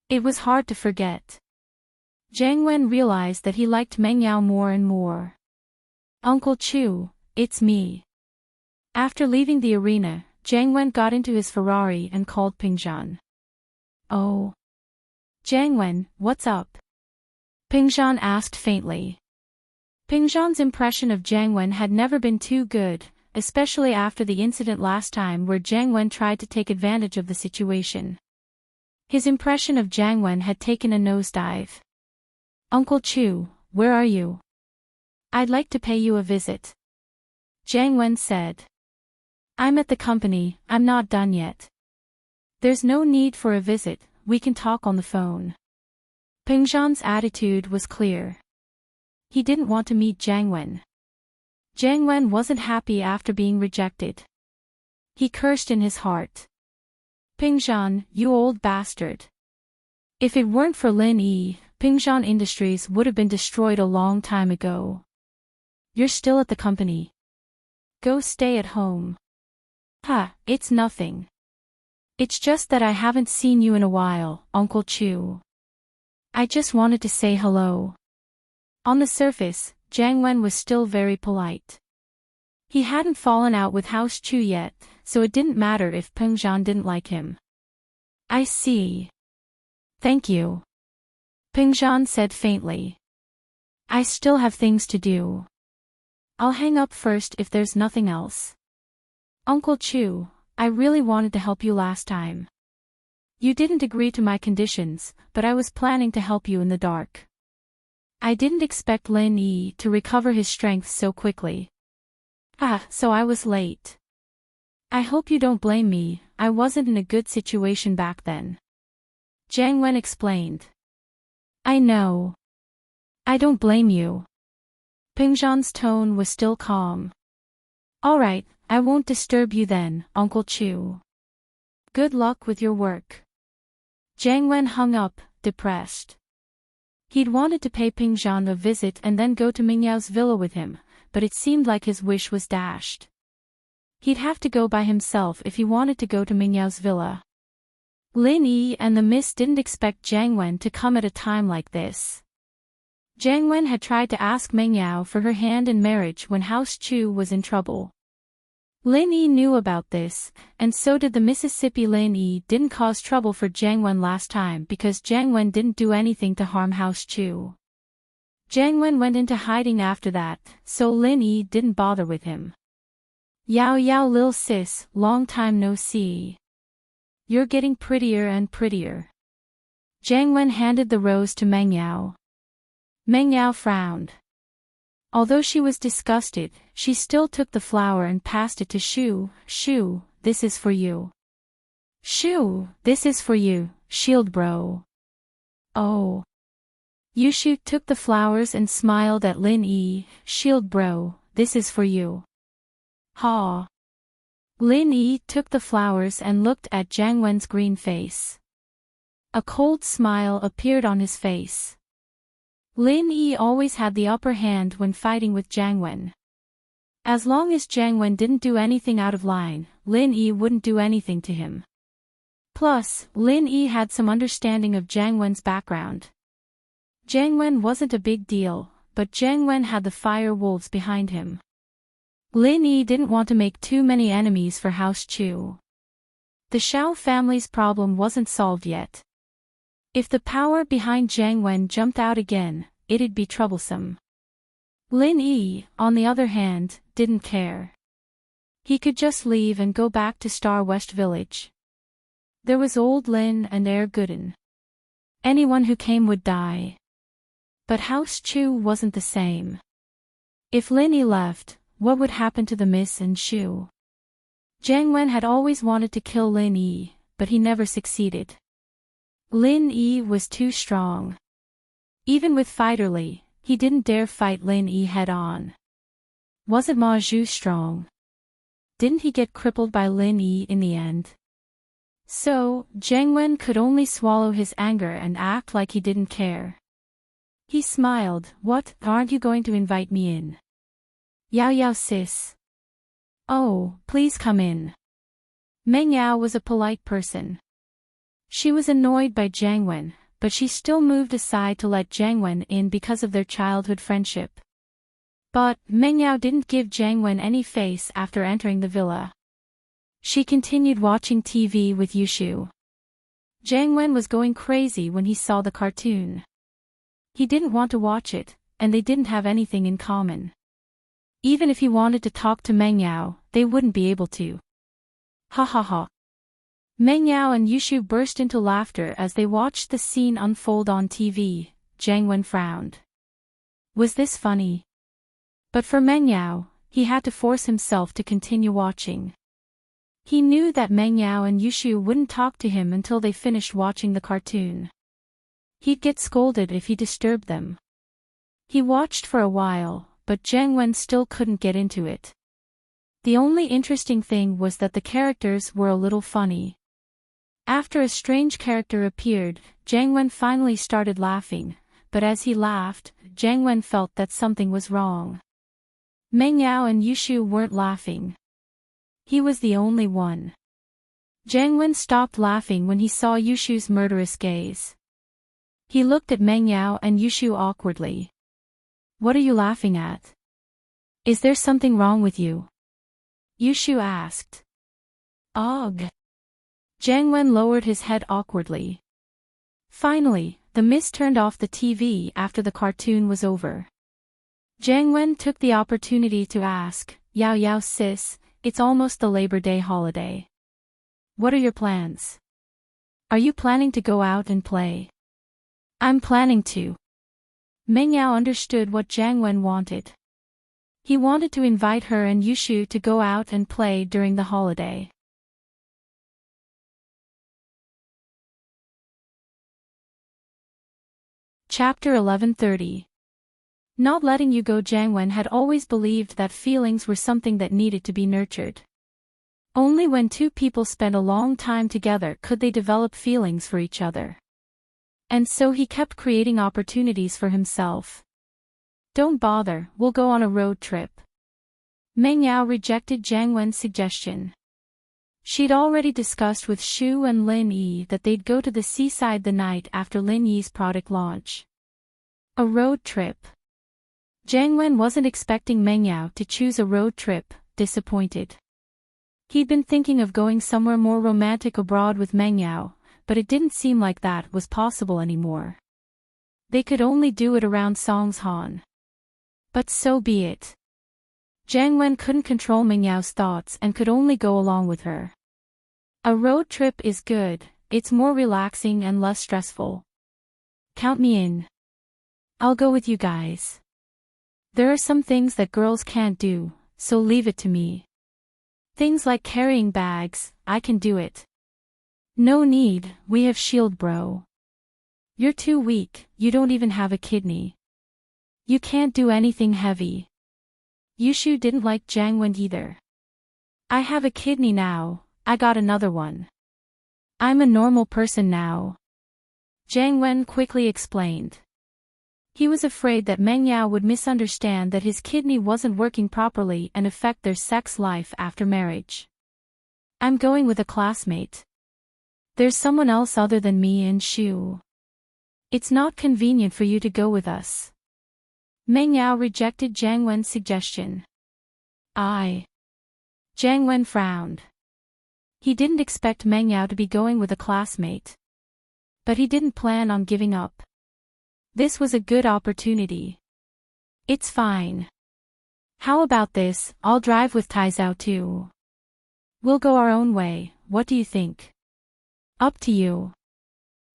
It was hard to forget. Jiang Wen realized that he liked Meng Yao more and more. Uncle Chu, it's me. After leaving the arena, Jiang Wen got into his Ferrari and called Pingzhan. Oh. Jiang Wen, what's up? Pingzhan asked faintly. Pingzhan's impression of Jiang Wen had never been too good, especially after the incident last time where Jiang Wen tried to take advantage of the situation. His impression of Jiang Wen had taken a nosedive. Uncle Chu, where are you? I'd like to pay you a visit. Jiang Wen said. I'm at the company, I'm not done yet. There's no need for a visit, we can talk on the phone. Pingzhan's attitude was clear. He didn't want to meet Jiang Wen. Jiang Wen wasn't happy after being rejected. He cursed in his heart. Pingzhan, you old bastard. If it weren't for Lin Yi, Pingzhan Industries would have been destroyed a long time ago. You're still at the company. Go stay at home. It's nothing. It's just that I haven't seen you in a while, Uncle Chu. I just wanted to say hello. On the surface, Jiang Wen was still very polite. He hadn't fallen out with House Chu yet, so it didn't matter if Pingzhan didn't like him. I see. Thank you. Pingzhan said faintly. I still have things to do. I'll hang up first if there's nothing else. Uncle Chu, I really wanted to help you last time. You didn't agree to my conditions, but I was planning to help you in the dark. I didn't expect Lin Yi to recover his strength so quickly. So I was late. I hope you don't blame me, I wasn't in a good situation back then. Jiang Wen explained. I know. I don't blame you. Ping Zhan's tone was still calm. Alright, I won't disturb you then, Uncle Chu. Good luck with your work. Jiang Wen hung up, depressed. He'd wanted to pay Ping Zhan a visit and then go to Mingyao's villa with him, but it seemed like his wish was dashed. He'd have to go by himself if he wanted to go to Mingyao's villa. Lin Yi and the Miss didn't expect Jiang Wen to come at a time like this. Jiang Wen had tried to ask Mingyao for her hand in marriage when House Chu was in trouble. Lin Yi knew about this, and so did the Mississippi. Lin Yi didn't cause trouble for Jiang Wen last time because Jiang Wen didn't do anything to harm House Chu. Jiang Wen went into hiding after that, so Lin Yi didn't bother with him. Yao Yao lil sis, long time no see. You're getting prettier and prettier. Jiang Wen handed the rose to Meng Yao. Meng Yao frowned. Although she was disgusted, she still took the flower and passed it to Shu. Shu, this is for you. Shu, this is for you, shield bro. Oh. Yushu took the flowers and smiled at Lin Yi. Shield bro, this is for you. Ha. Lin Yi took the flowers and looked at Jiang Wen's green face. A cold smile appeared on his face. Lin Yi always had the upper hand when fighting with Jiang Wen. As long as Jiang Wen didn't do anything out of line, Lin Yi wouldn't do anything to him. Plus, Lin Yi had some understanding of Jiang Wen's background. Jiang Wen wasn't a big deal, but Jiang Wen had the fire wolves behind him. Lin Yi didn't want to make too many enemies for House Chu. The Shao family's problem wasn't solved yet. If the power behind Jiang Wen jumped out again, it'd be troublesome. Lin Yi, on the other hand, didn't care. He could just leave and go back to Star West Village. There was old Lin and Air Gooden. Anyone who came would die. But House Chu wasn't the same. If Lin Yi left, what would happen to the Miss and Shu? Jiang Wen had always wanted to kill Lin Yi, but he never succeeded. Lin Yi was too strong. Even with Fighterly, he didn't dare fight Lin Yi head-on. Wasn't Ma Zhu strong? Didn't he get crippled by Lin Yi in the end? So, Jiang Wen could only swallow his anger and act like he didn't care. He smiled. What, aren't you going to invite me in? Yao Yao sis. Oh, please come in. Meng Yao was a polite person. She was annoyed by Jiang Wen, but she still moved aside to let Jiang Wen in because of their childhood friendship. But, Meng Yao didn't give Jiang Wen any face after entering the villa. She continued watching TV with Yushu. Jiang Wen was going crazy when he saw the cartoon. He didn't want to watch it, and they didn't have anything in common. Even if he wanted to talk to Meng Yao, they wouldn't be able to. Ha ha ha. Meng Yao and Yushu burst into laughter as they watched the scene unfold on TV. Jiang Wen frowned. Was this funny? But for Meng Yao, he had to force himself to continue watching. He knew that Meng Yao and Yushu wouldn't talk to him until they finished watching the cartoon. He'd get scolded if he disturbed them. He watched for a while, but Jiang Wen still couldn't get into it. The only interesting thing was that the characters were a little funny. After a strange character appeared, Jiang Wen finally started laughing, but as he laughed, Jiang Wen felt that something was wrong. Meng Yao and Yushu weren't laughing. He was the only one. Jiang Wen stopped laughing when he saw Yushu's murderous gaze. He looked at Meng Yao and Yushu awkwardly. What are you laughing at? Is there something wrong with you? Yushu asked. Ugh. Jiang Wen lowered his head awkwardly. Finally, the Miss turned off the TV after the cartoon was over. Jiang Wen took the opportunity to ask, Yao Yao sis, it's almost the Labor Day holiday. What are your plans? Are you planning to go out and play? I'm planning to. Meng Yao understood what Jiang Wen wanted. He wanted to invite her and Yushu to go out and play during the holiday. Chapter 1130. Not letting you go. Jiang Wen had always believed that feelings were something that needed to be nurtured. Only when two people spent a long time together could they develop feelings for each other. And so he kept creating opportunities for himself. Don't bother, we'll go on a road trip. Meng Yao rejected Jiang Wen's suggestion. She'd already discussed with Shu and Lin Yi that they'd go to the seaside the night after Lin Yi's product launch. A road trip. Jiang Wen wasn't expecting Meng Yao to choose a road trip, disappointed. He'd been thinking of going somewhere more romantic abroad with Meng Yao, but it didn't seem like that was possible anymore. They could only do it around Songshan. But so be it. Jiang Wen couldn't control Meng Yao's thoughts and could only go along with her. A road trip is good, it's more relaxing and less stressful. Count me in. I'll go with you guys. There are some things that girls can't do, so leave it to me. Things like carrying bags, I can do it. No need, we have shield bro. You're too weak, you don't even have a kidney. You can't do anything heavy. Yushu didn't like Jiang Wen either. I have a kidney now, I got another one. I'm a normal person now. Jiang Wen quickly explained. He was afraid that Meng Yao would misunderstand that his kidney wasn't working properly and affect their sex life after marriage. I'm going with a classmate. There's someone else other than me and Shu. It's not convenient for you to go with us. Meng Yao rejected Jiang Wen's suggestion. Jiang Wen frowned. He didn't expect Meng Yao to be going with a classmate. But he didn't plan on giving up. This was a good opportunity. It's fine. How about this, I'll drive with Taizao too. We'll go our own way, what do you think? Up to you.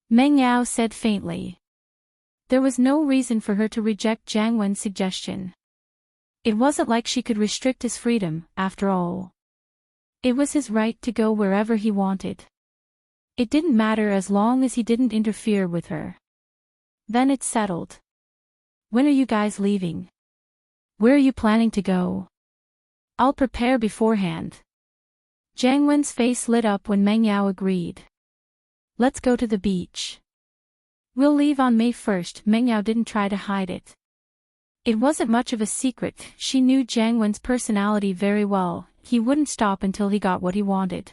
Meng Yao said faintly. There was no reason for her to reject Jiang Wen's suggestion. It wasn't like she could restrict his freedom, after all. It was his right to go wherever he wanted. It didn't matter as long as he didn't interfere with her. Then it's settled. When are you guys leaving? Where are you planning to go? I'll prepare beforehand. Jiang Wen's face lit up when Meng Yao agreed. Let's go to the beach. We'll leave on May 1st. Meng Yao didn't try to hide it. It wasn't much of a secret, she knew Jiang Wen's personality very well, he wouldn't stop until he got what he wanted.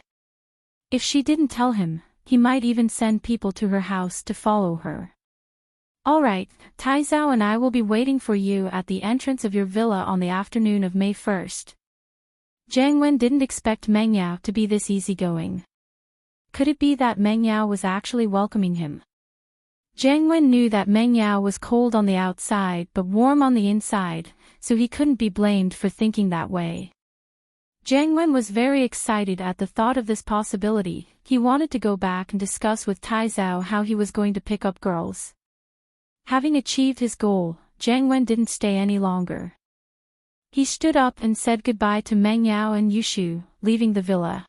If she didn't tell him, he might even send people to her house to follow her. Alright, Taizao and I will be waiting for you at the entrance of your villa on the afternoon of May 1st. Jiang Wen didn't expect Meng Yao to be this easygoing. Could it be that Meng Yao was actually welcoming him? Jiang Wen knew that Meng Yao was cold on the outside but warm on the inside, so he couldn't be blamed for thinking that way. Jiang Wen was very excited at the thought of this possibility. He wanted to go back and discuss with Taizao how he was going to pick up girls. Having achieved his goal, Jiang Wen didn't stay any longer. He stood up and said goodbye to Meng Yao and Yushu, leaving the villa.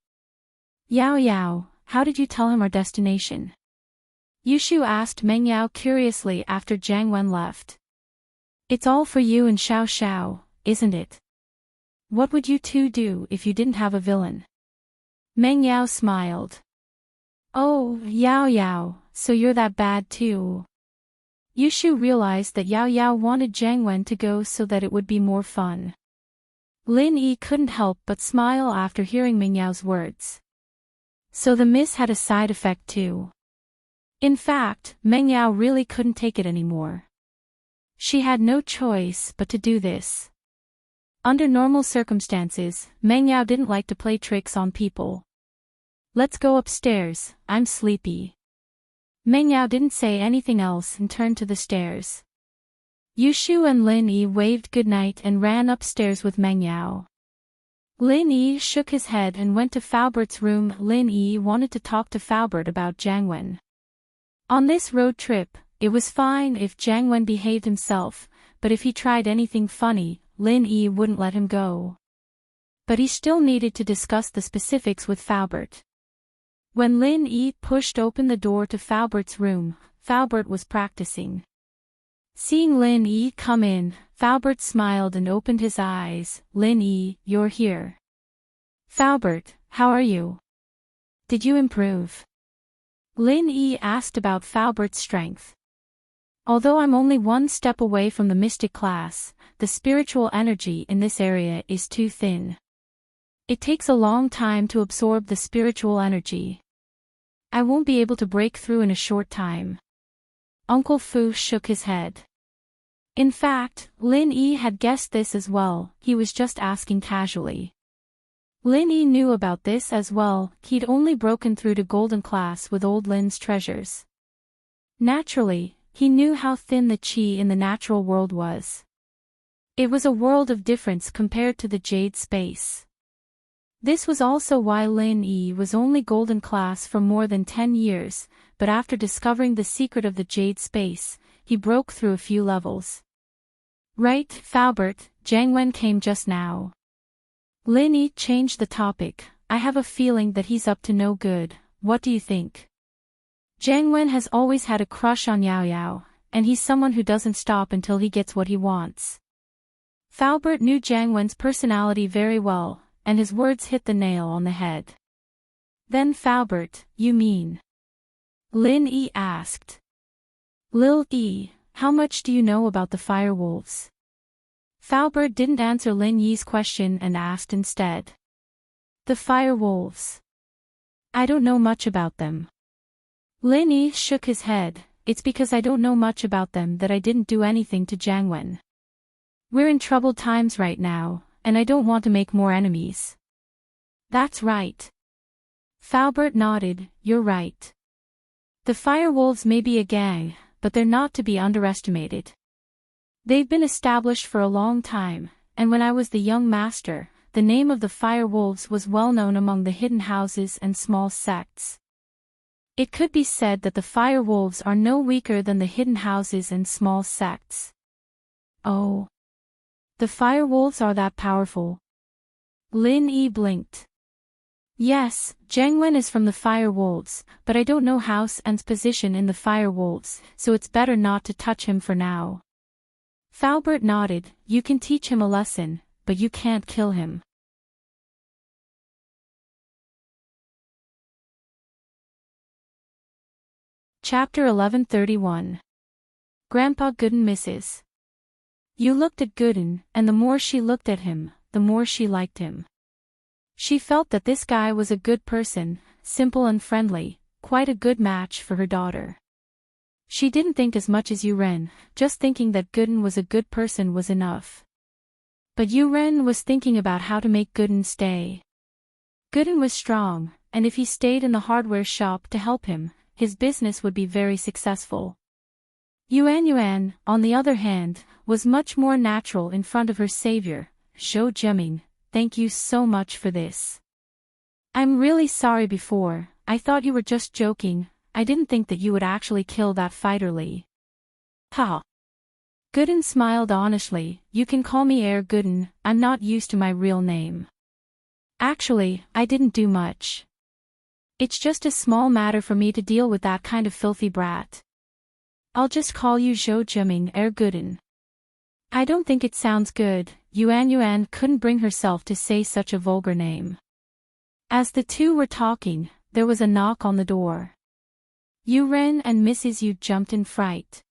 Yao Yao, how did you tell him our destination? Yushu asked Meng Yao curiously after Jiang Wen left. It's all for you and Xiao Xiao, isn't it? What would you two do if you didn't have a villain? Meng Yao smiled. Oh, Yao Yao, so you're that bad too. Yushu realized that Yao Yao wanted Jiang Wen to go so that it would be more fun. Lin Yi couldn't help but smile after hearing Meng Yao's words. So the miss had a side effect too. In fact, Meng Yao really couldn't take it anymore. She had no choice but to do this. Under normal circumstances, Meng Yao didn't like to play tricks on people. Let's go upstairs, I'm sleepy. Meng Yao didn't say anything else and turned to the stairs. Yushu and Lin Yi waved goodnight and ran upstairs with Meng Yao. Lin Yi shook his head and went to Faubert's room. Lin Yi wanted to talk to Faubert about Jiang Wen. On this road trip, it was fine if Jiang Wen behaved himself, but if he tried anything funny, Lin Yi wouldn't let him go. But he still needed to discuss the specifics with Faubert. When Lin Yi pushed open the door to Faubert's room, Faubert was practicing. Seeing Lin Yi come in, Faubert smiled and opened his eyes. Lin Yi, you're here. Faubert, how are you? Did you improve? Lin Yi asked about Faubert's strength. Although I'm only one step away from the mystic class, the spiritual energy in this area is too thin. It takes a long time to absorb the spiritual energy. I won't be able to break through in a short time. Uncle Fu shook his head. In fact, Lin Yi had guessed this as well, he was just asking casually. Lin Yi knew about this as well, he'd only broken through to Golden Class with old Lin's treasures. Naturally, he knew how thin the qi in the natural world was. It was a world of difference compared to the Jade Space. This was also why Lin Yi was only Golden Class for more than 10 years, but after discovering the secret of the Jade Space, he broke through a few levels. Right, Faubert, Jiang Wen came just now. Lin Yi changed the topic. I have a feeling that he's up to no good, what do you think? Jiang Wen has always had a crush on Yao Yao, and he's someone who doesn't stop until he gets what he wants. Faubert knew Jiang Wen's personality very well, and his words hit the nail on the head. Then Faubert, you mean? Lin Yi asked. Lil Yi, how much do you know about the firewolves? Faubert didn't answer Lin Yi's question and asked instead. The firewolves. I don't know much about them. Lin Yi shook his head. It's because I don't know much about them that I didn't do anything to Jiang Wen. We're in troubled times right now, and I don't want to make more enemies. That's right. Faubert nodded, you're right. The firewolves may be a gang, but they're not to be underestimated. They've been established for a long time, and when I was the young master, the name of the firewolves was well known among the hidden houses and small sects. It could be said that the firewolves are no weaker than the hidden houses and small sects. Oh. The firewolves are that powerful? Lin Yi blinked. Yes, Jiang Wen is from the firewolves, but I don't know House N's position in the firewolves, so it's better not to touch him for now. Faubert nodded, you can teach him a lesson, but you can't kill him. Chapter 1131. Grandpa Gooden misses. You looked at Gooden, and the more she looked at him, the more she liked him. She felt that this guy was a good person, simple and friendly, quite a good match for her daughter. She didn't think as much as Yu-Ren, just thinking that Gooden was a good person was enough. But Yu-Ren was thinking about how to make Gooden stay. Gooden was strong, and if he stayed in the hardware shop to help him, his business would be very successful. Yuan, on the other hand, was much more natural in front of her savior, Zhou Jiming. Thank you so much for this. I'm really sorry before, I thought you were just joking, I didn't think that you would actually kill that fighter Li. Ha! Gooden smiled honestly, you can call me Air Gooden, I'm not used to my real name. Actually, I didn't do much. It's just a small matter for me to deal with that kind of filthy brat. I'll just call you Zhou Jiming Air Gooden. I don't think it sounds good, Yuan couldn't bring herself to say such a vulgar name. As the two were talking, there was a knock on the door. Yu-Ren and Mrs. Yu jumped in fright.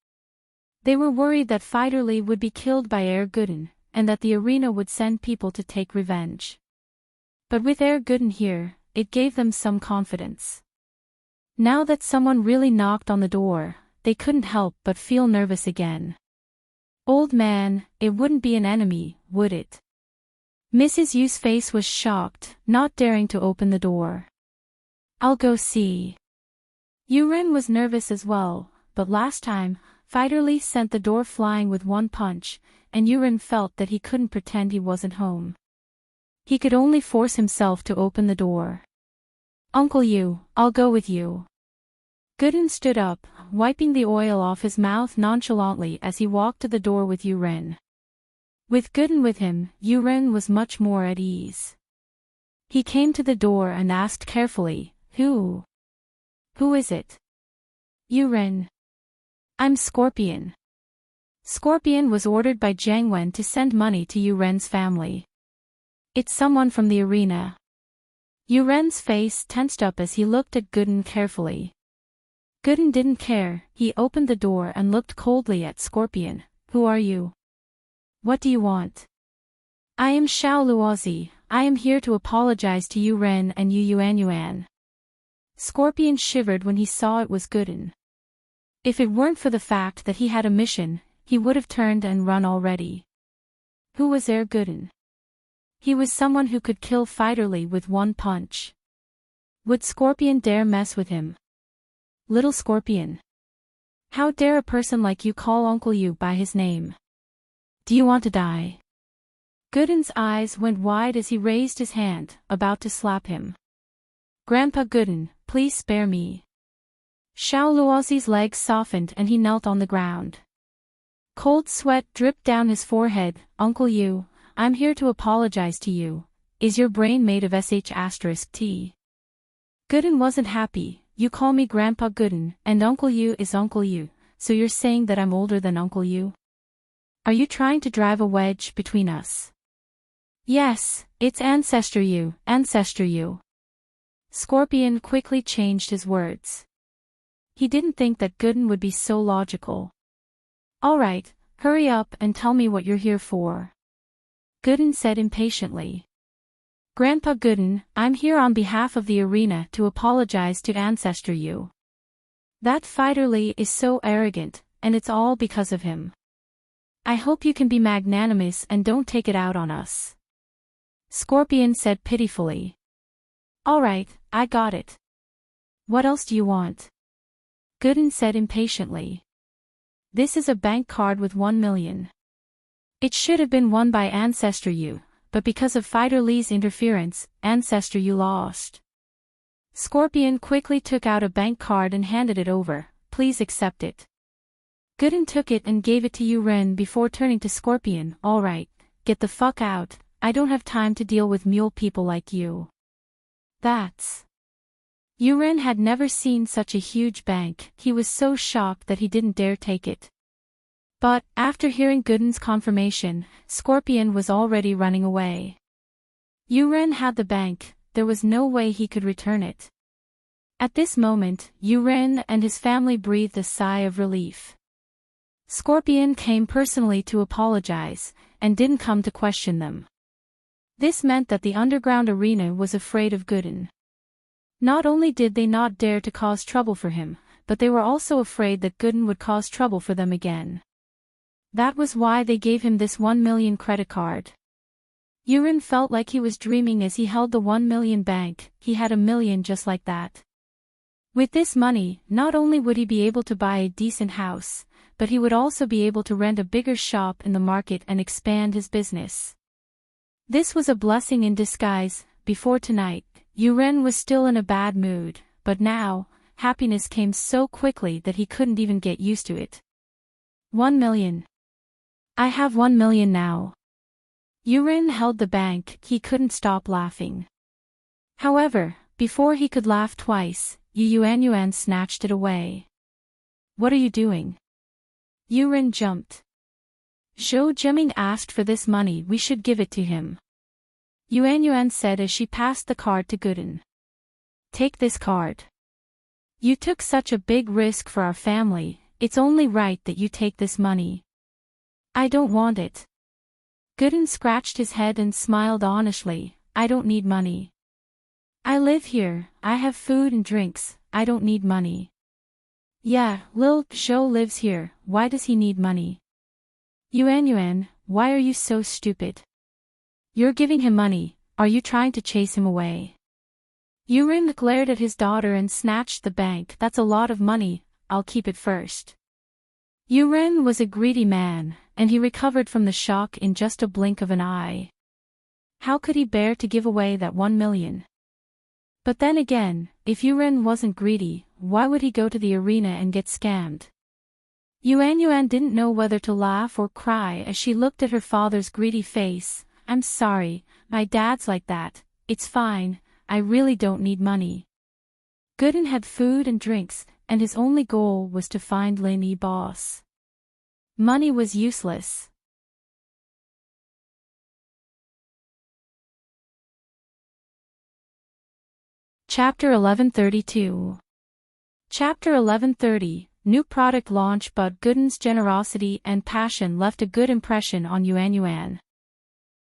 They were worried that Fighter Li would be killed by Air Gooden, and that the arena would send people to take revenge. But with Air Gooden here, it gave them some confidence. Now that someone really knocked on the door, they couldn't help but feel nervous again. Old man, it wouldn't be an enemy, would it? Mrs. Yu's face was shocked, not daring to open the door. I'll go see. Yu-Ren was nervous as well, but last time, Fighterly sent the door flying with one punch, and Yuren felt that he couldn't pretend he wasn't home. He could only force himself to open the door. "Uncle Yu, I'll go with you." Gooden stood up, wiping the oil off his mouth nonchalantly as he walked to the door with Yuren. With Gooden with him, Yuren was much more at ease. He came to the door and asked carefully, Who is it?" "Yuren. I'm Scorpion." Scorpion was ordered by Jiang Wen to send money to Yuren's family. "It's someone from the arena." Yuren's face tensed up as he looked at Gooden carefully. Gooden didn't care. He opened the door and looked coldly at Scorpion. "Who are you? What do you want?" "I am Xiao Luozi. I am here to apologize to Yuren and Yu Yuanyuan." Scorpion shivered when he saw it was Gooden. If it weren't for the fact that he had a mission, he would have turned and run already. Who was Gooden? He was someone who could kill Fighterly with one punch. Would Scorpion dare mess with him? "Little Scorpion. How dare a person like you call Uncle Yu by his name? Do you want to die?" Gooden's eyes went wide as he raised his hand, about to slap him. "Grandpa Gooden, please spare me." Xiao Luozi's legs softened and he knelt on the ground. Cold sweat dripped down his forehead. "Uncle Yu, I'm here to apologize to you. Is your brain made of sh*t? Gooden wasn't happy. "You call me Grandpa Gooden, and Uncle Yu is Uncle Yu, so you're saying that I'm older than Uncle Yu? Are you trying to drive a wedge between us?" "Yes, it's Ancestor Yu, Ancestor Yu." Scorpion quickly changed his words. He didn't think that Gooden would be so logical. "All right, hurry up and tell me what you're here for," Gooden said impatiently. "Grandpa Gooden, I'm here on behalf of the arena to apologize to Ancestor Yu. That Fighterly is so arrogant, and it's all because of him. I hope you can be magnanimous and don't take it out on us," Scorpion said pitifully. "All right, I got it. What else do you want?" Gooden said impatiently. "This is a bank card with 1 million. It should have been won by Ancestor Yu, but because of Fighterly's interference, Ancestor Yu lost." Scorpion quickly took out a bank card and handed it over. "Please accept it." Gooden took it and gave it to Yuren before turning to Scorpion. "All right, get the fuck out. I don't have time to deal with mule people like you." That's... Yuren had never seen such a huge bank. He was so shocked that he didn't dare take it. But, after hearing Gooden's confirmation, Scorpion was already running away. Yuren had the bank, there was no way he could return it. At this moment, Yuren and his family breathed a sigh of relief. Scorpion came personally to apologize, and didn't come to question them. This meant that the underground arena was afraid of Gooden. Not only did they not dare to cause trouble for him, but they were also afraid that Gooden would cause trouble for them again. That was why they gave him this 1 million credit card. Yuren felt like he was dreaming as he held the 1 million bank. He had 1 million just like that. With this money, not only would he be able to buy a decent house, but he would also be able to rent a bigger shop in the market and expand his business. This was a blessing in disguise. Before tonight, Yuren was still in a bad mood, but now, happiness came so quickly that he couldn't even get used to it. 1 million. I have 1 million now. Yuren held the bank. He couldn't stop laughing. However, before he could laugh twice, Yu Yuanyuan snatched it away. "What are you doing?" Yuren jumped. "Zhou Jiming asked for this money, we should give it to him," Yuanyuan said as she passed the card to Gooden. "Take this card. You took such a big risk for our family, it's only right that you take this money." "I don't want it." Gooden scratched his head and smiled honestly. "I don't need money. I live here, I have food and drinks, I don't need money." "Yeah, Lil Zhou lives here, why does he need money?" "Yuanyuan, why are you so stupid? You're giving him money, are you trying to chase him away?" Yuren glared at his daughter and snatched the bank. "That's a lot of money, I'll keep it first." Yuren was a greedy man, and he recovered from the shock in just a blink of an eye. How could he bear to give away that 1 million? But then again, if Yuren wasn't greedy, why would he go to the arena and get scammed? Yuan didn't know whether to laugh or cry as she looked at her father's greedy face. I'm sorry, my dad's like that, it's fine, I really don't need money. Gooden had food and drinks, and his only goal was to find Lin boss. Money was useless. Chapter 1132. Chapter 1130, New Product Launch. But Gooden's generosity and passion left a good impression on Yuan.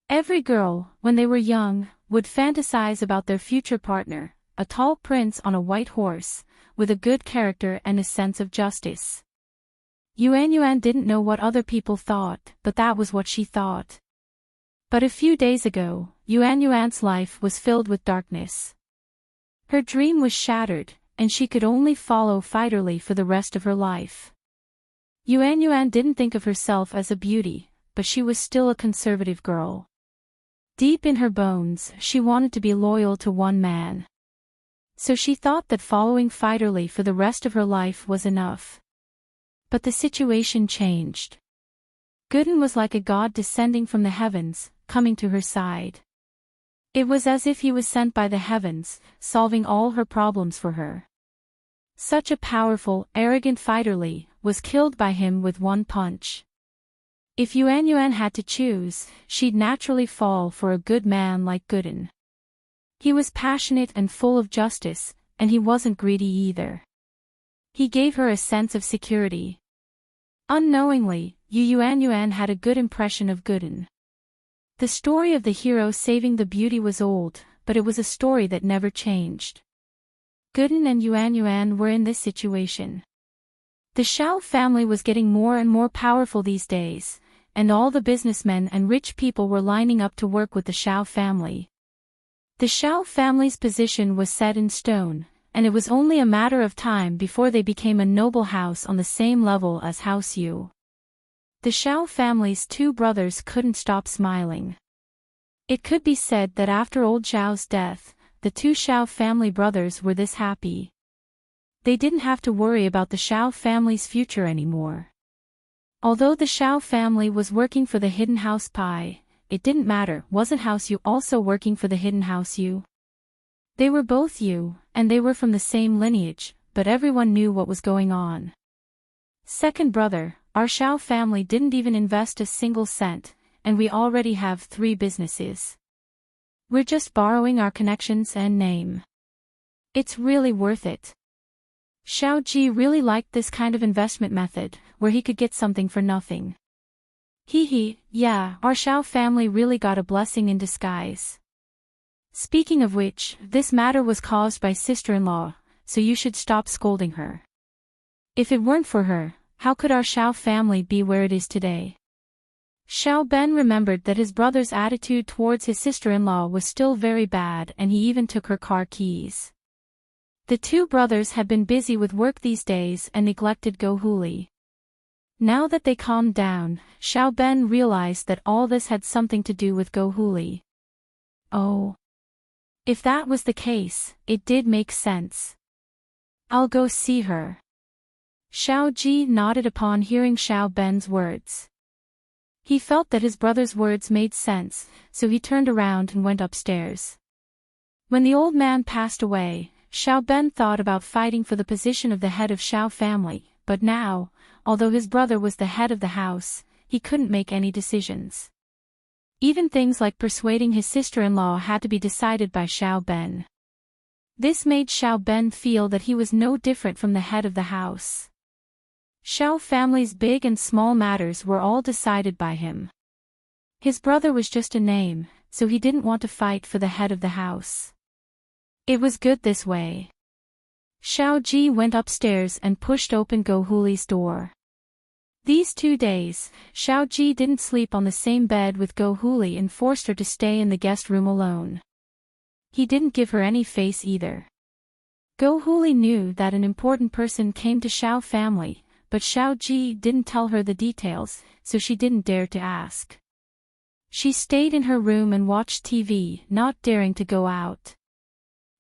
Every girl, when they were young, would fantasize about their future partner, a tall prince on a white horse, with a good character and a sense of justice. Yuan didn't know what other people thought, but that was what she thought. But a few days ago, Yuan's life was filled with darkness. Her dream was shattered, and she could only follow Fighterly for the rest of her life. Yuan didn't think of herself as a beauty, but she was still a conservative girl. Deep in her bones, she wanted to be loyal to one man. So she thought that following Fighterly for the rest of her life was enough. But the situation changed. Gooden was like a god descending from the heavens, coming to her side. It was as if he was sent by the heavens, solving all her problems for her. Such a powerful, arrogant Fighterly was killed by him with one punch. If Yuan had to choose, she'd naturally fall for a good man like Gooden. He was passionate and full of justice, and he wasn't greedy either. He gave her a sense of security. Unknowingly, Yuan had a good impression of Gooden. The story of the hero saving the beauty was old, but it was a story that never changed. Gooden and Yuan were in this situation. The Shao family was getting more and more powerful these days, and all the businessmen and rich people were lining up to work with the Shao family. The Shao family's position was set in stone, and it was only a matter of time before they became a noble house on the same level as House Yu. The Shao family's two brothers couldn't stop smiling. It could be said that after old Zhao's death, the two Shao family brothers were this happy. They didn't have to worry about the Shao family's future anymore. Although the Shao family was working for the Hidden House Pi, it didn't matter. Wasn't House Yu also working for the Hidden House Yu? They were both Yu, and they were from the same lineage, but everyone knew what was going on. Second brother, our Shao family didn't even invest a single cent, and we already have 3 businesses. We're just borrowing our connections and name. It's really worth it. Xiao Ji really liked this kind of investment method, where he could get something for nothing. Yeah, our Shao family really got a blessing in disguise. Speaking of which, this matter was caused by sister-in-law, so you should stop scolding her. If it weren't for her, how could our Shao family be where it is today? Xiao Ben remembered that his brother's attitude towards his sister-in-law was still very bad, and he even took her car keys. The two brothers had been busy with work these days and neglected Gohuli. Now that they calmed down, Xiao Ben realized that all this had something to do with Gohuli. Oh. If that was the case, it did make sense. I'll go see her. Xiao Ji nodded upon hearing Xiao Ben's words. He felt that his brother's words made sense, so he turned around and went upstairs. When the old man passed away, Xiao Ben thought about fighting for the position of the head of Xiao family, but now, although his brother was the head of the house, he couldn't make any decisions. Even things like persuading his sister-in-law had to be decided by Xiao Ben. This made Xiao Ben feel that he was no different from the head of the house. Xiao family's big and small matters were all decided by him. His brother was just a name, so he didn't want to fight for the head of the house. It was good this way. Xiao Ji went upstairs and pushed open Gohuli's door. These 2 days, Xiao Ji didn't sleep on the same bed with Gohuli and forced her to stay in the guest room alone. He didn't give her any face either. Gohuli knew that an important person came to Xiao family, but Xiao Ji didn't tell her the details, so she didn't dare to ask. She stayed in her room and watched TV, not daring to go out.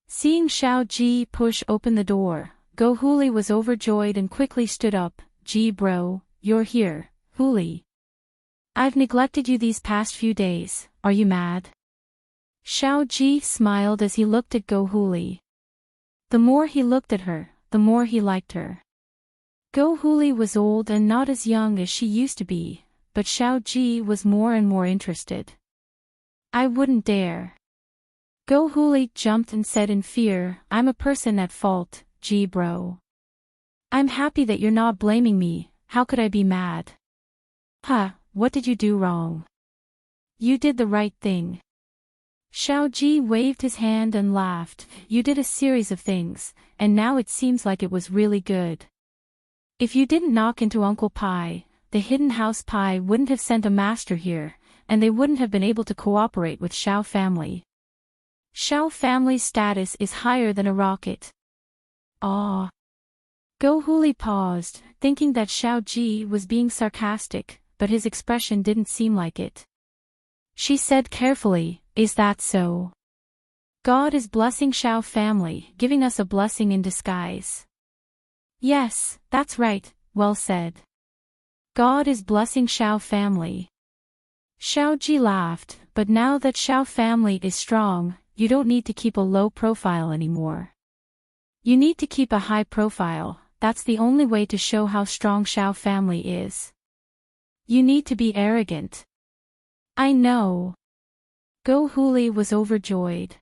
Seeing Xiao Ji push open the door, Go Huli was overjoyed and quickly stood up. Ji bro, you're here, Huli. I've neglected you these past few days, are you mad? Xiao Ji smiled as he looked at Go Huli. The more he looked at her, the more he liked her. Go Huli was old and not as young as she used to be, but Xiao Ji was more and more interested. I wouldn't dare. Go Huli jumped and said in fear, I'm a person at fault, Ji bro. I'm happy that you're not blaming me, how could I be mad? Huh, what did you do wrong? You did the right thing. Xiao Ji waved his hand and laughed, you did a series of things, and now it seems like it was really good. If you didn't knock into Uncle Pai, the Hidden House Pai wouldn't have sent a master here, and they wouldn't have been able to cooperate with Xiao family. Xiao family's status is higher than a rocket. Ah. Go Huli paused, thinking that Xiao Ji was being sarcastic, but his expression didn't seem like it. She said carefully, is that so? God is blessing Xiao family, giving us a blessing in disguise. Yes, that's right, well said. God is blessing Xiao family. Xiao Ji laughed, but now that Xiao family is strong, you don't need to keep a low profile anymore. You need to keep a high profile, that's the only way to show how strong Xiao family is. You need to be arrogant. I know. Go Huli was overjoyed.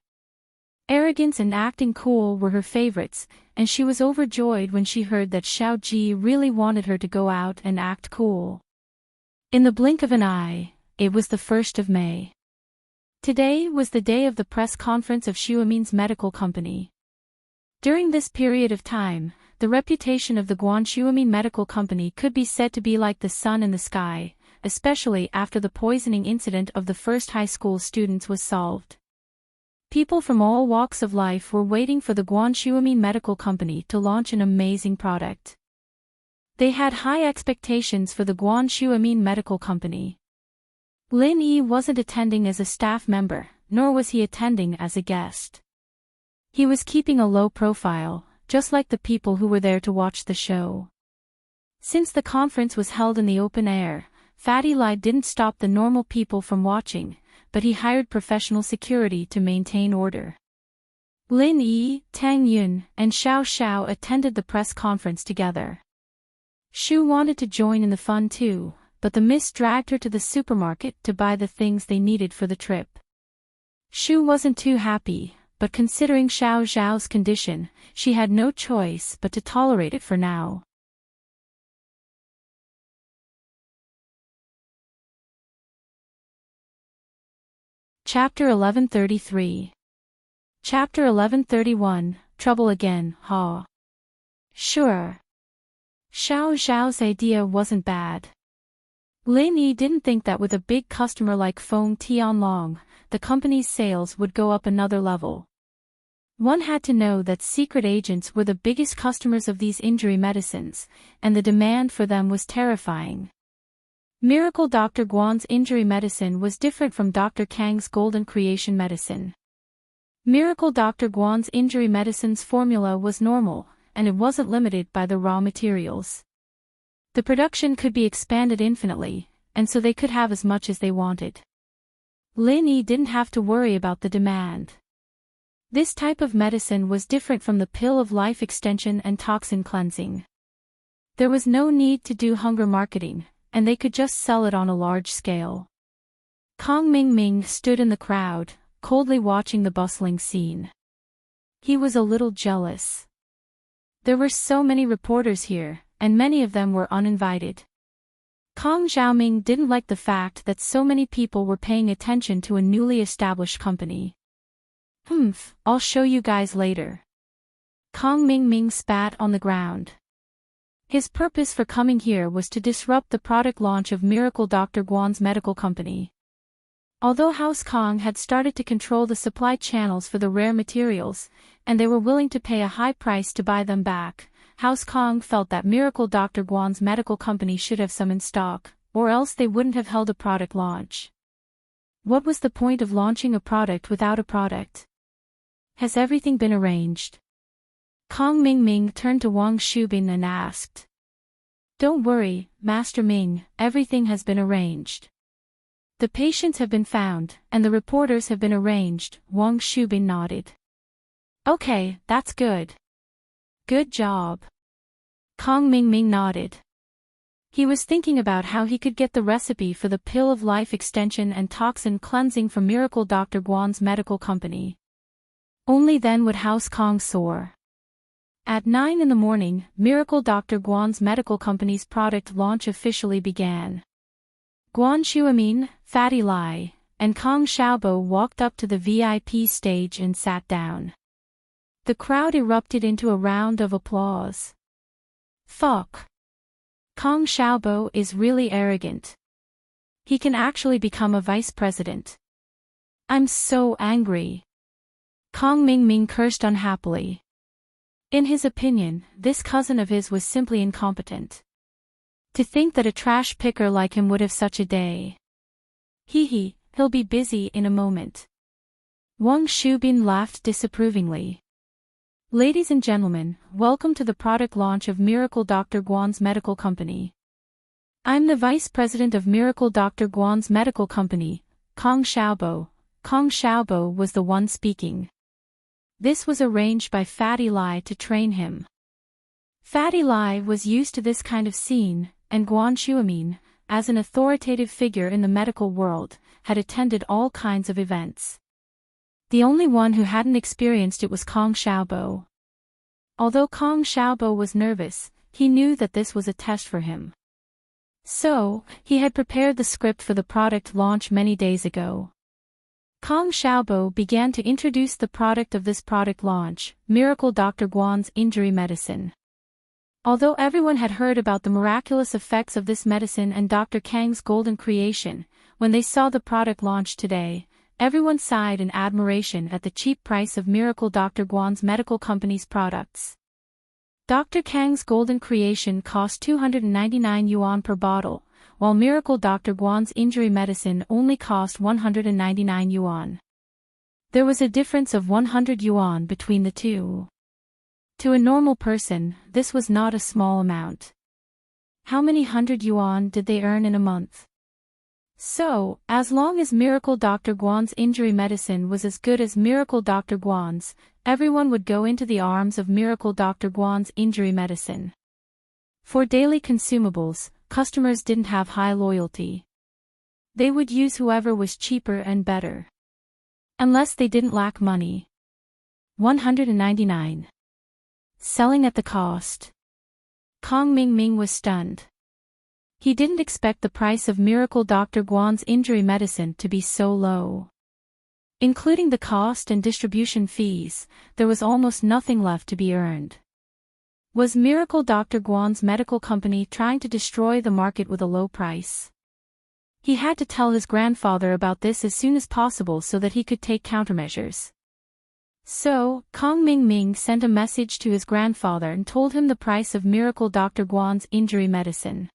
Arrogance and acting cool were her favorites, and she was overjoyed when she heard that Xiao Ji really wanted her to go out and act cool. In the blink of an eye, it was the 1st of May. Today was the day of the press conference of Xuemin's medical company. During this period of time, the reputation of the Guan Xuemin Medical Company could be said to be like the sun in the sky, especially after the poisoning incident of the first high school students was solved. People from all walks of life were waiting for the Guan Xuemin Medical Company to launch an amazing product. They had high expectations for the Guan Xuemin Medical Company. Lin Yi wasn't attending as a staff member, nor was he attending as a guest. He was keeping a low profile, just like the people who were there to watch the show. Since the conference was held in the open air, Fatty Lai didn't stop the normal people from watching, but he hired professional security to maintain order. Lin Yi, Tang Yun, and Xiao Xiao attended the press conference together. Shu wanted to join in the fun too, but the miss dragged her to the supermarket to buy the things they needed for the trip. Shu wasn't too happy, but considering Xiao Xiao's condition, she had no choice but to tolerate it for now. Chapter 1133. Chapter 1131, Trouble Again, Ha. Sure. Xiao Xiao's idea wasn't bad. Lin Yi didn't think that with a big customer like Feng Tianlong, the company's sales would go up another level. One had to know that secret agents were the biggest customers of these injury medicines, and the demand for them was terrifying. Miracle Dr. Guan's injury medicine was different from Dr. Kang's golden creation medicine. Miracle Dr. Guan's injury medicine's formula was normal, and it wasn't limited by the raw materials. The production could be expanded infinitely, and so they could have as much as they wanted. Lin Yi didn't have to worry about the demand. This type of medicine was different from the pill of life extension and toxin cleansing. There was no need to do hunger marketing, and they could just sell it on a large scale. Kong Mingming stood in the crowd, coldly watching the bustling scene. He was a little jealous. There were so many reporters here, and many of them were uninvited. Kong Xiaoming didn't like the fact that so many people were paying attention to a newly established company. I'll show you guys later. Kong Mingming spat on the ground. His purpose for coming here was to disrupt the product launch of Miracle Dr. Guan's medical company. Although House Kong had started to control the supply channels for the rare materials, and they were willing to pay a high price to buy them back, House Kong felt that Miracle Dr. Guan's medical company should have some in stock, or else they wouldn't have held a product launch. What was the point of launching a product without a product? Has everything been arranged? Kong Ming turned to Wang Shubin and asked. Don't worry, Master Ming, everything has been arranged. The patients have been found, and the reporters have been arranged, Wang Shubin nodded. Okay, that's good. Good job. Kong Ming nodded. He was thinking about how he could get the recipe for the pill of life extension and toxin cleansing from Miracle Dr. Guan's medical company. Only then would House Kong soar. At 9 in the morning, Miracle Dr. Guan's medical company's product launch officially began. Guan Xuemin, Fatty Lai, and Kong Xiaobo walked up to the VIP stage and sat down. The crowd erupted into a round of applause. Fuck. Kong Xiaobo is really arrogant. He can actually become a vice president. I'm so angry. Kong Ming cursed unhappily. In his opinion, this cousin of his was simply incompetent. To think that a trash picker like him would have such a day. He'll be busy in a moment. Wang Shubin laughed disapprovingly. Ladies and gentlemen, welcome to the product launch of Miracle Dr. Guan's medical company. I'm the vice president of Miracle Dr. Guan's medical company, Kong Xiaobo. Kong Xiaobo was the one speaking. This was arranged by Fatty Lai to train him. Fatty Lai was used to this kind of scene, and Guan Xuemin, as an authoritative figure in the medical world, had attended all kinds of events. The only one who hadn't experienced it was Kong Xiaobo. Although Kong Xiaobo was nervous, he knew that this was a test for him. So, he had prepared the script for the product launch many days ago. Kong Xiaobo began to introduce the product of this product launch, Miracle Dr. Guan's injury medicine. Although everyone had heard about the miraculous effects of this medicine and Dr. Kang's golden creation, when they saw the product launch today, everyone sighed in admiration at the cheap price of Miracle Dr. Guan's medical company's products. Dr. Kang's golden creation cost 299 yuan per bottle, while Miracle Dr. Guan's injury medicine only cost 199 yuan. There was a difference of 100 yuan between the two. To a normal person, this was not a small amount. How many hundred yuan did they earn in a month? So, as long as Miracle Dr. Guan's injury medicine was as good as Miracle Dr. Guan's, everyone would go into the arms of Miracle Dr. Guan's injury medicine. For daily consumables, customers didn't have high loyalty. They would use whoever was cheaper and better. Unless they didn't lack money. 199. Selling at the cost. Kong Ming was stunned. He didn't expect the price of Miracle Dr. Guan's injury medicine to be so low. Including the cost and distribution fees, there was almost nothing left to be earned. Was Miracle Dr. Guan's medical company trying to destroy the market with a low price? He had to tell his grandfather about this as soon as possible so that he could take countermeasures. So, Kong Ming sent a message to his grandfather and told him the price of Miracle Dr. Guan's injury medicine.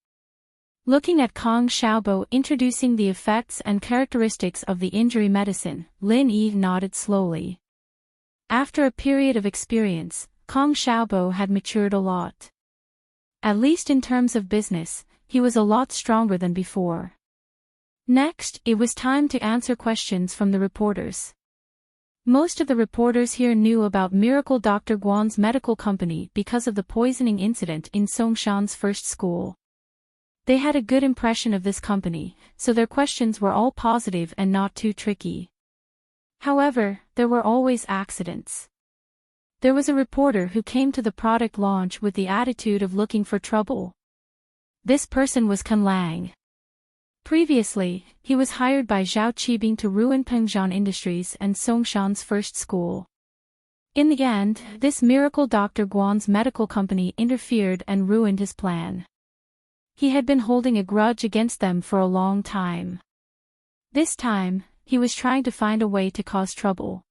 Looking at Kong Xiaobo introducing the effects and characteristics of the injury medicine, Lin Yi nodded slowly. After a period of experience, Kong Xiaobo had matured a lot. At least in terms of business, he was a lot stronger than before. Next, it was time to answer questions from the reporters. Most of the reporters here knew about Miracle Dr. Guan's medical company because of the poisoning incident in Songshan's first school. They had a good impression of this company, so their questions were all positive and not too tricky. However, there were always accidents. There was a reporter who came to the product launch with the attitude of looking for trouble. This person was Kan Lang. Previously, he was hired by Zhao Qibing to ruin Pengzhan Industries and Songshan's first school. In the end, this Miracle Dr. Guan's medical company interfered and ruined his plan. He had been holding a grudge against them for a long time. This time, he was trying to find a way to cause trouble.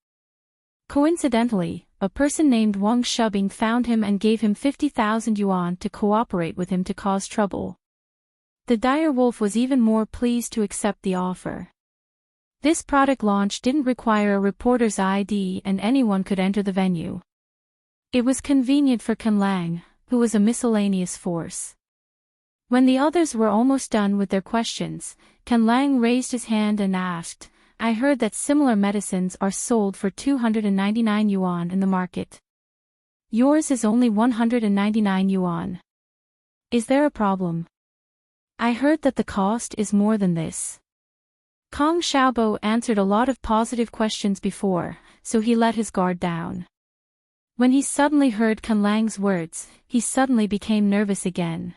Coincidentally, a person named Wang Shubing found him and gave him 50,000 yuan to cooperate with him to cause trouble. The dire wolf was even more pleased to accept the offer. This product launch didn't require a reporter's ID and anyone could enter the venue. It was convenient for Kan Lang, who was a miscellaneous force. When the others were almost done with their questions, Kan Lang raised his hand and asked, "I heard that similar medicines are sold for 299 yuan in the market. Yours is only 199 yuan. Is there a problem? I heard that the cost is more than this." Kong Xiaobo answered a lot of positive questions before, so he let his guard down. When he suddenly heard Kan Lang's words, he suddenly became nervous again.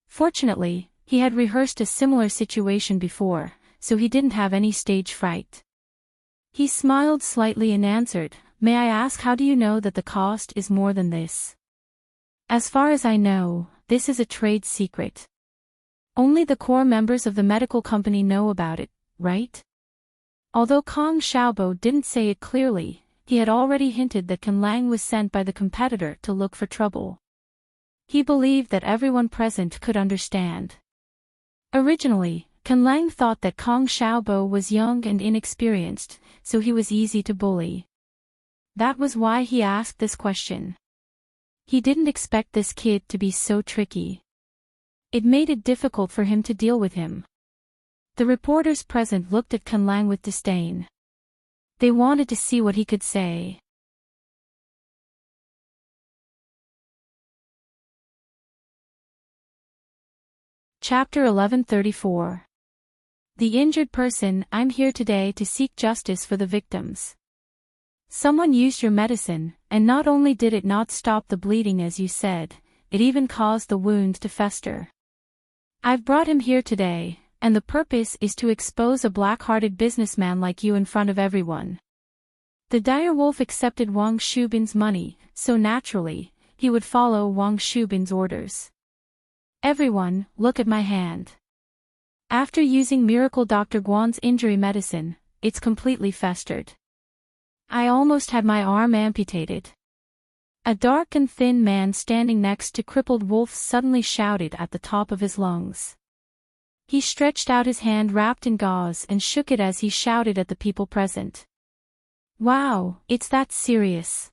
Fortunately, he had rehearsed a similar situation before, so he didn't have any stage fright. He smiled slightly and answered, "May I ask, how do you know that the cost is more than this?" "As far as I know, this is a trade secret. Only the core members of the medical company know about it, right?" Although Kong Xiaobo didn't say it clearly, he had already hinted that Kan Lang was sent by the competitor to look for trouble. He believed that everyone present could understand. Originally, Kan Lang thought that Kong Xiaobo was young and inexperienced, so he was easy to bully. That was why he asked this question. He didn't expect this kid to be so tricky. It made it difficult for him to deal with him. The reporters present looked at Kan Lang with disdain. They wanted to see what he could say. Chapter 1134. The injured person. I'm here today to seek justice for the victims. Someone used your medicine, and not only did it not stop the bleeding as you said, it even caused the wound to fester. I've brought him here today, and the purpose is to expose a black-hearted businessman like you in front of everyone. The dire wolf accepted Wang Shubin's money, so naturally, he would follow Wang Shubin's orders. Everyone, look at my hand. After using Miracle Dr. Guan's injury medicine, it's completely festered. I almost had my arm amputated. A dark and thin man standing next to crippled wolf suddenly shouted at the top of his lungs. He stretched out his hand wrapped in gauze and shook it as he shouted at the people present. Wow, it's that serious.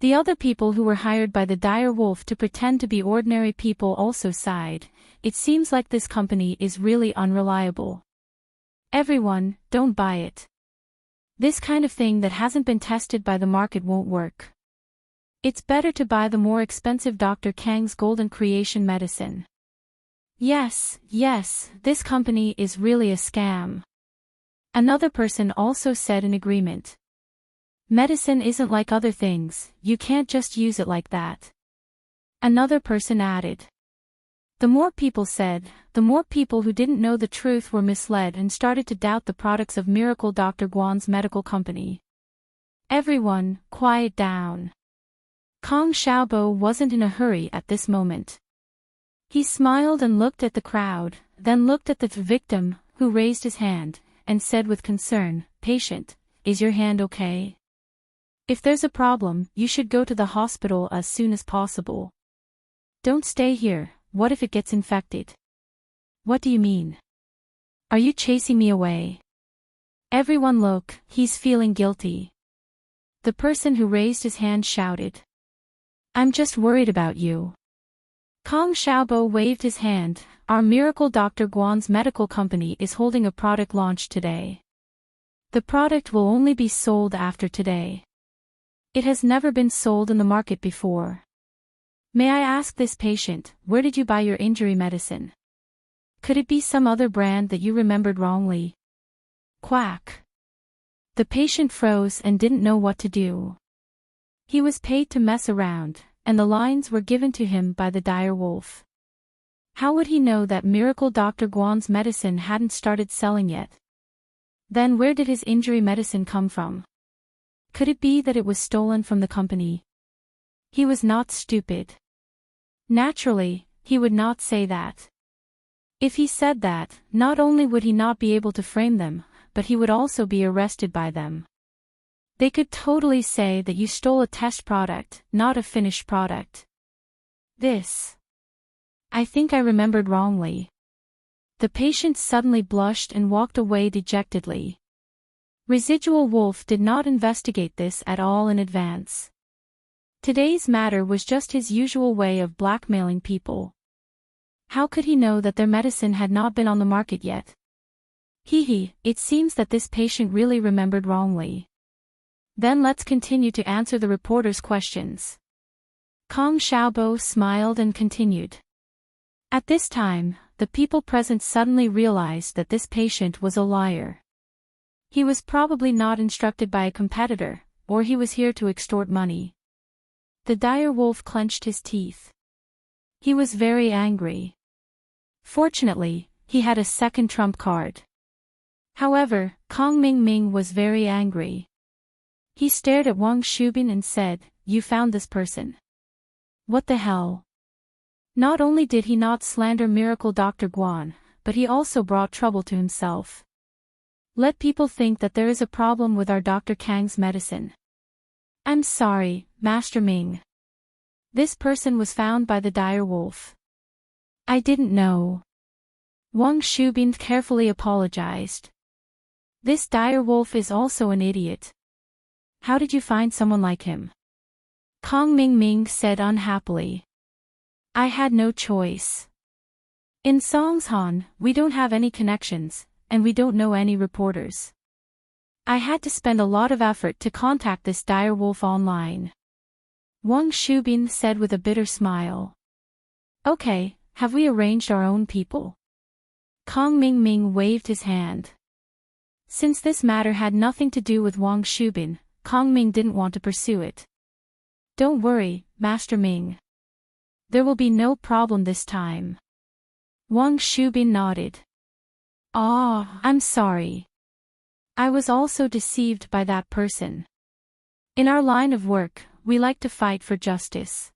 The other people who were hired by the dire wolf to pretend to be ordinary people also sighed. It seems like this company is really unreliable. Everyone, don't buy it. This kind of thing that hasn't been tested by the market won't work. It's better to buy the more expensive Dr. Kang's Golden Creation medicine. Yes, this company is really a scam. Another person also said in agreement. Medicine isn't like other things, you can't just use it like that. Another person added. The more people said, the more people who didn't know the truth were misled and started to doubt the products of Miracle Dr. Guan's medical company. Everyone, quiet down. Kong Xiaobo wasn't in a hurry at this moment. He smiled and looked at the crowd, then looked at the victim, who raised his hand, and said with concern, "Patient, is your hand okay? If there's a problem, you should go to the hospital as soon as possible. Don't stay here, what if it gets infected?" "What do you mean? Are you chasing me away?" "Everyone look, he's feeling guilty." The person who raised his hand shouted. "I'm just worried about you." Kong Xiaobo waved his hand. Our Miracle Dr. Guan's medical company is holding a product launch today. The product will only be sold after today. It has never been sold in the market before. May I ask this patient, where did you buy your injury medicine? Could it be some other brand that you remembered wrongly? Quack. The patient froze and didn't know what to do. He was paid to mess around, and the lines were given to him by the dire wolf. How would he know that Miracle Dr. Guan's medicine hadn't started selling yet? Then where did his injury medicine come from? Could it be that it was stolen from the company? He was not stupid. Naturally, he would not say that. If he said that, not only would he not be able to frame them, but he would also be arrested by them. They could totally say that you stole a test product, not a finished product. I think I remembered wrongly. The patient suddenly blushed and walked away dejectedly. Residual Wolf did not investigate this at all in advance. Today's matter was just his usual way of blackmailing people. How could he know that their medicine had not been on the market yet? It seems that this patient really remembered wrongly. Then let's continue to answer the reporter's questions. Kong Xiaobo smiled and continued. At this time, the people present suddenly realized that this patient was a liar. He was probably not instructed by a competitor, or he was here to extort money. The dire wolf clenched his teeth. He was very angry. Fortunately, he had a second trump card. However, Kong Mingming was very angry. He stared at Wang Shubin and said, "You found this person. What the hell?" Not only did he not slander Miracle Dr. Guan, but he also brought trouble to himself. Let people think that there is a problem with our Dr. Kang's medicine. I'm sorry, Master Ming. This person was found by the dire wolf. I didn't know. Wang Shubin carefully apologized. This dire wolf is also an idiot. How did you find someone like him? Kong Mingming said unhappily. I had no choice. In Songshan, we don't have any connections, and we don't know any reporters. I had to spend a lot of effort to contact this dire wolf online. Wang Shubin said with a bitter smile. Okay, have we arranged our own people? Kong Mingming waved his hand. Since this matter had nothing to do with Wang Shubin, Kong Ming didn't want to pursue it. Don't worry, Master Ming. There will be no problem this time. Wang Shubin nodded. I'm sorry. I was also deceived by that person. In our line of work, we like to fight for justice.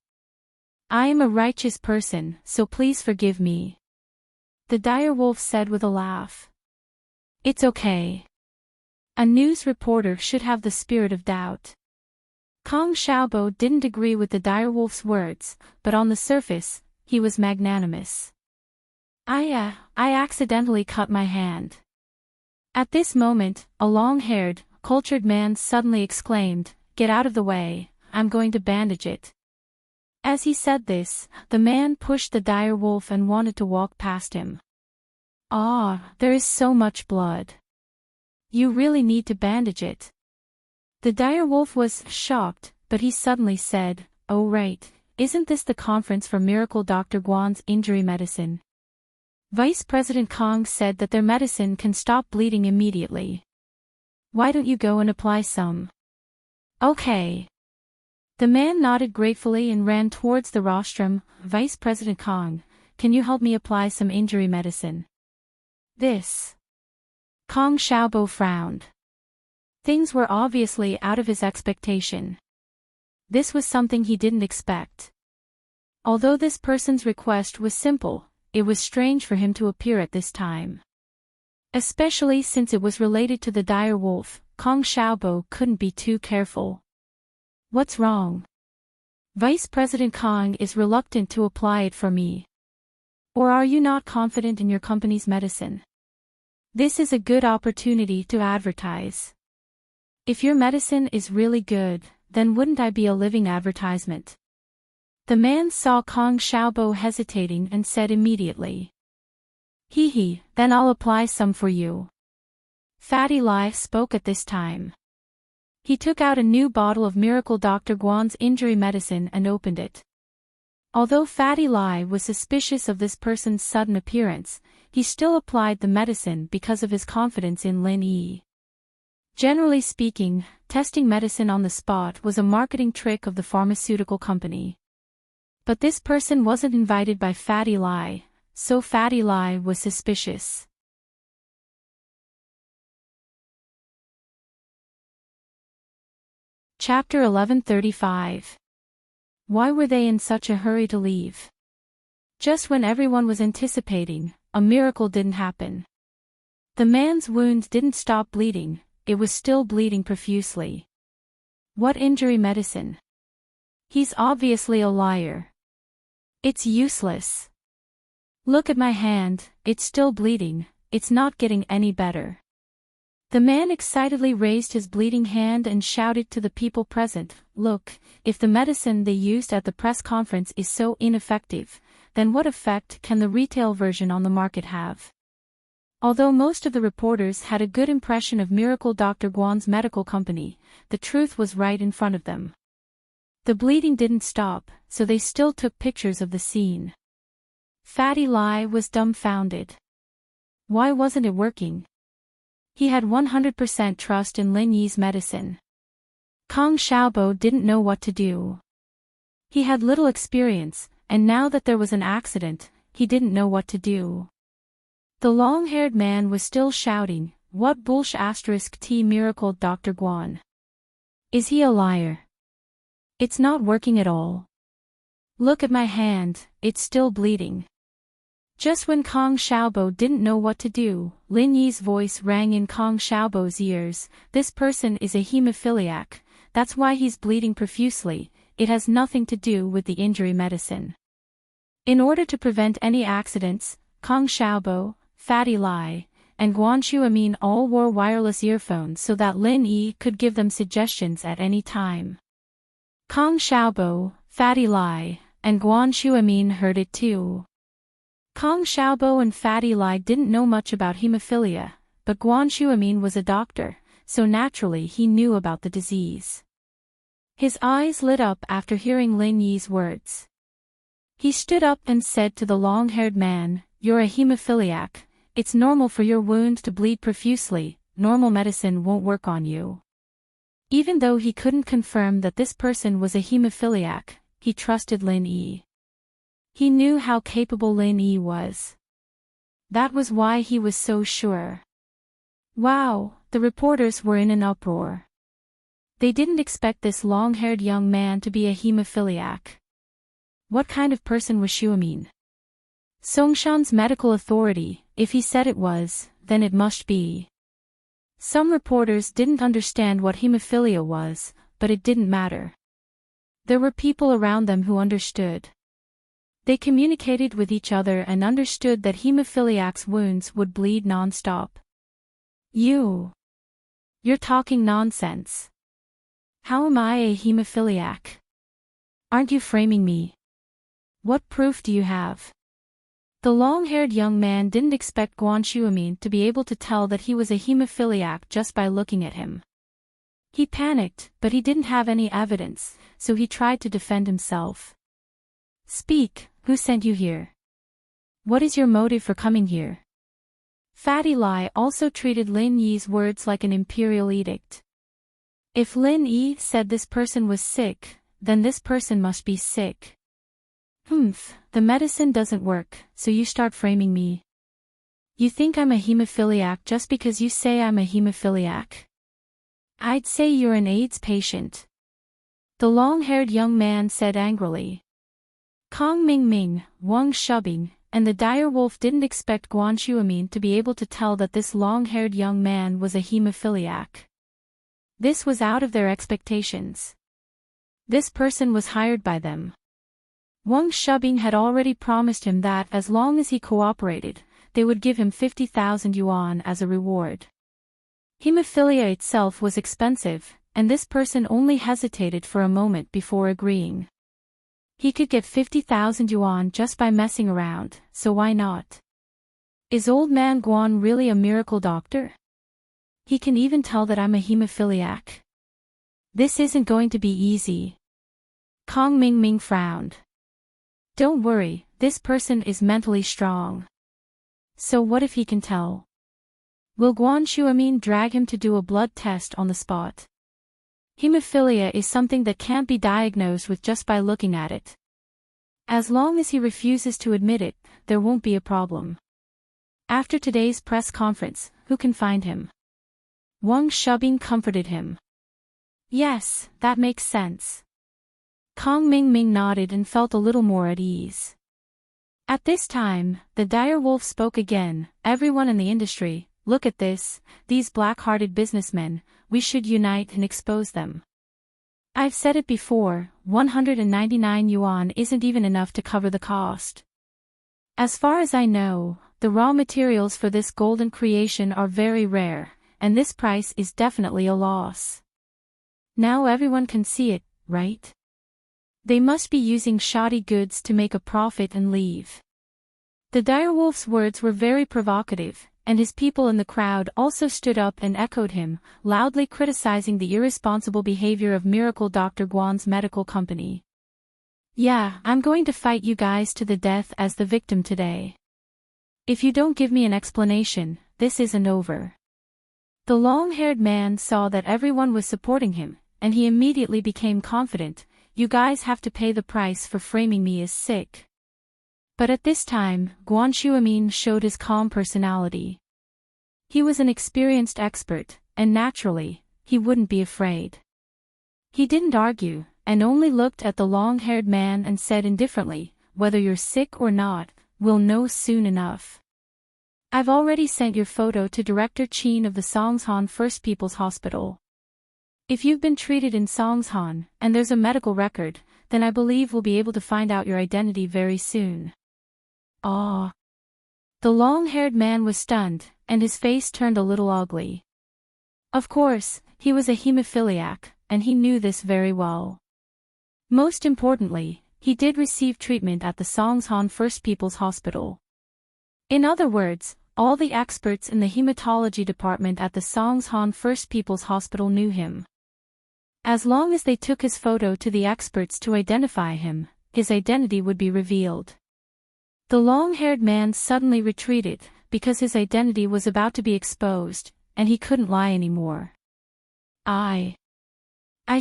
I am a righteous person, so please forgive me. The dire wolf said with a laugh. It's okay. A news reporter should have the spirit of doubt. Kong Xiaobo didn't agree with the dire wolf's words, but on the surface, he was magnanimous. I accidentally cut my hand. At this moment, a long-haired, cultured man suddenly exclaimed, "Get out of the way, I'm going to bandage it." As he said this, the man pushed the dire wolf and wanted to walk past him. There is so much blood. You really need to bandage it. The dire wolf was shocked, but he suddenly said, "Oh right, isn't this the conference for Miracle Dr. Guan's injury medicine?" Vice President Kong said that their medicine can stop bleeding immediately. Why don't you go and apply some? Okay. The man nodded gratefully and ran towards the rostrum. Vice President Kong, can you help me apply some injury medicine? Kong Xiaobo frowned. Things were obviously out of his expectation. This was something he didn't expect. Although this person's request was simple, it was strange for him to appear at this time. Especially since it was related to the dire wolf, Kong Xiaobo couldn't be too careful. What's wrong? Vice President Kong is reluctant to apply it for me. Or are you not confident in your company's medicine? This is a good opportunity to advertise. If your medicine is really good, then wouldn't I be a living advertisement? The man saw Kong Xiaobo hesitating and said immediately. Then I'll apply some for you. Fatty Lai spoke at this time. He took out a new bottle of Miracle Dr. Guan's injury medicine and opened it. Although Fatty Lai was suspicious of this person's sudden appearance, he still applied the medicine because of his confidence in Lin Yi. Generally speaking, testing medicine on the spot was a marketing trick of the pharmaceutical company. But this person wasn't invited by Fatty Lai, so Fatty Lai was suspicious. Chapter 1135. Why were they in such a hurry to leave? Just when everyone was anticipating, a miracle didn't happen. The man's wound didn't stop bleeding, it was still bleeding profusely. What injury medicine? He's obviously a liar. It's useless. Look at my hand, it's still bleeding, it's not getting any better. The man excitedly raised his bleeding hand and shouted to the people present, "Look, if the medicine they used at the press conference is so ineffective, then what effect can the retail version on the market have?" Although most of the reporters had a good impression of Miracle Dr. Guan's medical company, the truth was right in front of them. The bleeding didn't stop, so they still took pictures of the scene. Fatty Lai was dumbfounded. Why wasn't it working? He had 100% trust in Lin Yi's medicine. Kong Xiaobo didn't know what to do. He had little experience, and now that there was an accident, he didn't know what to do. The long-haired man was still shouting, "What bullsh** T miracle Dr. Guan? Is he a liar? It's not working at all. Look at my hand, it's still bleeding." Just when Kong Xiaobo didn't know what to do, Lin Yi's voice rang in Kong Xiaobo's ears, "This person is a hemophiliac, that's why he's bleeding profusely, it has nothing to do with the injury medicine." In order to prevent any accidents, Kong Xiaobo, Fatty Lai, and Guan Shuamin all wore wireless earphones so that Lin Yi could give them suggestions at any time. Kong Xiaobo, Fatty Lai, and Guan Shuamin heard it too. Kong Xiaobo and Fatty Lai didn't know much about hemophilia, but Guan Shuamin was a doctor, so naturally he knew about the disease. His eyes lit up after hearing Lin Yi's words. He stood up and said to the long-haired man, "You're a hemophiliac, it's normal for your wound to bleed profusely, normal medicine won't work on you." Even though he couldn't confirm that this person was a hemophiliac, he trusted Lin Yi. He knew how capable Lin Yi was. That was why he was so sure. Wow, the reporters were in an uproar. They didn't expect this long-haired young man to be a hemophiliac. What kind of person was Shuamin? Songshan's medical authority, if he said it was, then it must be. Some reporters didn't understand what hemophilia was, but it didn't matter. There were people around them who understood. They communicated with each other and understood that hemophiliacs' wounds would bleed non-stop. You're talking nonsense. How am I a hemophiliac? Aren't you framing me? What proof do you have? The long-haired young man didn't expect Guan Shuamin to be able to tell that he was a hemophiliac just by looking at him. He panicked, but he didn't have any evidence, so he tried to defend himself. "Speak, who sent you here? What is your motive for coming here?" Fatty Lai also treated Lin Yi's words like an imperial edict. If Lin Yi said this person was sick, then this person must be sick. The medicine doesn't work, so you start framing me. You think I'm a hemophiliac just because you say I'm a hemophiliac? I'd say you're an AIDS patient. The long-haired young man said angrily. Kong Mingming, Wang Shubing, and the dire wolf didn't expect Guan Shuamin to be able to tell that this long-haired young man was a hemophiliac. This was out of their expectations. This person was hired by them. Wang Shubing had already promised him that as long as he cooperated, they would give him 50,000 yuan as a reward. Hemophilia itself was expensive, and this person only hesitated for a moment before agreeing. He could get 50,000 yuan just by messing around, so why not? Is old man Guan really a miracle doctor? He can even tell that I'm a hemophiliac. This isn't going to be easy. Kong Mingming frowned. Don't worry, this person is mentally strong. So what if he can tell? Will Guan Shuamin drag him to do a blood test on the spot? Hemophilia is something that can't be diagnosed with just by looking at it. As long as he refuses to admit it, there won't be a problem. After today's press conference, who can find him? Wang Shubing comforted him. Yes, that makes sense. Kong Mingming nodded and felt a little more at ease. At this time, the dire wolf spoke again. Everyone in the industry, look at this, these black-hearted businessmen, we should unite and expose them. I've said it before, 199 yuan isn't even enough to cover the cost. As far as I know, the raw materials for this golden creation are very rare, and this price is definitely a loss. Now everyone can see it, right? They must be using shoddy goods to make a profit and leave. The direwolf's words were very provocative, and his people in the crowd also stood up and echoed him, loudly criticizing the irresponsible behavior of Miracle Dr. Guan's medical company. Yeah, I'm going to fight you guys to the death as the victim today. If you don't give me an explanation, this isn't over. The long-haired man saw that everyone was supporting him, and he immediately became confident. You guys have to pay the price for framing me as sick. But at this time, Guan Shuamin showed his calm personality. He was an experienced expert, and naturally, he wouldn't be afraid. He didn't argue, and only looked at the long-haired man and said indifferently, whether you're sick or not, we'll know soon enough. I've already sent your photo to Director Qin of the Songshan First People's Hospital. If you've been treated in Songshan, and there's a medical record, then I believe we'll be able to find out your identity very soon. Ah. The long-haired man was stunned, and his face turned a little ugly. Of course, he was a hemophiliac, and he knew this very well. Most importantly, he did receive treatment at the Songshan First People's Hospital. In other words, all the experts in the hematology department at the Songshan First People's Hospital knew him. As long as they took his photo to the experts to identify him, his identity would be revealed. The long-haired man suddenly retreated, because his identity was about to be exposed, and he couldn't lie anymore. I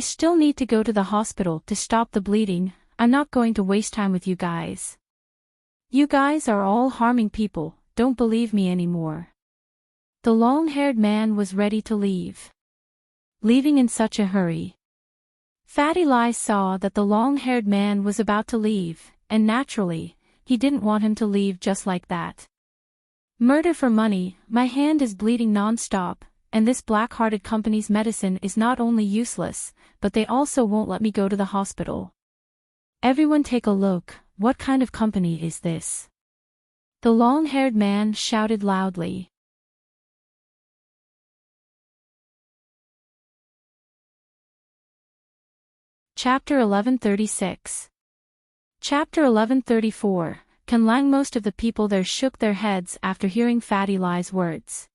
still need to go to the hospital to stop the bleeding. I'm not going to waste time with you guys. You guys are all harming people, don't believe me anymore. The long-haired man was ready to leave. Leaving in such a hurry. Fatty Lai saw that the long-haired man was about to leave, and naturally, he didn't want him to leave just like that. Murder for money, my hand is bleeding non-stop, and this black-hearted company's medicine is not only useless, but they also won't let me go to the hospital. Everyone take a look, what kind of company is this? The long-haired man shouted loudly. Chapter 1136. Chapter 1134, Can Lang. Most of the people there shook their heads after hearing Fatty Lai's words.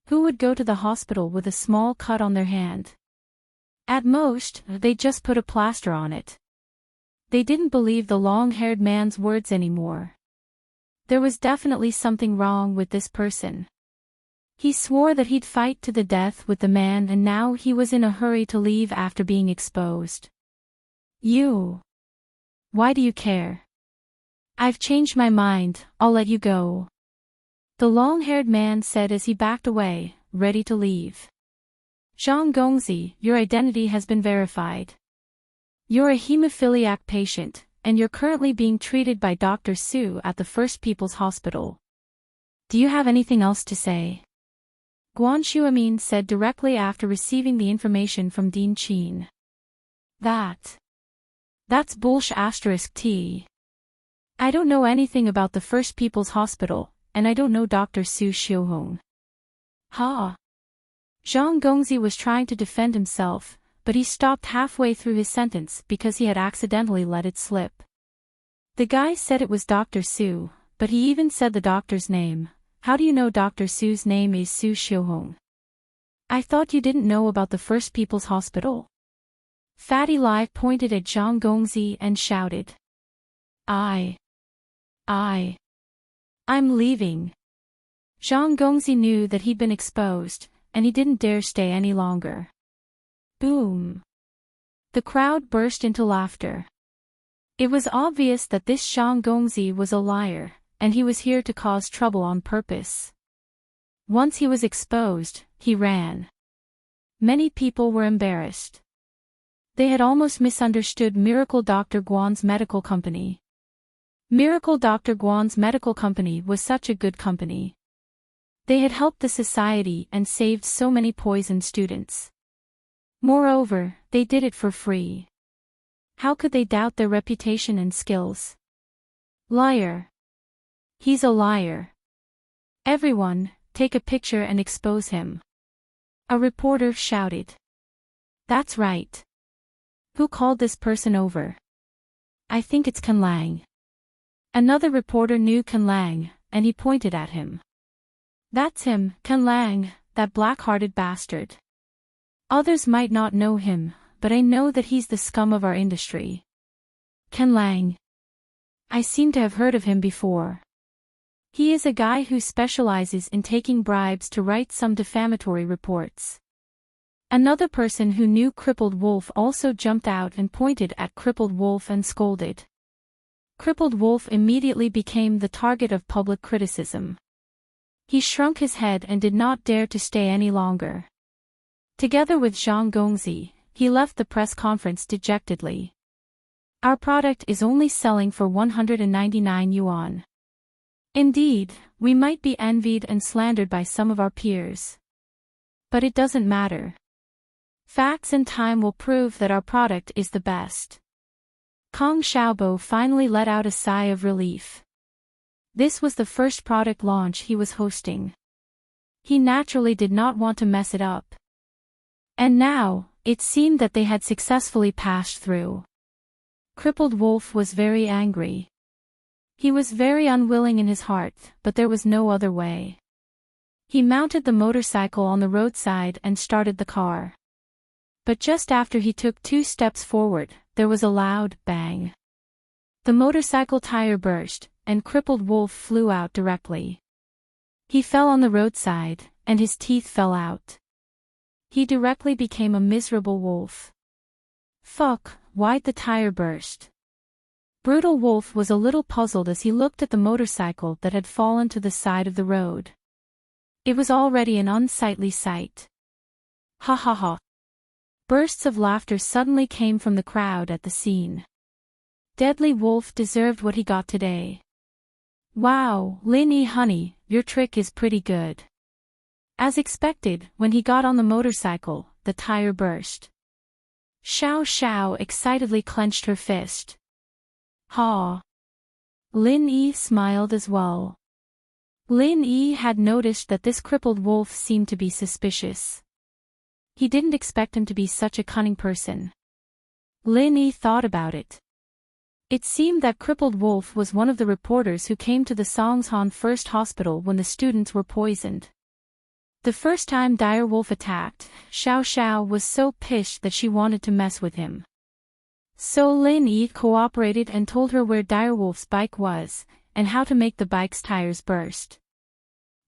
Who would go to the hospital with a small cut on their hand? At most, they'd just put a plaster on it. They didn't believe the long-haired man's words anymore. There was definitely something wrong with this person. He swore that he'd fight to the death with the man, and now he was in a hurry to leave after being exposed. Why do you care? I've changed my mind, I'll let you go. The long-haired man said as he backed away, ready to leave. Zhang Gongzi, your identity has been verified. You're a hemophiliac patient, and you're currently being treated by Dr. Su at the First People's Hospital. Do you have anything else to say? Guan Shuamin said directly after receiving the information from Dean Qin. That's bullshit *T. I don't know anything about the First People's Hospital, and I don't know Dr. Su Xiuhong. Ha! Zhang Gongzi was trying to defend himself, but he stopped halfway through his sentence because he had accidentally let it slip. The guy said it was Dr. Su, but he even said the doctor's name. How do you know Dr. Su's name is Su Xiuhong? I thought you didn't know about the First People's Hospital? Fatty Lai pointed at Zhang Gongzi and shouted. I'm leaving. Zhang Gongzi knew that he'd been exposed, and he didn't dare stay any longer. Boom. The crowd burst into laughter. It was obvious that this Zhang Gongzi was a liar, and he was here to cause trouble on purpose. Once he was exposed, he ran. Many people were embarrassed. They had almost misunderstood Miracle Dr. Guan's medical company. Miracle Dr. Guan's medical company was such a good company. They had helped the society and saved so many poisoned students. Moreover, They did it for free. How could they doubt their reputation and skills? Liar. He's a liar. Everyone, take a picture and expose him. A reporter shouted. That's right. Who called this person over? I think it's Kan Lang. Another reporter knew Kan Lang, and he pointed at him. That's him, Kan Lang, that black-hearted bastard. Others might not know him, but I know that he's the scum of our industry. Kan Lang. I seem to have heard of him before. He is a guy who specializes in taking bribes to write some defamatory reports. Another person who knew Crippled Wolf also jumped out and pointed at Crippled Wolf and scolded. Crippled Wolf immediately became the target of public criticism. He shrunk his head and did not dare to stay any longer. Together with Zhang Gongzi, he left the press conference dejectedly. Our product is only selling for 199 yuan. Indeed, we might be envied and slandered by some of our peers. But it doesn't matter. Facts and time will prove that our product is the best. Kong Xiaobo finally let out a sigh of relief. This was the first product launch he was hosting. He naturally did not want to mess it up. And now, it seemed that they had successfully passed through. Crippled Wolf was very angry. He was very unwilling in his heart, but there was no other way. He mounted the motorcycle on the roadside and started the car. But just after he took 2 steps forward, there was a loud bang. The motorcycle tire burst, and Crippled Wolf flew out directly. He fell on the roadside, and his teeth fell out. He directly became a miserable wolf. Fuck, why'd the tire burst? Brutal Wolf was a little puzzled as he looked at the motorcycle that had fallen to the side of the road. It was already an unsightly sight. Ha ha ha. Bursts of laughter suddenly came from the crowd at the scene. Deadly Wolf deserved what he got today. Wow, Lin Yi honey, your trick is pretty good. As expected, when he got on the motorcycle, the tire burst. Xiao Xiao excitedly clenched her fist. Ha! Lin Yi smiled as well. Lin Yi had noticed that this crippled wolf seemed to be suspicious. He didn't expect him to be such a cunning person. Lin Yi thought about it. It seemed that Crippled Wolf was one of the reporters who came to the Songshan First Hospital when the students were poisoned. The first time Dire Wolf attacked, Xiao Xiao was so pissed that she wanted to mess with him. So Lin Yi cooperated and told her where Dire Wolf's bike was, and how to make the bike's tires burst.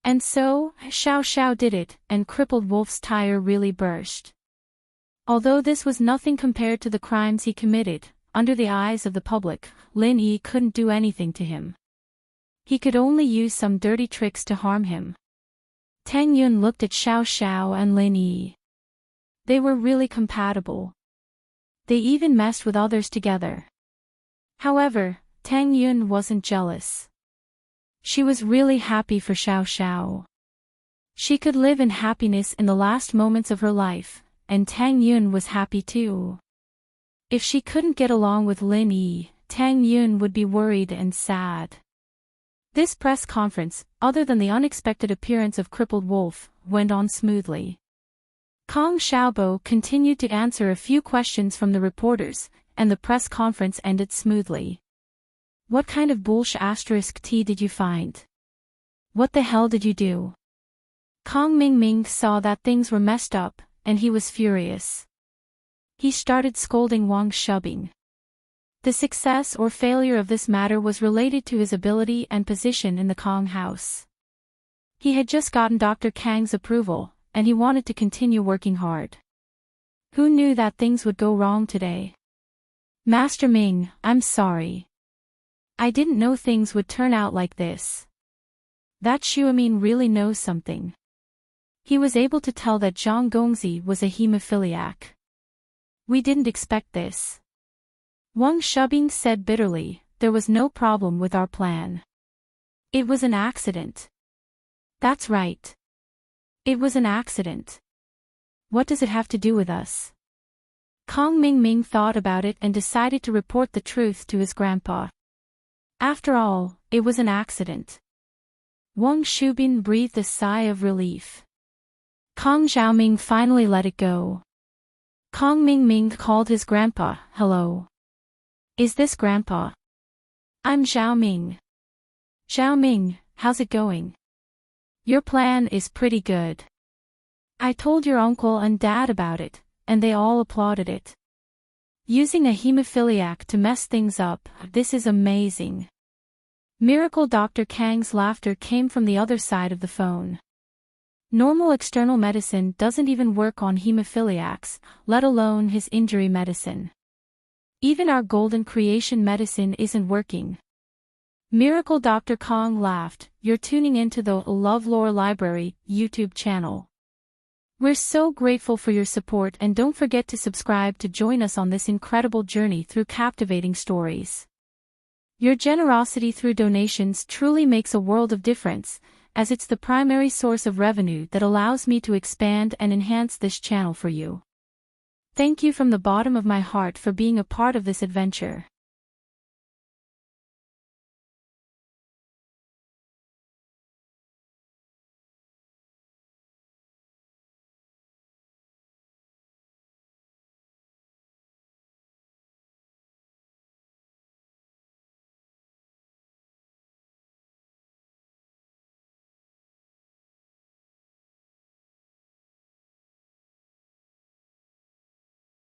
And so, Xiao Xiao did it, and Crippled Wolf's tire really burst. Although this was nothing compared to the crimes he committed, under the eyes of the public, Lin Yi couldn't do anything to him. He could only use some dirty tricks to harm him. Tang Yun looked at Xiao Xiao and Lin Yi. They were really compatible. They even messed with others together. However, Tang Yun wasn't jealous. She was really happy for Xiao Xiao. She could live in happiness in the last moments of her life, and Tang Yun was happy too. If she couldn't get along with Lin Yi, Tang Yun would be worried and sad. This press conference, other than the unexpected appearance of Crippled Wolf, went on smoothly. Kong Xiaobo continued to answer a few questions from the reporters, and the press conference ended smoothly. What kind of bullshit tea did you find? What the hell did you do? Kong Mingming saw that things were messed up, and he was furious. He started scolding Wang Shubing. The success or failure of this matter was related to his ability and position in the Kong house. He had just gotten Dr. Kang's approval, and he wanted to continue working hard. Who knew that things would go wrong today? Master Ming, I'm sorry. I didn't know things would turn out like this. That Xuemin really knows something. He was able to tell that Zhang Gongzi was a hemophiliac. We didn't expect this. Wang Shubing said bitterly, there was no problem with our plan. It was an accident. That's right. It was an accident. What does it have to do with us? Kong Ming Ming thought about it and decided to report the truth to his grandpa. After all, it was an accident. Wang Shubin breathed a sigh of relief. Kong Xiaoming finally let it go. Kong Ming Ming called his grandpa. Hello. Is this grandpa? I'm Xiaoming. Xiaoming, how's it going? Your plan is pretty good. I told your uncle and dad about it, and they all applauded it. Using a hemophiliac to mess things up, this is amazing. Miracle Dr. Kang's laughter came from the other side of the phone. Normal external medicine doesn't even work on hemophiliacs, let alone his injury medicine. Even our golden creation medicine isn't working. Miracle Dr. Kong laughed. You're tuning into the LoveLore Library YouTube channel. We're so grateful for your support, and don't forget to subscribe to join us on this incredible journey through captivating stories. Your generosity through donations truly makes a world of difference, as it's the primary source of revenue that allows me to expand and enhance this channel for you. Thank you from the bottom of my heart for being a part of this adventure.